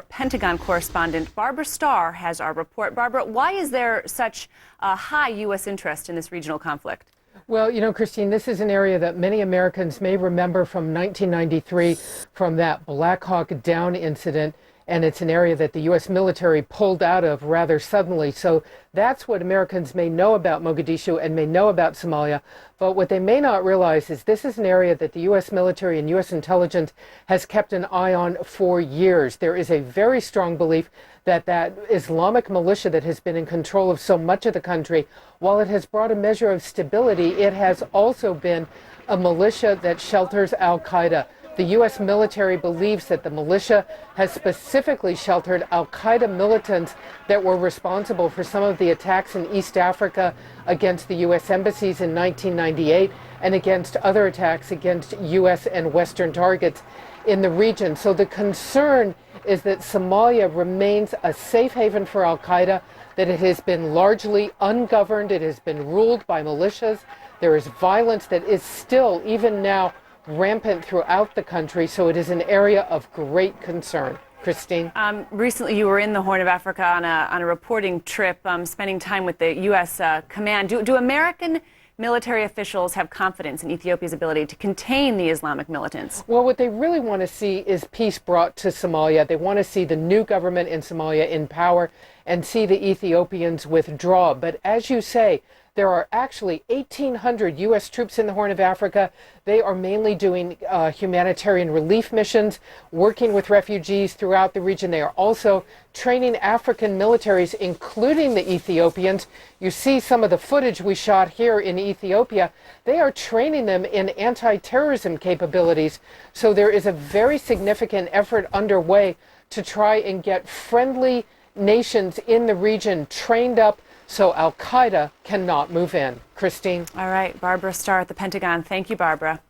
Pentagon correspondent Barbara Starr has our report. Barbara, why is there such a high U.S. interest in this regional conflict? Well, you know, Christine, this is an area that many Americans may remember from 1993 from that Black Hawk Down incident. And it's an area that the U.S. military pulled out of rather suddenly. So that's what Americans may know about Mogadishu and may know about Somalia. But what they may not realize is this is an area that the U.S. military and U.S. intelligence has kept an eye on for years. There is a very strong belief that that Islamic militia that has been in control of so much of the country, while it has brought a measure of stability, it has also been a militia that shelters al-Qaeda. The U.S. military believes that the militia has specifically sheltered al-Qaeda militants that were responsible for some of the attacks in East Africa against the U.S. embassies in 1998 and against other attacks against U.S. and Western targets in the region. So the concern is that Somalia remains a safe haven for al-Qaeda, that it has been largely ungoverned, it has been ruled by militias. There is violence that is still, even now, rampant throughout the country, so it is an area of great concern. Christine? Recently you were in the Horn of Africa on a reporting trip, spending time with the U.S. command. Do American military officials have confidence in Ethiopia's ability to contain the Islamic militants? Well, what they really want to see is peace brought to Somalia. They want to see the new government in Somalia in power and see the Ethiopians withdraw. But as you say, there are actually 1,800 U.S. troops in the Horn of Africa. They are mainly doing humanitarian relief missions, working with refugees throughout the region. They are also training African militaries, including the Ethiopians. You see some of the footage we shot here in Ethiopia. They are training them in anti-terrorism capabilities. So there is a very significant effort underway to try and get friendly nations in the region trained up so al-Qaeda cannot move in. Christine? All right, Barbara Starr at the Pentagon. Thank you, Barbara.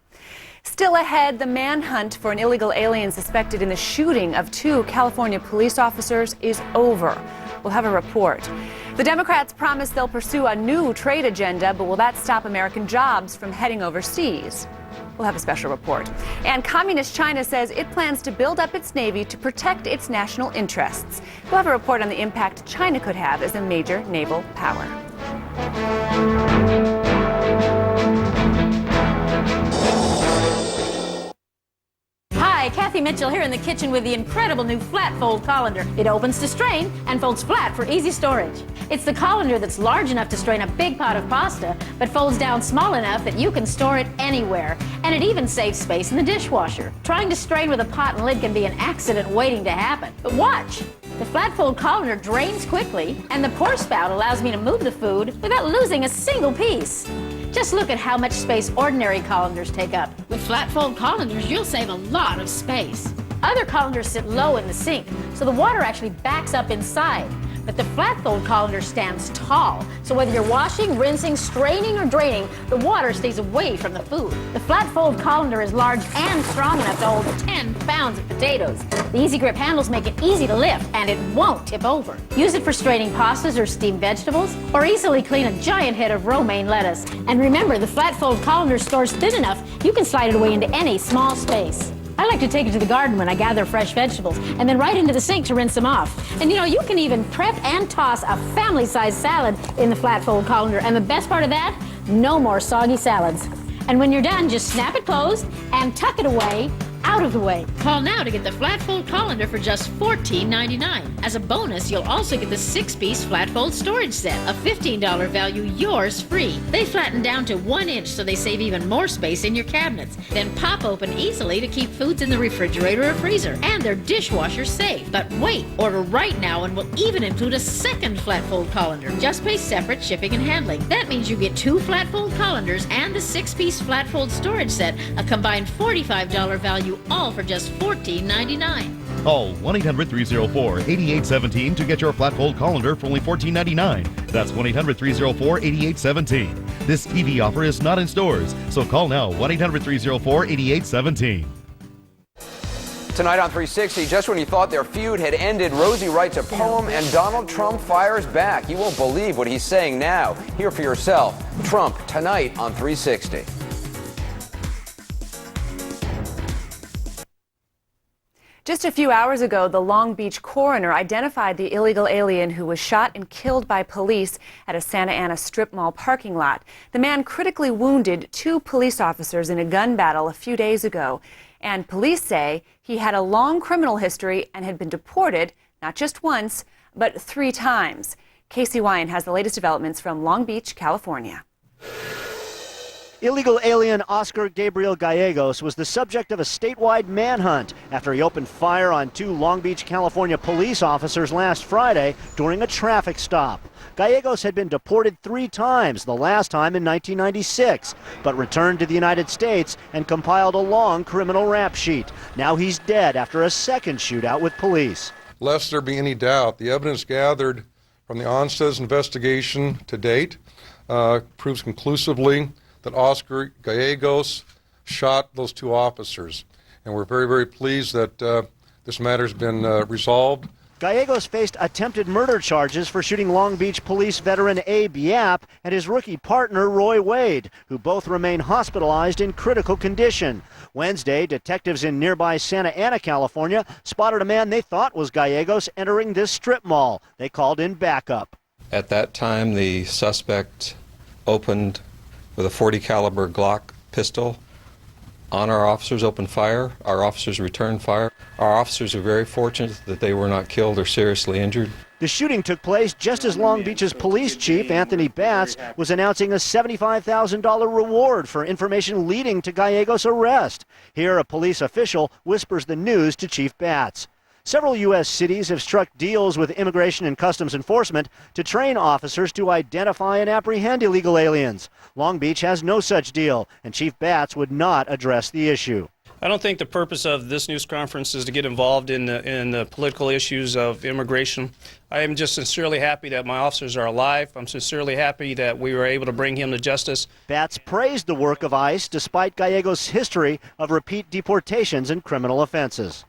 Still ahead, the manhunt for an illegal alien suspected in the shooting of 2 California police officers is over. We'll have a report. The Democrats promise they'll pursue a new trade agenda, but will that stop American jobs from heading overseas? We'll have a special report. And Communist China says it plans to build up its navy to protect its national interests. We'll have a report on the impact China could have as a major naval power. Hi, Kathy Mitchell here in the kitchen with the incredible new flat fold colander. It opens to strain and folds flat for easy storage. It's the colander that's large enough to strain a big pot of pasta, but folds down small enough that you can store it anywhere. And it even saves space in the dishwasher. Trying to strain with a pot and lid can be an accident waiting to happen. But watch! The flat fold colander drains quickly, and the pour spout allows me to move the food without losing a single piece. Just look at how much space ordinary colanders take up. With flat fold colanders, you'll save a lot of space. Other colanders sit low in the sink, so the water actually backs up inside. But the flat fold colander stands tall, so whether you're washing, rinsing, straining, or draining, the water stays away from the food. The flat fold colander is large and strong enough to hold 10 pounds of potatoes. The easy grip handles make it easy to lift, and it won't tip over. Use it for straining pastas or steamed vegetables, or easily clean a giant head of romaine lettuce. And remember, the flat fold colander stores thin enough you can slide it away into any small space. I like to take it to the garden when I gather fresh vegetables, and then right into the sink to rinse them off. And you know, you can even prep and toss a family-sized salad in the flat fold colander, and the best part of that, no more soggy salads. And when you're done, just snap it closed and tuck it away, out of the way. Call now to get the flat fold colander for just $14.99. As a bonus, you'll also get the 6-piece flat fold storage set, a $15 value, yours free. They flatten down to 1 inch so they save even more space in your cabinets. Then pop open easily to keep foods in the refrigerator or freezer. And they're dishwasher safe. But wait, order right now and we'll even include a second flat fold colander. Just pay separate shipping and handling. That means you get 2 flat fold colanders and the 6-piece flat fold storage set, a combined $45 value, all for just $14.99. Call 1-800-304-8817 to get your flat fold colander for only $14.99. That's 1-800-304-8817. This TV offer is not in stores, so call now 1-800-304-8817. Tonight on 360, just when you thought their feud had ended, Rosie writes a poem and Donald Trump fires back. You won't believe what he's saying now. Hear for yourself. Trump tonight on 360. Just a few hours ago, the Long Beach coroner identified the illegal alien who was shot and killed by police at a Santa Ana strip mall parking lot. The man critically wounded 2 police officers in a gun battle a few days ago. And police say he had a long criminal history and had been deported not just once, but 3 times. Casey Wine has the latest developments from Long Beach, California. Illegal alien Oscar Gabriel Gallegos was the subject of a statewide manhunt after he opened fire on 2 Long Beach, California police officers last Friday during a traffic stop. Gallegos had been deported 3 times, the last time in 1996, but returned to the United States and compiled a long criminal rap sheet. Now he's dead after a second shootout with police. Lest there be any doubt, the evidence gathered from the onset's investigation to date proves conclusively that Oscar Gallegos shot those 2 officers. And we're very, very pleased that this matter has been resolved. Gallegos faced attempted murder charges for shooting Long Beach police veteran Abe Yap and his rookie partner Roy Wade, who both remain hospitalized in critical condition. Wednesday, detectives in nearby Santa Ana, California, spotted a man they thought was Gallegos entering this strip mall. They called in backup. At that time, the suspect opened with a .40 caliber Glock pistol on our officers, opened fire. Our officers returned fire. Our officers are very fortunate that they were not killed or seriously injured. The shooting took place just as Long Beach's police chief, Anthony Batts, was announcing a $75,000 reward for information leading to Gallegos' arrest. Here, a police official whispers the news to Chief Batts. Several U.S. cities have struck deals with Immigration and Customs Enforcement to train officers to identify and apprehend illegal aliens. Long Beach has no such deal, and Chief Batts would not address the issue. I don't think the purpose of this news conference is to get involved in the political issues of immigration. I am just sincerely happy that my officers are alive. I'm sincerely happy that we were able to bring him to justice. Batts praised the work of ICE despite Gallegos' history of repeat deportations and criminal offenses.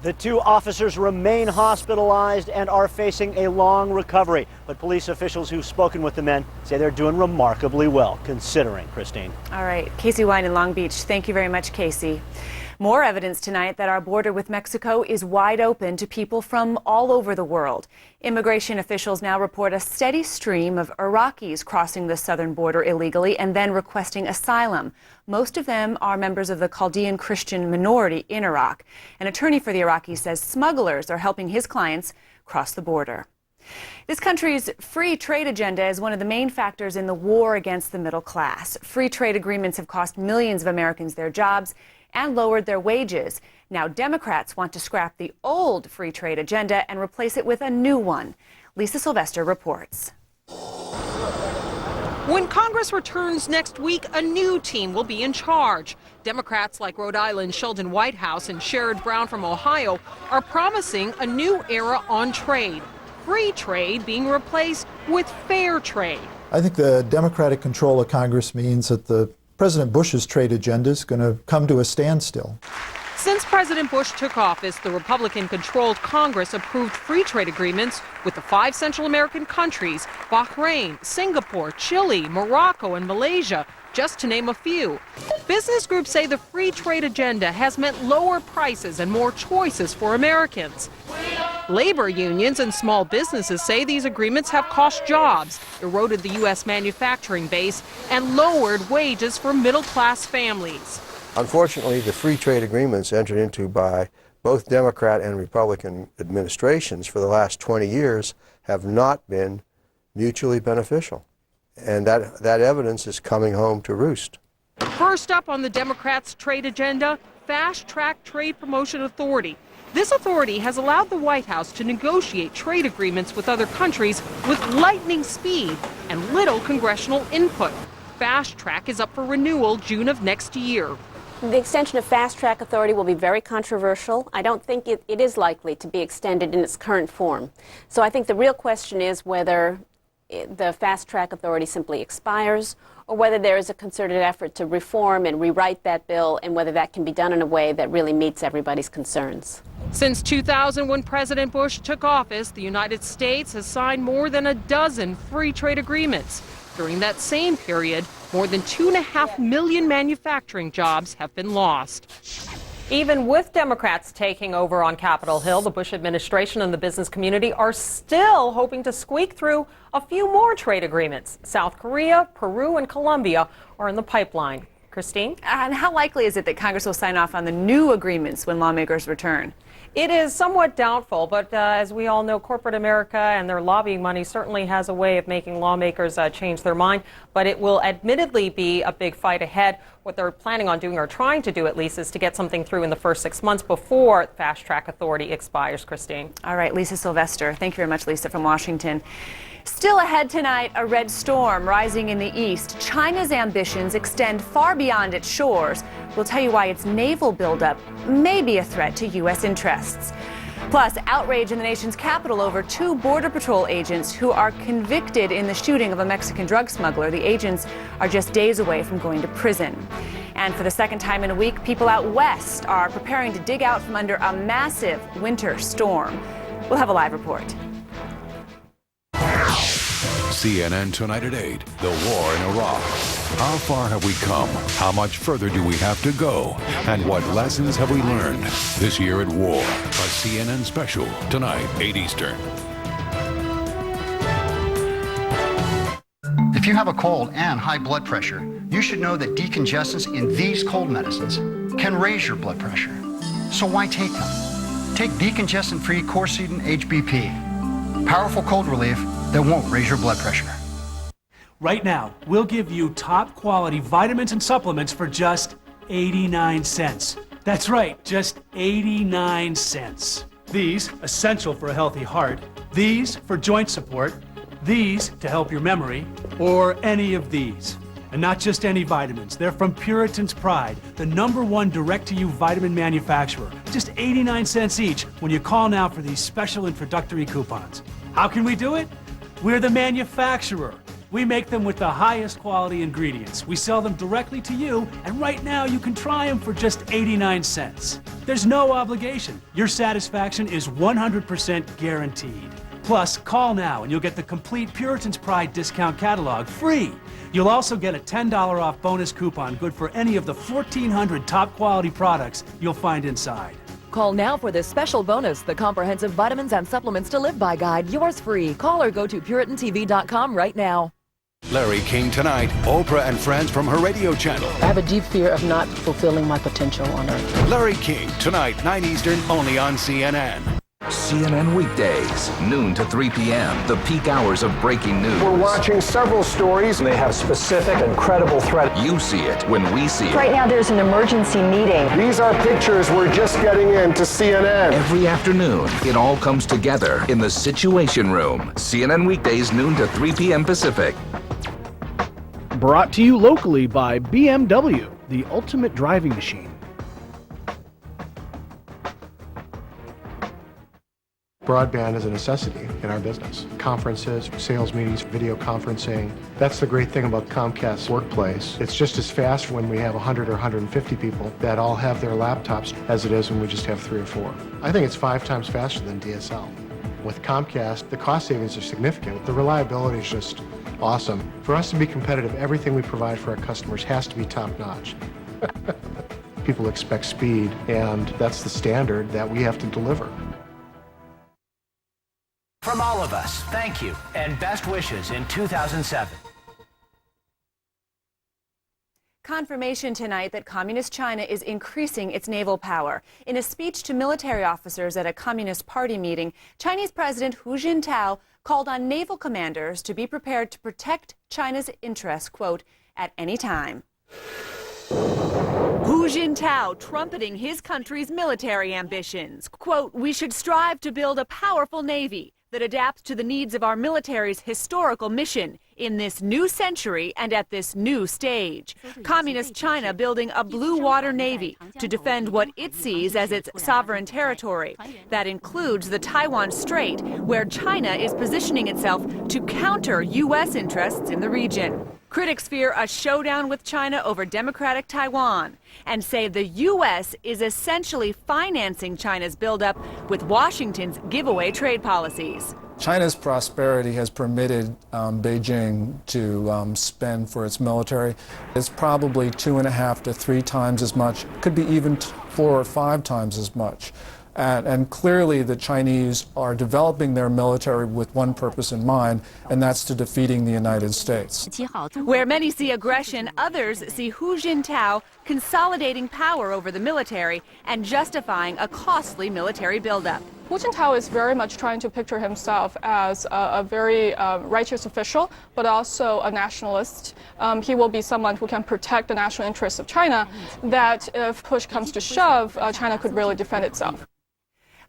The 2 officers remain hospitalized and are facing a long recovery. But police officials who've spoken with the men say they're doing remarkably well, considering, Christine. All right, Casey Wine in Long Beach. Thank you very much, Casey. More evidence tonight that our border with Mexico is wide open to people from all over the world. Immigration officials now report a steady stream of Iraqis crossing the southern border illegally and then requesting asylum. Most of them are members of the Chaldean Christian minority in Iraq. An attorney for the Iraqis says smugglers are helping his clients cross the border. This country's free trade agenda is one of the main factors in the war against the middle class. Free trade agreements have cost millions of Americans their jobs and lowered their wages. Now Democrats want to scrap the old free trade agenda and replace it with a new one. Lisa Sylvester reports. When Congress returns next week, a new team will be in charge. Democrats like Rhode Island's Sheldon Whitehouse and Sherrod Brown from Ohio are promising a new era on trade. Free trade being replaced with fair trade. I think the Democratic control of Congress means that President Bush's trade agenda is going to come to a standstill. Since President Bush took office, the Republican-controlled Congress approved free trade agreements with the 5 Central American countries, Bahrain, Singapore, Chile, Morocco, and Malaysia, just to name a few. Business groups say the free trade agenda has meant lower prices and more choices for Americans. Labor unions and small businesses say these agreements have cost jobs, eroded the U.S. manufacturing base, and lowered wages for middle-class families. Unfortunately, the free trade agreements entered into by both Democrat and Republican administrations for the last 20 years have not been mutually beneficial. And that evidence is coming home to roost. First up on the Democrats' trade agenda, Fast Track Trade Promotion Authority. This authority has allowed the White House to negotiate trade agreements with other countries with lightning speed and little congressional input. Fast Track is up for renewal June of next year. The extension of Fast Track Authority will be very controversial. I don't think it is likely to be extended in its current form. So I think the real question is whether the Fast Track Authority simply expires or whether there is a concerted effort to reform and rewrite that bill and whether that can be done in a way that really meets everybody's concerns. Since 2000, when President Bush took office, the United States has signed more than a dozen free trade agreements. During that same period, more than 2.5 million manufacturing jobs have been lost. Even with Democrats taking over on Capitol Hill, the Bush administration and the business community are still hoping to squeak through a few more trade agreements. South Korea, Peru, and Colombia are in the pipeline. Christine? And how likely is it that Congress will sign off on the new agreements when lawmakers return? It is somewhat doubtful, but as we all know, corporate America and their lobbying money certainly has a way of making lawmakers change their mind. But it will admittedly be a big fight ahead. What they're planning on doing, or trying to do at least, is to get something through in the first 6 months before Fast Track Authority expires. Christine. All right, Lisa Sylvester. Thank you very much, Lisa, from Washington. Still ahead tonight, a red storm rising in the east. China's ambitions extend far beyond its shores. We'll tell you why its naval buildup may be a threat to U.S. interests. Plus, outrage in the nation's capital over 2 Border Patrol agents who are convicted in the shooting of a Mexican drug smuggler. The agents are just days away from going to prison. And for the second time in a week, people out west are preparing to dig out from under a massive winter storm. We'll have a live report. CNN tonight at 8, the war in Iraq. How far have we come? How much further do we have to go? And what lessons have we learned this year at war? A CNN special tonight, 8 Eastern. If you have a cold and high blood pressure, you should know that decongestants in these cold medicines can raise your blood pressure. So why take them? Take decongestant-free Corsedin HBP. Powerful cold relief that won't raise your blood pressure. Right now, we'll give you top quality vitamins and supplements for just 89 cents. That's right, just 89 cents. These, essential for a healthy heart. These, for joint support. These, to help your memory. Or any of these. And not just any vitamins. They're from Puritan's Pride, the #1 direct-to-you vitamin manufacturer. Just 89 cents each when you call now for these special introductory coupons. How can we do it? We're the manufacturer. We make them with the highest quality ingredients. We sell them directly to you, and right now you can try them for just 89 cents. There's no obligation. Your satisfaction is 100% guaranteed. Plus, call now and you'll get the complete Puritan's Pride discount catalog free. You'll also get a $10 off bonus coupon good for any of the 1,400 top quality products you'll find inside. Call now for this special bonus, the comprehensive vitamins and supplements to live by guide. Yours free. Call or go to PuritanTV.com right now. Larry King tonight, Oprah and friends from her radio channel. I have a deep fear of not fulfilling my potential on Earth. Larry King tonight, 9 Eastern, only on CNN. CNN weekdays, noon to 3 p.m., the peak hours of breaking news. We're watching several stories. They have specific and credible threats. You see it when we see it. Right now there's an emergency meeting. These are pictures we're just getting into CNN. Every afternoon, it all comes together in the Situation Room. CNN weekdays, noon to 3 p.m. Pacific. Brought to you locally by BMW, the ultimate driving machine. Broadband is a necessity in our business. Conferences, sales meetings, video conferencing. That's the great thing about Comcast Workplace. It's just as fast when we have 100 or 150 people that all have their laptops as it is when we just have 3 or 4. I think it's 5 times faster than DSL. With Comcast, the cost savings are significant. The reliability is just awesome. For us to be competitive, everything we provide for our customers has to be top-notch. People expect speed, and that's the standard that we have to deliver. From all of us, thank you and best wishes in 2007. Confirmation tonight that Communist China is increasing its naval power. In a speech to military officers at a Communist Party meeting, Chinese President Hu Jintao called on naval commanders to be prepared to protect China's interests, quote, at any time. Hu Jintao trumpeting his country's military ambitions. Quote, we should strive to build a powerful navy that adapts to the needs of our military's historical mission in this new century and at this new stage. Communist China building a blue water navy to defend what it sees as its sovereign territory. That includes the Taiwan Strait, where China is positioning itself to counter U.S. interests in the region. Critics fear a showdown with China over democratic Taiwan and say the U.S. is essentially financing China's buildup with Washington's giveaway trade policies. China's prosperity has permitted Beijing to spend for its military. It's probably 2.5 to 3 times as much, could be even 4 or 5 times as much. And clearly the Chinese are developing their military with one purpose in mind, and that's to defeating the United States. Where many see aggression, others see Hu Jintao consolidating power over the military and justifying a costly military buildup. Hu Jintao is very much trying to picture himself as a very righteous official, but also a nationalist. He will be someone who can protect the national interests of China, that if push comes to shove, China could really defend itself.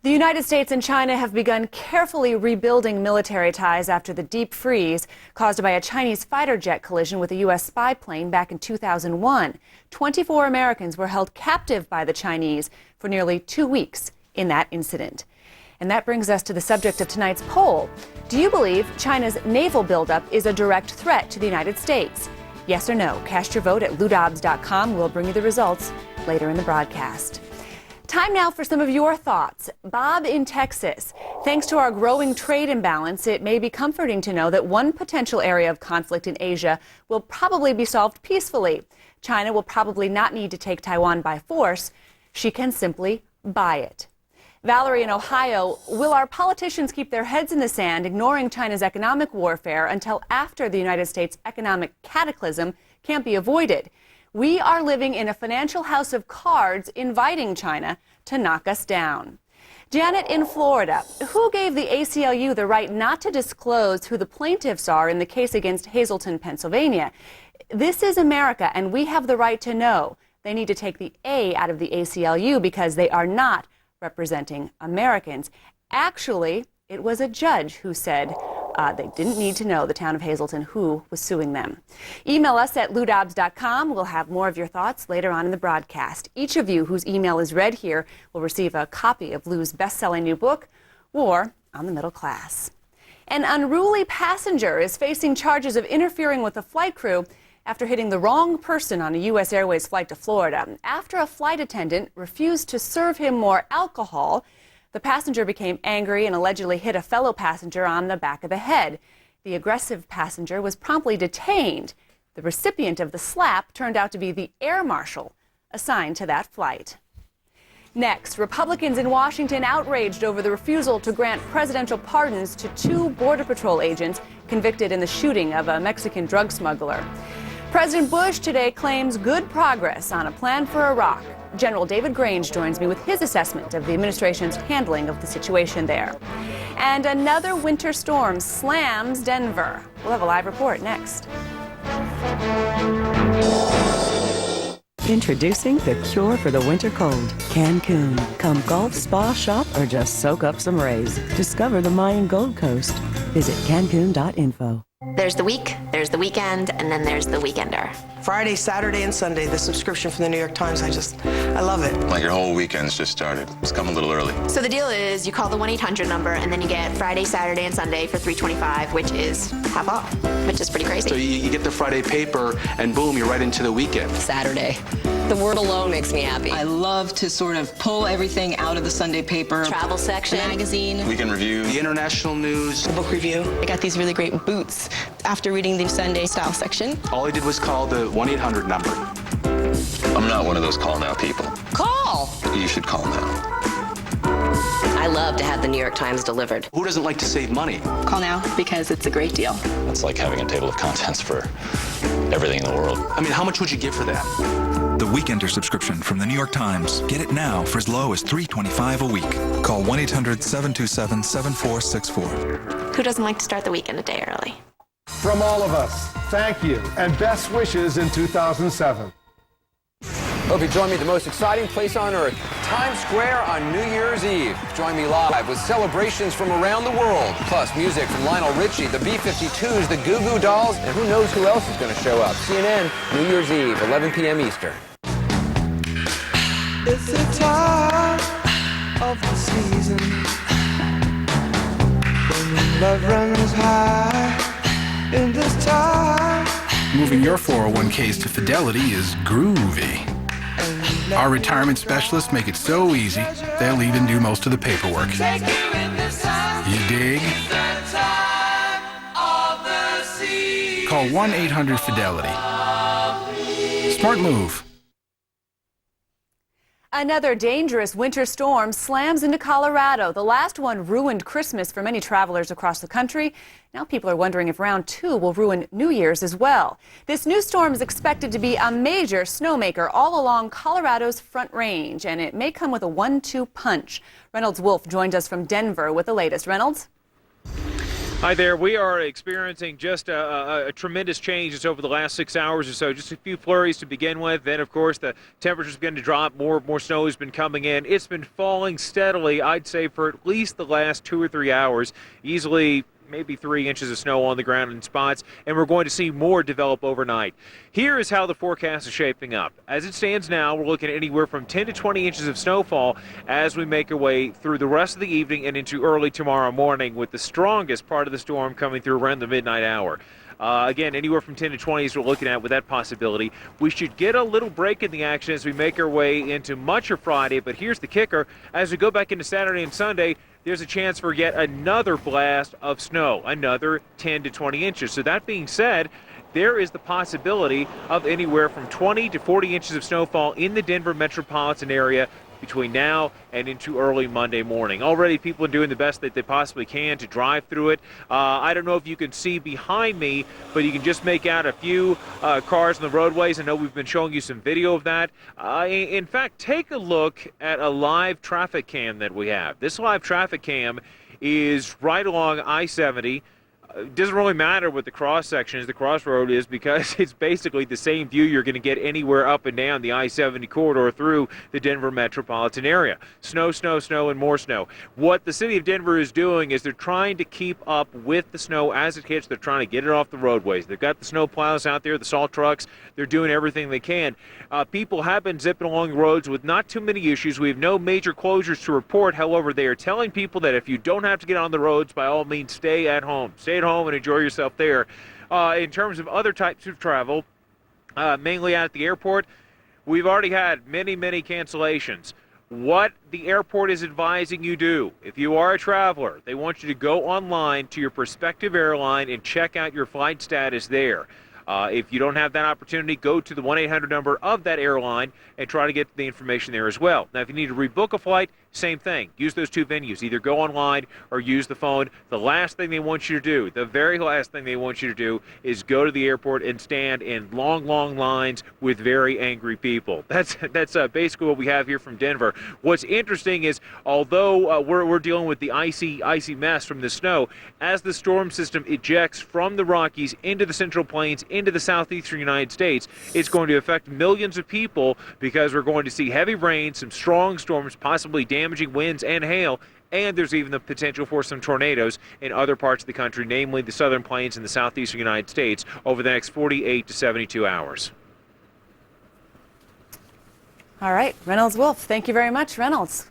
The United States and China have begun carefully rebuilding military ties after the deep freeze caused by a Chinese fighter jet collision with a U.S. spy plane back in 2001. 24 Americans were held captive by the Chinese for nearly 2 weeks in that incident. And that brings us to the subject of tonight's poll. Do you believe China's naval buildup is a direct threat to the United States? Yes or no? Cast your vote at LouDobbs.com. We'll bring you the results later in the broadcast. Time now for some of your thoughts. Bob in Texas. Thanks to our growing trade imbalance, it may be comforting to know that one potential area of conflict in Asia will probably be solved peacefully. China will probably not need to take Taiwan by force. She can simply buy it. Valerie in Ohio, will our politicians keep their heads in the sand, ignoring China's economic warfare until after the United States' economic cataclysm can't be avoided? We are living in a financial house of cards, inviting China to knock us down. Janet in Florida, who gave the ACLU the right not to disclose who the plaintiffs are in the case against Hazleton, Pennsylvania? This is America, and we have the right to know. They need to take the A out of the ACLU because they are not representing Americans. Actually, it was a judge who said they didn't need to know, the town of Hazleton, who was suing them. Email us at LouDobbs.com. We'll have more of your thoughts later on in the broadcast. Each of you whose email is read here will receive a copy of Lou's best-selling new book, War on the Middle Class. An unruly passenger is facing charges of interfering with a flight crew after hitting the wrong person on a U.S. Airways flight to Florida. After a flight attendant refused to serve him more alcohol, the passenger became angry and allegedly hit a fellow passenger on the back of the head. The aggressive passenger was promptly detained. The recipient of the slap turned out to be the air marshal assigned to that flight. Next, Republicans in Washington outraged over the refusal to grant presidential pardons to 2 Border Patrol agents convicted in the shooting of a Mexican drug smuggler. President Bush today claims good progress on a plan for Iraq. General David Grange joins me with his assessment of the administration's handling of the situation there. And another winter storm slams Denver. We'll have a live report next. Introducing the cure for the winter cold, Cancun. Come golf, spa, shop, or just soak up some rays. Discover the Mayan Gold Coast. Visit Cancun.info. There's the week, there's the weekend, and then there's the weekender. Friday, Saturday, and Sunday, the subscription from the New York Times, I love it. Like your whole weekend's just started. It's come a little early. So the deal is you call the 1-800 number, and then you get Friday, Saturday, and Sunday for $3.25, which is half off, which is pretty crazy. So you get the Friday paper, and boom, you're right into the weekend. Saturday. The word alone makes me happy. I love to sort of pull everything out of the Sunday paper. Travel section. Magazine. Weekend review. The international news. The book review. I got these really great boots after reading the Sunday style section. All I did was call the 1-800 number. I'm not one of those call now people. Call! You should call now. I love to have the New York Times delivered. Who doesn't like to save money? Call now because it's a great deal. That's like having a table of contents for everything in the world. I mean, how much would you give for that? The Weekender subscription from the New York Times. Get it now for as low as $3.25 a week. Call 1-800-727-7464. Who doesn't like to start the weekend a day early? From all of us, thank you and best wishes in 2007. Hope you join me at the most exciting place on earth, Times Square on New Year's Eve. Join me live with celebrations from around the world, plus music from Lionel Richie, the B-52s, the Goo Goo Dolls, and who knows who else is going to show up. CNN, New Year's Eve, 11 p.m. Eastern. It's the time of the season when love runs high. In this time, moving your 401ks to Fidelity is groovy. Our retirement specialists make it so easy, they'll even do most of the paperwork. You dig? Call 1-800-FIDELITY. Smart move. Another dangerous winter storm slams into Colorado. The last one ruined Christmas for many travelers across the country. Now people are wondering if round two will ruin New Year's as well. This new storm is expected to be a major snowmaker all along Colorado's Front Range, and it may come with a 1-2 punch. Reynolds Wolf joined us from Denver with the latest. Reynolds? Hi there. We are experiencing just a tremendous change just over the last 6 hours or so. Just a few flurries to begin with. Then, of course, the temperature's begun to drop. More snow has been coming in. It's been falling steadily, I'd say, for at least the last 2 or 3 hours. Easily maybe 3 inches of snow on the ground in spots, and we're going to see more develop overnight. Here is how the forecast is shaping up. As it stands now, we're looking at anywhere from 10 to 20 inches of snowfall as we make our way through the rest of the evening and into early tomorrow morning, with the strongest part of the storm coming through around the midnight hour. Again, anywhere from 10 to 20 is what we're looking at with that possibility. We should get a little break in the action as we make our way into much of Friday, but here's the kicker. As we go back into Saturday and Sunday, there's a chance for yet another blast of snow, another 10 to 20 inches. So that being said, there is the possibility of anywhere from 20 to 40 inches of snowfall in the Denver metropolitan area between now and into early Monday morning. Already people are doing the best that they possibly can to drive through it. I don't know if you can see behind me, but you can just make out a few cars on the roadways. I know we've been showing you some video of that. In fact, take a look at a live traffic cam that we have. This live traffic cam is right along I-70. It doesn't really matter what the cross-section is, the crossroad is, because it's basically the same view you're going to get anywhere up and down the I-70 corridor through the Denver metropolitan area. Snow, snow, snow, and more snow. What the city of Denver is doing is they're trying to keep up with the snow as it hits. They're trying to get it off the roadways. They've got the snow plows out there, the salt trucks. They're doing everything they can. People have been zipping along the roads with not too many issues. We have no major closures to report. However, they are telling people that if you don't have to get on the roads, by all means, stay at home. Stay at home and enjoy yourself there. In terms of other types of travel, mainly out at the airport, we've already had many cancellations. What the airport is advising you do, if you are a traveler, they want you to go online to your prospective airline and check out your flight status there. If you don't have that opportunity, go to the 1-800 number of that airline and try to get the information there as well. Now, if you need to rebook a flight, same thing. Use those two venues. Either go online or use the phone. The last thing they want you to do, the very last thing they want you to do, is go to the airport and stand in long lines with very angry people. That's basically what we have here from Denver. What's interesting is, although we're dealing with the icy mess from the snow, as the storm system ejects from the Rockies into the Central Plains, into the southeastern United States, it's going to affect millions of people because we're going to see heavy rain, some strong storms, possibly damaging winds and hail and there's even the potential for some tornadoes in other parts of the country, namely the southern plains and the southeastern United States, over the next 48 to 72 hours. All right, Reynolds Wolf, thank you very much, Reynolds.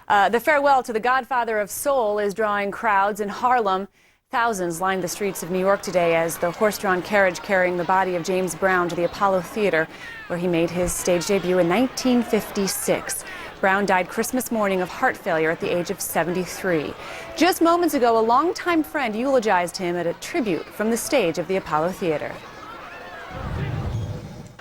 The farewell to the godfather of soul is drawing crowds in Harlem. Thousands lined the streets of New York today as the horse-drawn carriage carrying the body of James Brown to the Apollo Theater, where he made his stage debut in 1956. Brown died Christmas morning of heart failure at the age of 73. Just moments ago, a longtime friend eulogized him at a tribute from the stage of the Apollo Theater.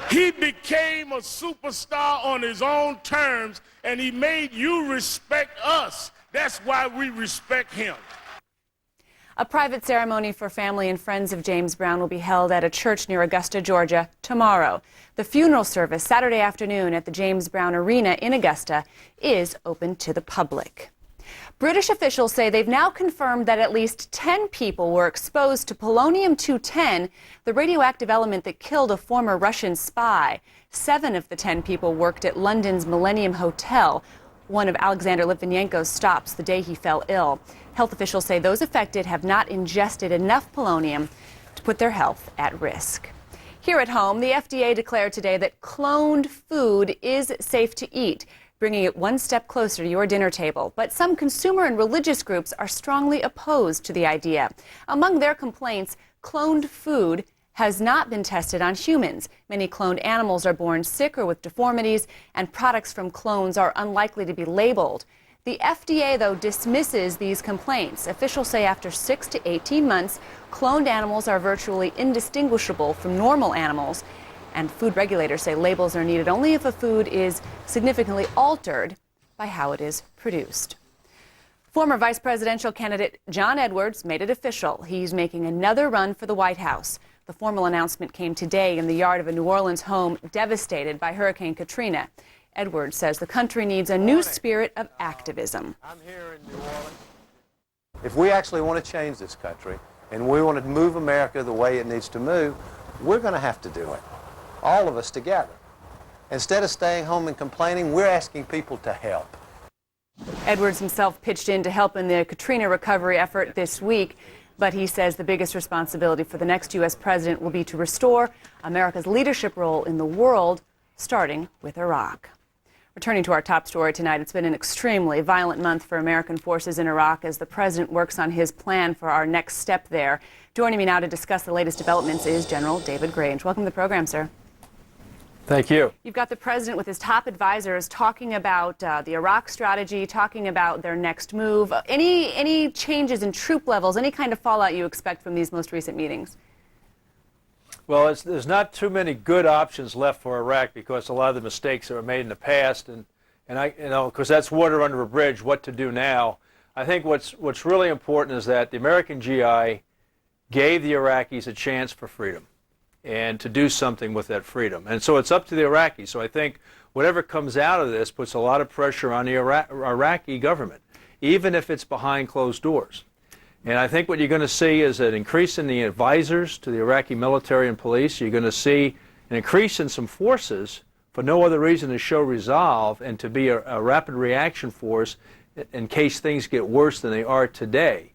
He became a superstar on his own terms, and he made you respect us. That's why we respect him. A private ceremony for family and friends of James Brown will be held at a church near Augusta, Georgia, tomorrow. The funeral service, Saturday afternoon at the James Brown Arena in Augusta, is open to the public. British officials say they've now confirmed that at least 10 people were exposed to polonium-210, the radioactive element that killed a former Russian spy. 7 of the 10 people worked at London's Millennium Hotel, one of Alexander Litvinenko's stops the day he fell ill. Health officials say those affected have not ingested enough polonium to put their health at risk. Here at home, the FDA declared today that cloned food is safe to eat, bringing it one step closer to your dinner table. But some consumer and religious groups are strongly opposed to the idea. Among their complaints, cloned food has not been tested on humans. Many cloned animals are born sick or with deformities, and products from clones are unlikely to be labeled. The FDA, though, dismisses these complaints. Officials say after 6 to 18 months, cloned animals are virtually indistinguishable from normal animals. And food regulators say labels are needed only if a food is significantly altered by how it is produced. Former vice presidential candidate John Edwards made it official. He's making another run for the White House. The formal announcement came today in the yard of a New Orleans home devastated by Hurricane Katrina. Edwards says the country needs a new spirit of activism. I'm here in New Orleans. If we actually want to change this country and we want to move America the way it needs to move, we're going to have to do it. All of us together. Instead of staying home and complaining, we're asking people to help. Edwards himself pitched in to help in the Katrina recovery effort this week, but he says the biggest responsibility for the next U.S. president will be to restore America's leadership role in the world, starting with Iraq. Returning to our top story tonight, it's been an extremely violent month for American forces in Iraq as the president works on his plan for our next step there. Joining me now to discuss the latest developments is General David Grange. Welcome to the program, sir. Thank you. You've got the president with his top advisors talking about the Iraq strategy, talking about their next move. Any changes in troop levels, any kind of fallout you expect from these most recent meetings? Well, there's not too many good options left for Iraq because a lot of the mistakes that were made in the past, and because that's water under a bridge, what to do now. I think what's really important is that the American GI gave the Iraqis a chance for freedom and to do something with that freedom. And so it's up to the Iraqis. So I think whatever comes out of this puts a lot of pressure on the Iraqi government, even if it's behind closed doors. And I think what you're going to see is an increase in the advisors to the Iraqi military and police. You're going to see an increase in some forces for no other reason to show resolve and to be a rapid reaction force in case things get worse than they are today.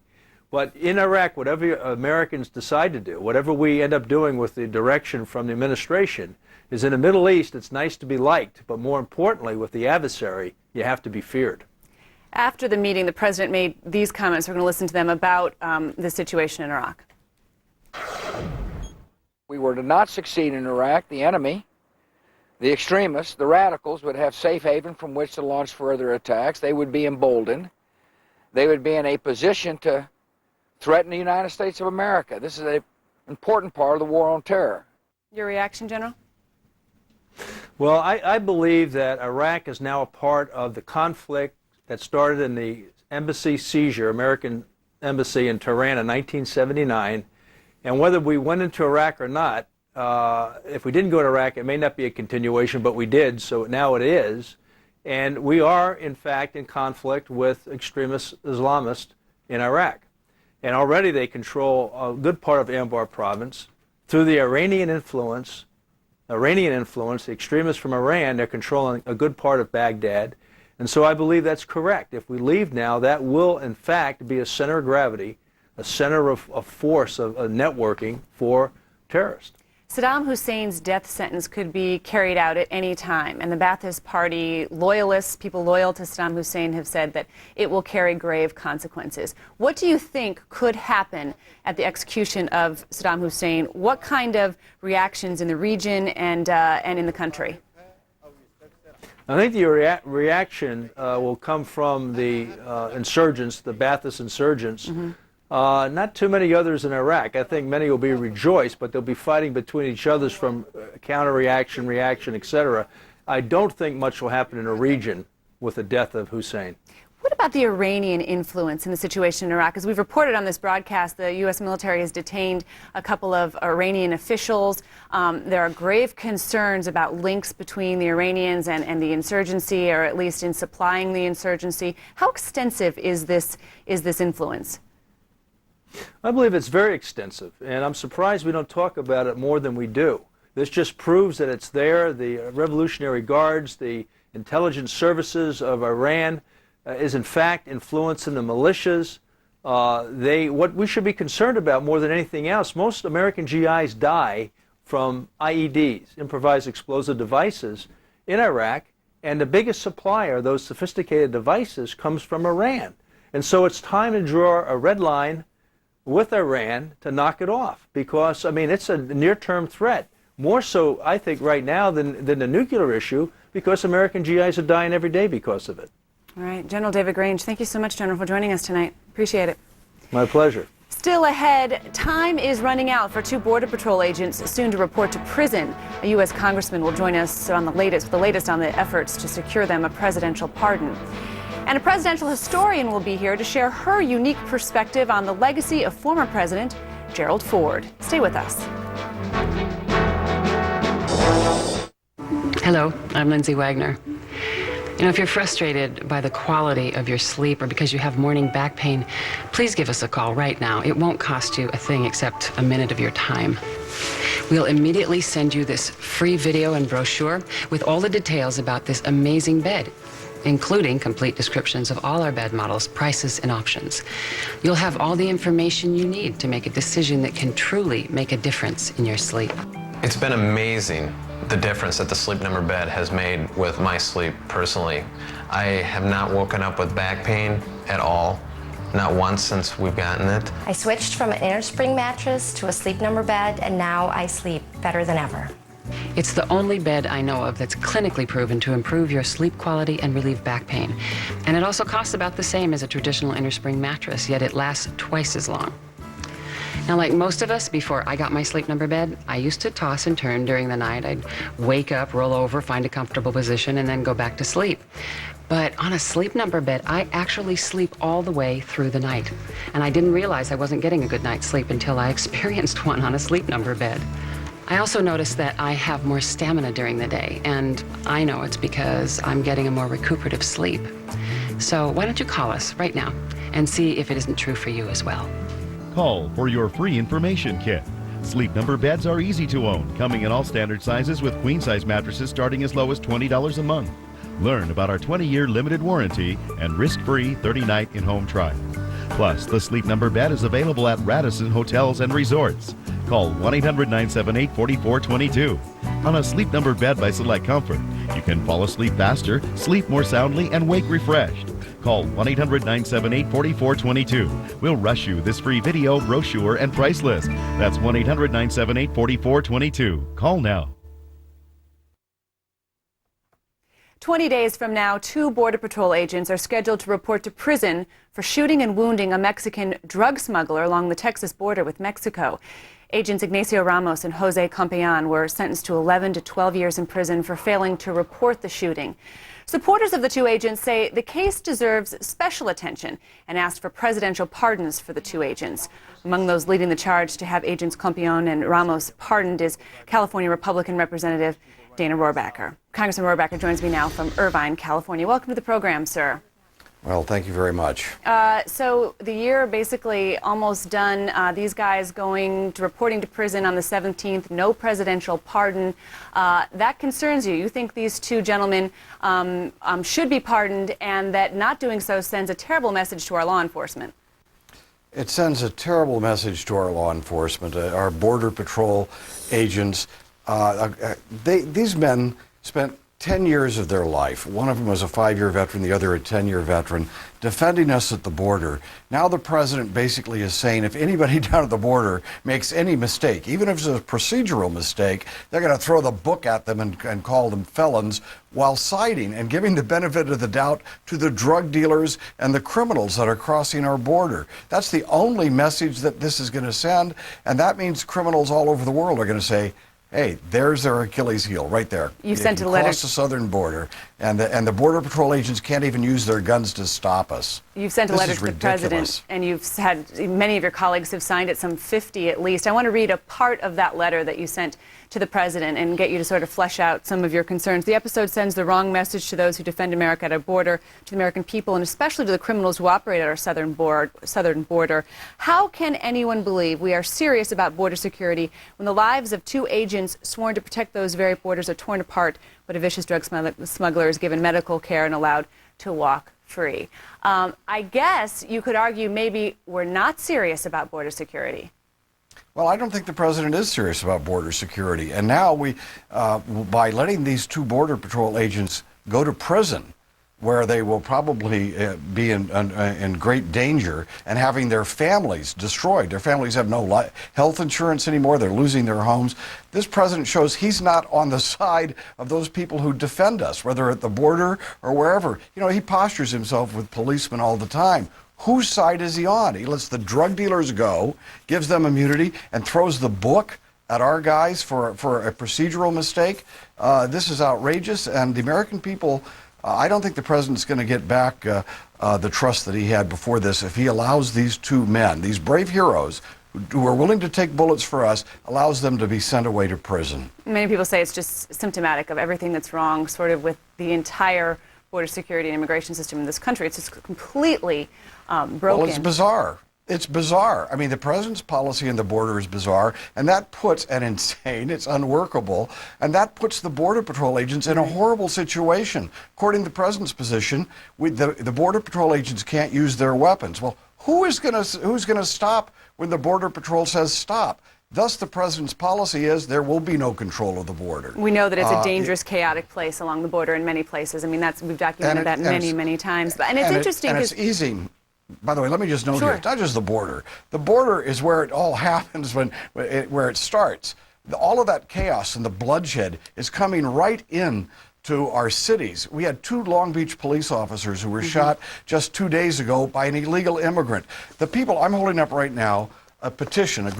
But in Iraq, whatever Americans decide to do, whatever we end up doing with the direction from the administration, is in the Middle East, it's nice to be liked, but more importantly, with the adversary, you have to be feared. After the meeting, the president made these comments. We're going to listen to them about the situation in Iraq. We were to not succeed in Iraq, the enemy, the extremists, the radicals would have safe haven from which to launch further attacks. They would be emboldened. They would be in a position to threaten the United States of America. This is an important part of the war on terror. Your reaction, General? Well, I believe that Iraq is now a part of the conflict that started in the embassy seizure, American embassy in Tehran in 1979. And whether we went into Iraq or not, if we didn't go to Iraq, it may not be a continuation, but we did, so now it is. And we are, in fact, in conflict with extremist Islamists in Iraq. And already they control a good part of Anbar province. Through the Iranian influence, the extremists from Iran, they're controlling a good part of Baghdad. And so I believe that's correct. If we leave now, that will, in fact, be a center of gravity, a center of force, of networking for terrorists. Saddam Hussein's death sentence could be carried out at any time, and the Ba'athist Party loyalists, people loyal to Saddam Hussein, have said that it will carry grave consequences. What do you think could happen at the execution of Saddam Hussein? What kind of reactions in the region and in the country? I think the reaction will come from the insurgents, the Ba'athist insurgents. Not too many others in Iraq. I think many will be rejoiced, but they'll be fighting between each other from counter-reaction, reaction, etc. I don't think much will happen in a region with the death of Hussein. What about the Iranian influence in the situation in Iraq? As we've reported on this broadcast, the U.S. military has detained a couple of Iranian officials. There are grave concerns about links between the Iranians and the insurgency, or at least in supplying the insurgency. How extensive is this influence? I believe it's very extensive, and I'm surprised we don't talk about it more than we do. This just proves that it's there. The Revolutionary Guards, the intelligence services of Iran is in fact influencing the militias. What we should be concerned about more than anything else, most American GIs die from IEDs, improvised explosive devices, in Iraq, and the biggest supplier of those sophisticated devices comes from Iran. And so it's time to draw a red line with Iran to knock it off, because, I mean, it's a near-term threat, more so, I think, right now than the nuclear issue, because American GIs are dying every day because of it. All right, General David Grange, thank you so much, General, for joining us tonight. Appreciate it. My pleasure. Still ahead, time is running out for 2 Border Patrol agents soon to report to prison. A U.S. congressman will join us on the latest on the efforts to secure them a presidential pardon. And a presidential historian will be here to share her unique perspective on the legacy of former President Gerald Ford. Stay with us. Hello, I'm Lindsay Wagner. You know, if you're frustrated by the quality of your sleep or because you have morning back pain, please give us a call right now. It won't cost you a thing except a minute of your time. We'll immediately send you this free video and brochure with all the details about this amazing bed, including complete descriptions of all our bed models, prices, and options. You'll have all the information you need to make a decision that can truly make a difference in your sleep. It's been amazing, the difference that the Sleep Number bed has made with my sleep personally. I have not woken up with back pain at all, not once since we've gotten it. I switched from an innerspring mattress to a Sleep Number bed, and now I sleep better than ever. It's the only bed I know of that's clinically proven to improve your sleep quality and relieve back pain. And it also costs about the same as a traditional innerspring mattress, yet it lasts twice as long. Now, like most of us, before I got my Sleep Number bed, I used to toss and turn during the night. I'd wake up, roll over, find a comfortable position, and then go back to sleep. But on a Sleep Number bed, I actually sleep all the way through the night. And I didn't realize I wasn't getting a good night's sleep until I experienced one on a Sleep Number bed. I also noticed that I have more stamina during the day, and I know it's because I'm getting a more recuperative sleep. So why don't you call us right now and see if it isn't true for you as well. Call for your free information kit. Sleep Number beds are easy to own, coming in all standard sizes with queen-size mattresses starting as low as $20 a month. Learn about our 20-year limited warranty and risk-free 30-night in-home trial. Plus, the Sleep Number bed is available at Radisson Hotels and Resorts. Call 1-800-978-4422. On a Sleep Number bed by Select Comfort, you can fall asleep faster, sleep more soundly, and wake refreshed. Call 1-800-978-4422. We'll rush you this free video, brochure, and price list. That's 1-800-978-4422. Call now. 20 days from now, 2 Border Patrol agents are scheduled to report to prison for shooting and wounding a Mexican drug smuggler along the Texas border with Mexico. Agents Ignacio Ramos and Jose Campean were sentenced to 11 to 12 years in prison for failing to report the shooting. Supporters of the 2 agents say the case deserves special attention and asked for presidential pardons for the 2 agents. Among those leading the charge to have agents Campeon and Ramos pardoned is California Republican Representative Dana Rohrabacher. Congressman Rohrabacher joins me now from Irvine, California. Welcome to the program, sir. Well, thank you very much. So the year basically almost done. These guys reporting to prison on the 17th, no presidential pardon. That concerns you. You think these two gentlemen should be pardoned, and that not doing so sends a terrible message to our law enforcement. It sends a terrible message to our law enforcement, our Border Patrol agents. These men spent 10 years of their life. One of them was a 5-year veteran, the other a 10-year veteran, defending us at the border. Now the president basically is saying if anybody down at the border makes any mistake, even if it's a procedural mistake, they're going to throw the book at them and call them felons, while citing and giving the benefit of the doubt to the drug dealers and the criminals that are crossing our border. That's the only message that this is going to send, and that means criminals all over the world are going to say, hey, there's their Achilles heel right there. You've sent a letter. Across the southern border, and the Border Patrol agents can't even use their guns to stop us. You've sent a letter to the president, and you've had many of your colleagues have signed it, some 50 at least. I want to read a part of that letter that you sent to the president and get you to sort of flesh out some of your concerns. The episode sends the wrong message to those who defend America at our border, to the American people, and especially to the criminals who operate at our southern border. How can anyone believe we are serious about border security when the lives of two agents sworn to protect those very borders are torn apart, but a vicious drug smuggler is given medical care and allowed to walk free? I guess you could argue maybe we're not serious about border security. Well, I don't think the president is serious about border security. And now by letting these two Border Patrol agents go to prison, where they will probably be in great danger and having their families destroyed. Their families have no health insurance anymore. They're losing their homes. This president shows he's not on the side of those people who defend us, whether at the border or wherever. You know, he postures himself with policemen all the time. Whose side is he on? He lets the drug dealers go, gives them immunity, and throws the book at our guys for a procedural mistake. This is outrageous, and the American people, I don't think the president's going to get back the trust that he had before this if he allows these two men, these brave heroes, who are willing to take bullets for us, allows them to be sent away to prison. Many people say it's just symptomatic of everything that's wrong sort of with the entire border security and immigration system in this country. It's just completely broken. Well, it's bizarre. It's bizarre. I mean, the president's policy in the border is bizarre, and that puts it's unworkable, and that puts the Border Patrol agents in a horrible situation. According to the president's position, the Border Patrol agents can't use their weapons. Well, who's going to stop when the Border Patrol says stop? Thus, the president's policy is there will be no control of the border. We know that it's a dangerous, chaotic place along the border in many places. I mean, we've documented that many times. And it's interesting because it's easy. By the way, let me just note Sure. here, it's not just the border. The border is where it all happens, where it starts. All of that chaos and the bloodshed is coming right in to our cities. We had 2 Long Beach police officers who were shot just 2 days ago by an illegal immigrant. The people I'm holding up right now, a group of petitions,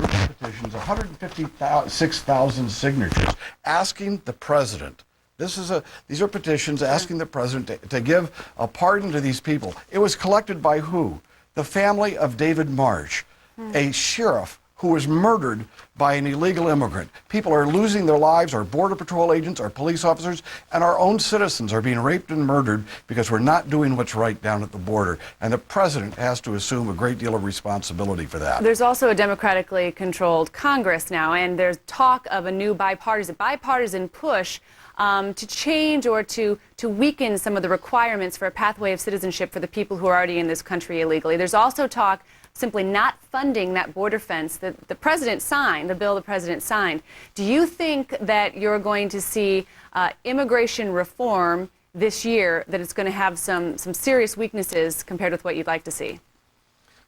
156,000 signatures, asking the president. These are petitions asking the president to give a pardon to these people. It was collected by who? The family of David Marsh, a sheriff who was murdered by an illegal immigrant. People are losing their lives. Our Border Patrol agents, our police officers, and our own citizens are being raped and murdered because we're not doing what's right down at the border. And the president has to assume a great deal of responsibility for that. There's also a democratically controlled Congress now, and there's talk of a new bipartisan push to change or to weaken some of the requirements for a pathway of citizenship for the people who are already in this country illegally. There's also talk simply not funding that border fence that the president signed, the bill the president signed. Do you think that you're going to see immigration reform this year, that it's going to have some serious weaknesses compared with what you'd like to see?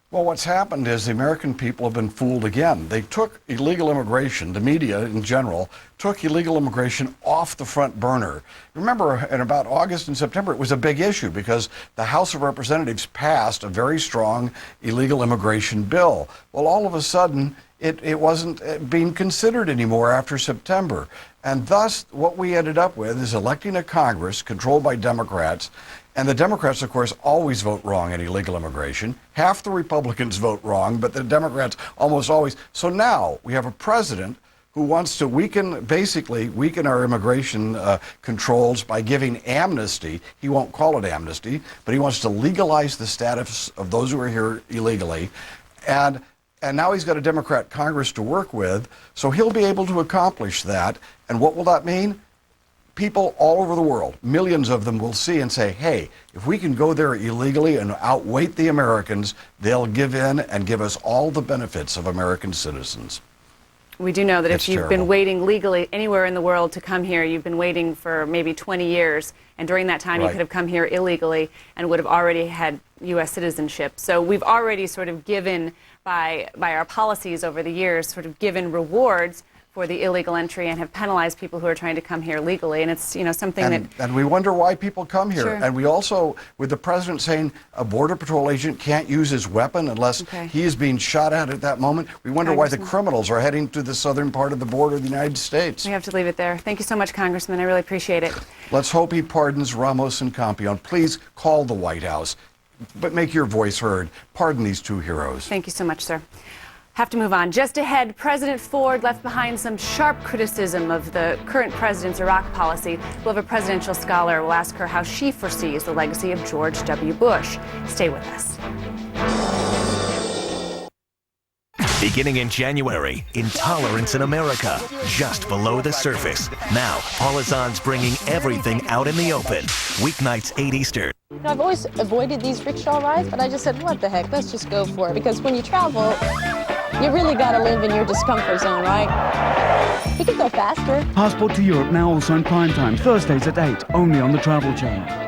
Well, what's happened is the American people have been fooled again. They took illegal immigration, the media in general, took illegal immigration off the front burner. Remember, in about August and September, it was a big issue because the House of Representatives passed a very strong illegal immigration bill. Well, all of a sudden, it wasn't being considered anymore after September. And thus, what we ended up with is electing a Congress controlled by Democrats. And the Democrats, of course, always vote wrong in illegal immigration. Half the Republicans vote wrong, but the Democrats almost always. So now we have a president who wants to basically weaken our immigration controls by giving amnesty. He won't call it amnesty, but he wants to legalize the status of those who are here illegally. And now he's got a Democrat Congress to work with, so he'll be able to accomplish that. And what will that mean? People all over the world, millions of them, will see and say, hey, if we can go there illegally and outweight the Americans, they'll give in and give us all the benefits of American citizens. We do know that It's if you've terrible. been waiting legally anywhere in the world to come here, you've been waiting for maybe 20 years, and during that time you Right. could have come here illegally and would have already had U.S. citizenship. So we've already sort of given, by our policies over the years, sort of given rewards for the illegal entry and have penalized people who are trying to come here legally. And it's, you know, something And we wonder why people come here. Sure. And we also, with the president saying a Border Patrol agent can't use his weapon unless he is being shot at that moment, we wonder why the criminals are heading to the southern part of the border of the United States. we have to leave it there. Thank you so much, Congressman. I really appreciate it. Let's hope he pardons Ramos and Campion. Please call the White House, but make your voice heard. Pardon these two heroes. Thank you so much, sir. Have to move on. Just ahead, President Ford left behind some sharp criticism of the current president's Iraq policy. We'll have a presidential scholar. We'll ask her how she foresees the legacy of George W. Bush. Stay with us. Beginning in January, intolerance in America, just below the surface. Now, Paula Zahn's bringing everything out in the open. Weeknights, 8 Eastern. I've always avoided these rickshaw rides, but I just said, what the heck, let's just go for it. Because when you travel, you really got to live in your discomfort zone, right? You can go faster. Passport to Europe now also in prime time. Thursdays at 8, only on the Travel Channel.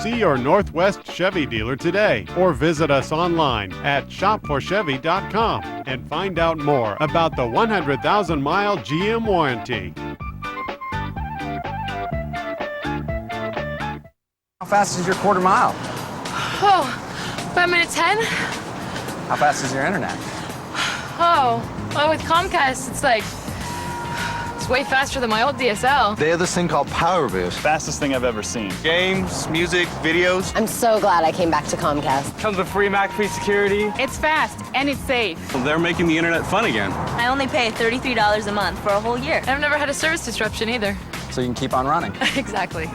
See your Northwest Chevy dealer today or visit us online at shopforchevy.com and find out more about the 100,000-mile GM warranty. How fast is your quarter mile? Oh, 5 minutes 10? How fast is your internet? Well, with Comcast, it's way faster than my old DSL. They have this thing called Power Boost. Fastest thing I've ever seen. Games, music, videos. I'm so glad I came back to Comcast. Comes with free McAfee security. It's fast and it's safe. They're making the internet fun again. I only pay $33 a month for a whole year. I've never had a service disruption either. So you can keep on running. Exactly.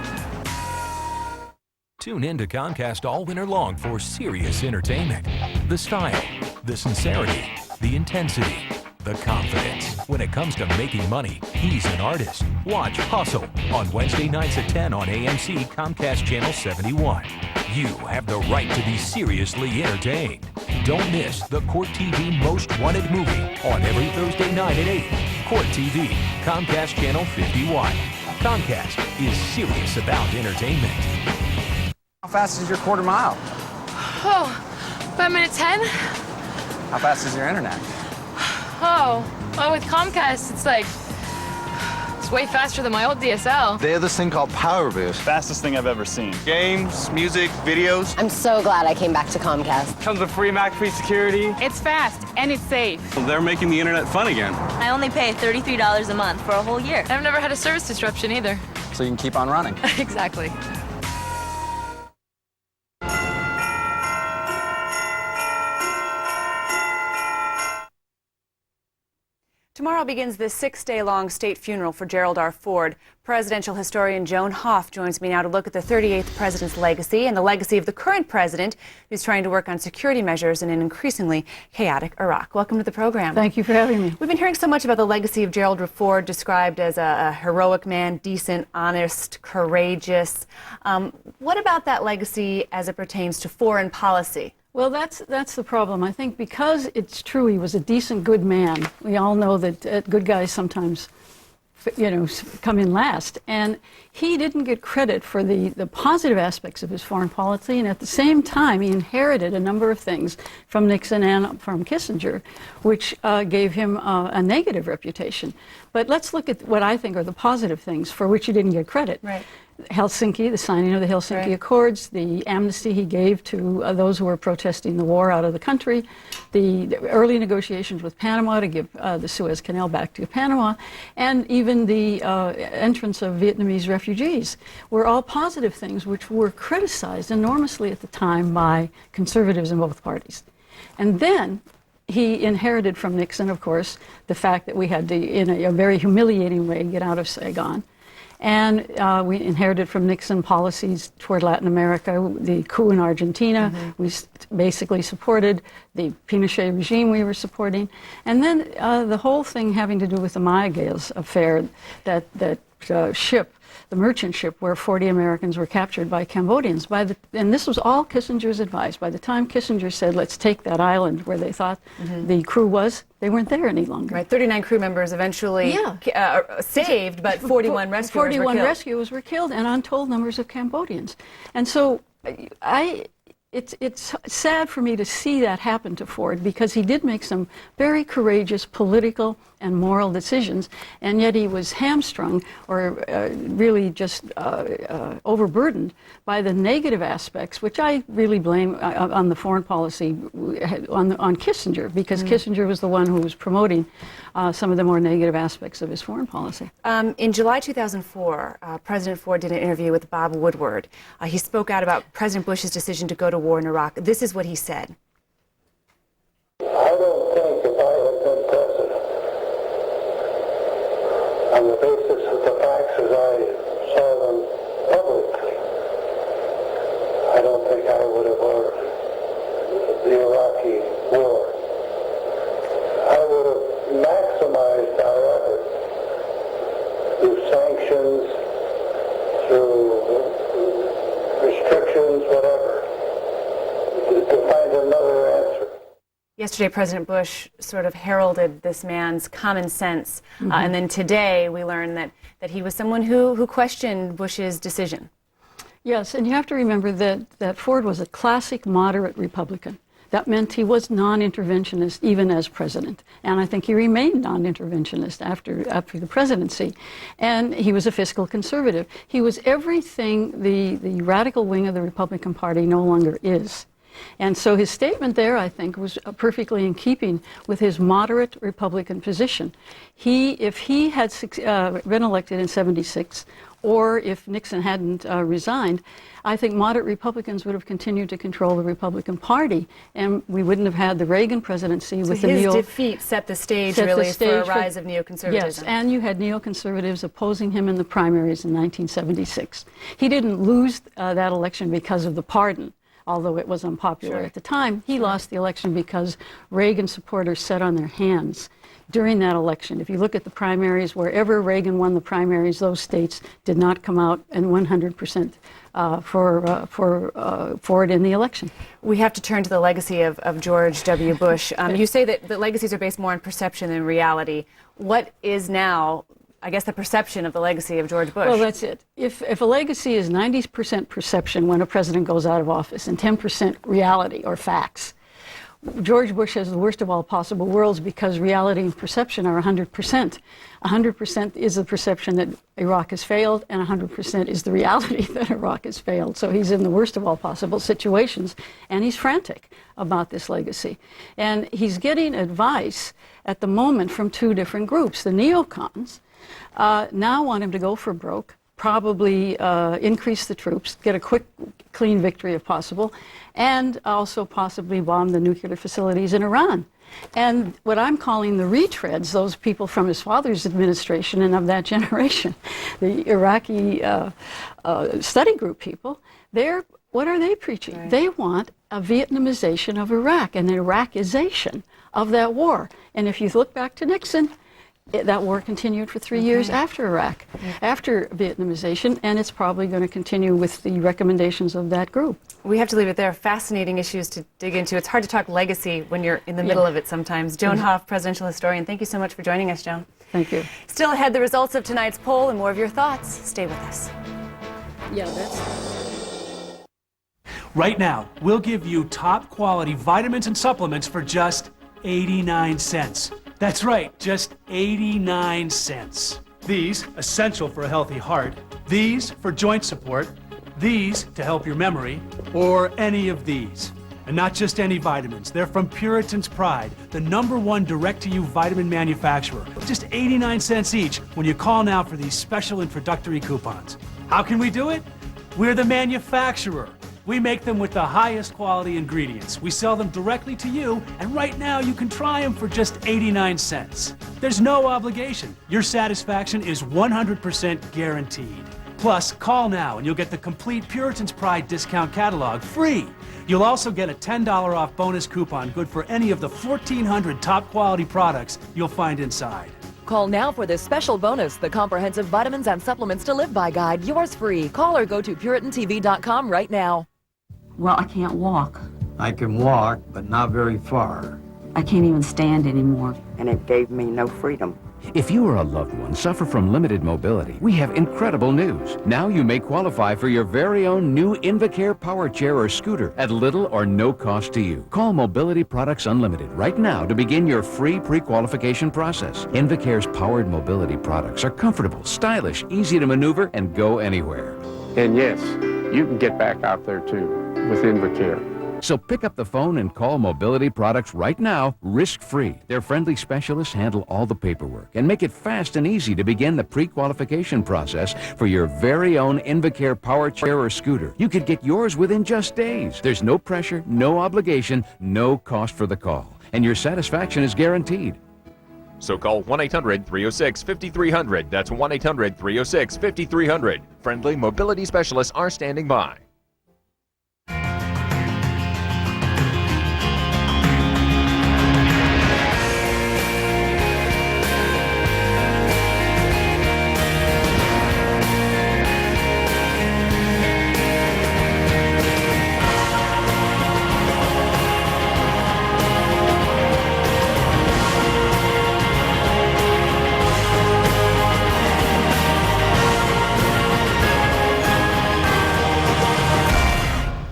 Tune in to Comcast all winter long for serious entertainment. The style, the sincerity, the intensity, the confidence. When it comes to making money, he's an artist. Watch Hustle on Wednesday nights at 10 on AMC Comcast Channel 71. You have the right to be seriously entertained. Don't miss the Court TV Most Wanted movie on every Thursday night at 8. Court TV, Comcast Channel 51. Comcast is serious about entertainment. How fast is your quarter mile? 5 minutes 10? How fast is your internet? Well, with Comcast, it's way faster than my old DSL. They have this thing called Power Boost. Fastest thing I've ever seen. Games, music, videos. I'm so glad I came back to Comcast. Comes with free McAfee security. It's fast and it's safe. They're making the internet fun again. I only pay $33 a month for a whole year. I've never had a service disruption either. So you can keep on running. Exactly. Tomorrow begins the 6-day-long state funeral for Gerald R. Ford. Presidential historian Joan Hoff joins me now to look at the 38th president's legacy and the legacy of the current president, who's trying to work on security measures in an increasingly chaotic Iraq. Welcome to the program. Thank you for having me. We've been hearing so much about the legacy of Gerald R. Ford, described as a heroic man, decent, honest, courageous. What about that legacy as it pertains to foreign policy? Well, that's the problem. I think because it's true he was a decent, good man. We all know that good guys sometimes, come in last. And he didn't get credit for the positive aspects of his foreign policy. And at the same time, he inherited a number of things from Nixon and from Kissinger, which gave him a negative reputation. But let's look at what I think are the positive things for which he didn't get credit. Right. Helsinki, the signing of the Helsinki Right. Accords, the amnesty he gave to those who were protesting the war out of the country, the early negotiations with Panama to give the Suez Canal back to Panama, and even the entrance of Vietnamese refugees were all positive things which were criticized enormously at the time by conservatives in both parties. And then he inherited from Nixon, of course, the fact that we had to, in a very humiliating way, get out of Saigon. And we inherited from Nixon policies toward Latin America, the coup in Argentina. Mm-hmm. We basically supported the Pinochet regime we were supporting. And then the whole thing having to do with the Mayagales affair, that ship, the merchant ship where 40 Americans were captured by Cambodians. And this was all Kissinger's advice. By the time Kissinger said, let's take that island where they thought the crew was, they weren't there any longer. Right, 39 crew members eventually saved, but 41 rescuers were killed. 41 rescuers were killed and untold numbers of Cambodians. And so it's sad for me to see that happen to Ford, because he did make some very courageous political and moral decisions, and yet he was hamstrung or really just overburdened by the negative aspects, which I really blame on the foreign policy on Kissinger, because Kissinger was the one who was promoting some of the more negative aspects of his foreign policy. In July 2004, President Ford did an interview with Bob Woodward. He spoke out about President Bush's decision to go to war in Iraq. This is what he said. I don't think if I had been president, on the basis of the facts as I saw them publicly, I don't think I would have ordered the Iraqi war. I would have maximized our efforts through sanctions, through restrictions, whatever, to find another answer. Yesterday, President Bush sort of heralded this man's common sense, and then today we learned that he was someone who questioned Bush's decision. Yes, and you have to remember that Ford was a classic moderate Republican. That meant he was non-interventionist even as president, and I think he remained non-interventionist after the presidency. And he was a fiscal conservative. He was everything the radical wing of the Republican Party no longer is. And so his statement there, I think, was perfectly in keeping with his moderate Republican position. If he had been elected in '76, or if Nixon hadn't resigned, I think moderate Republicans would have continued to control the Republican Party, and we wouldn't have had the Reagan presidency with the his defeat set the stage for a rise of neoconservatism. Yes, and you had neoconservatives opposing him in the primaries in 1976. He didn't lose that election because of the pardon, although it was unpopular at the time. He lost the election because Reagan supporters sat on their hands during that election. If you look at the primaries, wherever Reagan won the primaries, those states did not come out and 100% for it in the election. We have to turn to the legacy of George W. Bush. You say that the legacies are based more on perception than reality. What is now, I guess, the perception of the legacy of George Bush? Well, that's it. If a legacy is 90% perception when a president goes out of office and 10% reality or facts, George Bush has the worst of all possible worlds, because reality and perception are 100%. 100% is the perception that Iraq has failed, and 100% is the reality that Iraq has failed. So he's in the worst of all possible situations, and he's frantic about this legacy. And he's getting advice at the moment from two different groups. The neocons now want him to go for broke, probably increase the troops, get a quick, clean victory if possible, and also possibly bomb the nuclear facilities in Iran. And what I'm calling the retreads, those people from his father's administration and of that generation, the Iraqi study group people, what are they preaching? Right. They want a Vietnamization of Iraq, an Iraqization of that war. And if you look back to Nixon, that war continued for 3 years after Iraq, after Vietnamization, and it's probably going to continue with the recommendations of that group. We have to leave it there. Fascinating issues to dig into. It's hard to talk legacy when you're in the middle of it sometimes. Joan Hoff, presidential historian, thank you so much for joining us, Joan. Thank you. Still ahead, the results of tonight's poll and more of your thoughts. Stay with us. Right now, we'll give you top quality vitamins and supplements for just 89 cents. That's right, just 89 cents. These, essential for a healthy heart. These, for joint support. These, to help your memory. Or any of these. And not just any vitamins. They're from Puritan's Pride, the #1 direct-to-you vitamin manufacturer. Just 89 cents each when you call now for these special introductory coupons. How can we do it? We're the manufacturer. We make them with the highest quality ingredients. We sell them directly to you, and right now you can try them for just 89 cents. There's no obligation. Your satisfaction is 100% guaranteed. Plus, call now and you'll get the complete Puritan's Pride discount catalog free. You'll also get a $10 off bonus coupon good for any of the 1,400 top quality products you'll find inside. Call now for this special bonus, the Comprehensive Vitamins and Supplements to Live By Guide. Yours free. Call or go to PuritanTV.com right now. Well, I can't walk. I can walk, but not very far. I can't even stand anymore. And it gave me no freedom. If you or a loved one suffer from limited mobility, we have incredible news. Now you may qualify for your very own new Invacare power chair or scooter at little or no cost to you. Call Mobility Products Unlimited right now to begin your free pre-qualification process. Invacare's powered mobility products are comfortable, stylish, easy to maneuver, and go anywhere. And yes, you can get back out there too with Invacare. So pick up the phone and call Mobility Products right now, risk-free. Their friendly specialists handle all the paperwork and make it fast and easy to begin the pre-qualification process for your very own Invacare power chair or scooter. You could get yours within just days. There's no pressure, no obligation, no cost for the call, and your satisfaction is guaranteed. So call 1-800-306-5300. That's 1-800-306-5300. Friendly mobility specialists are standing by.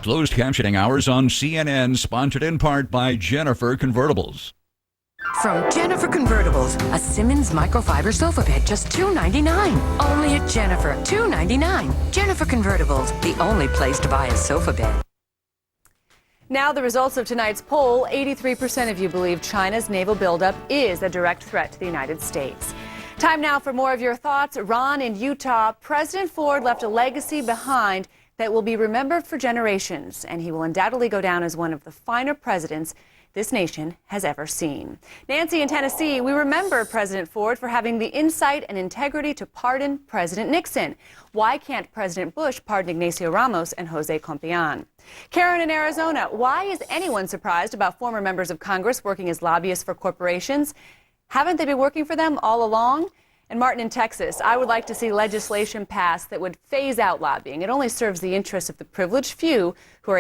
Closed captioning hours on CNN, sponsored in part by Jennifer Convertibles. From Jennifer Convertibles, a Simmons microfiber sofa bed, just $2.99. Only at Jennifer, $2.99. Jennifer Convertibles, the only place to buy a sofa bed. Now the results of tonight's poll, 83% of you believe China's naval buildup is a direct threat to the United States. Time now for more of your thoughts. Ron in Utah, President Ford left a legacy behind that will be remembered for generations, and he will undoubtedly go down as one of the finer presidents this nation has ever seen. Nancy in Tennessee, we remember President Ford for having the insight and integrity to pardon President Nixon. Why can't President Bush pardon Ignacio Ramos and Jose Compián? Karen in Arizona, why is anyone surprised about former members of Congress working as lobbyists for corporations? Haven't they been working for them all along? And Martin in Texas, I would like to see legislation passed that would phase out lobbying. It only serves the interests of the privileged few who are able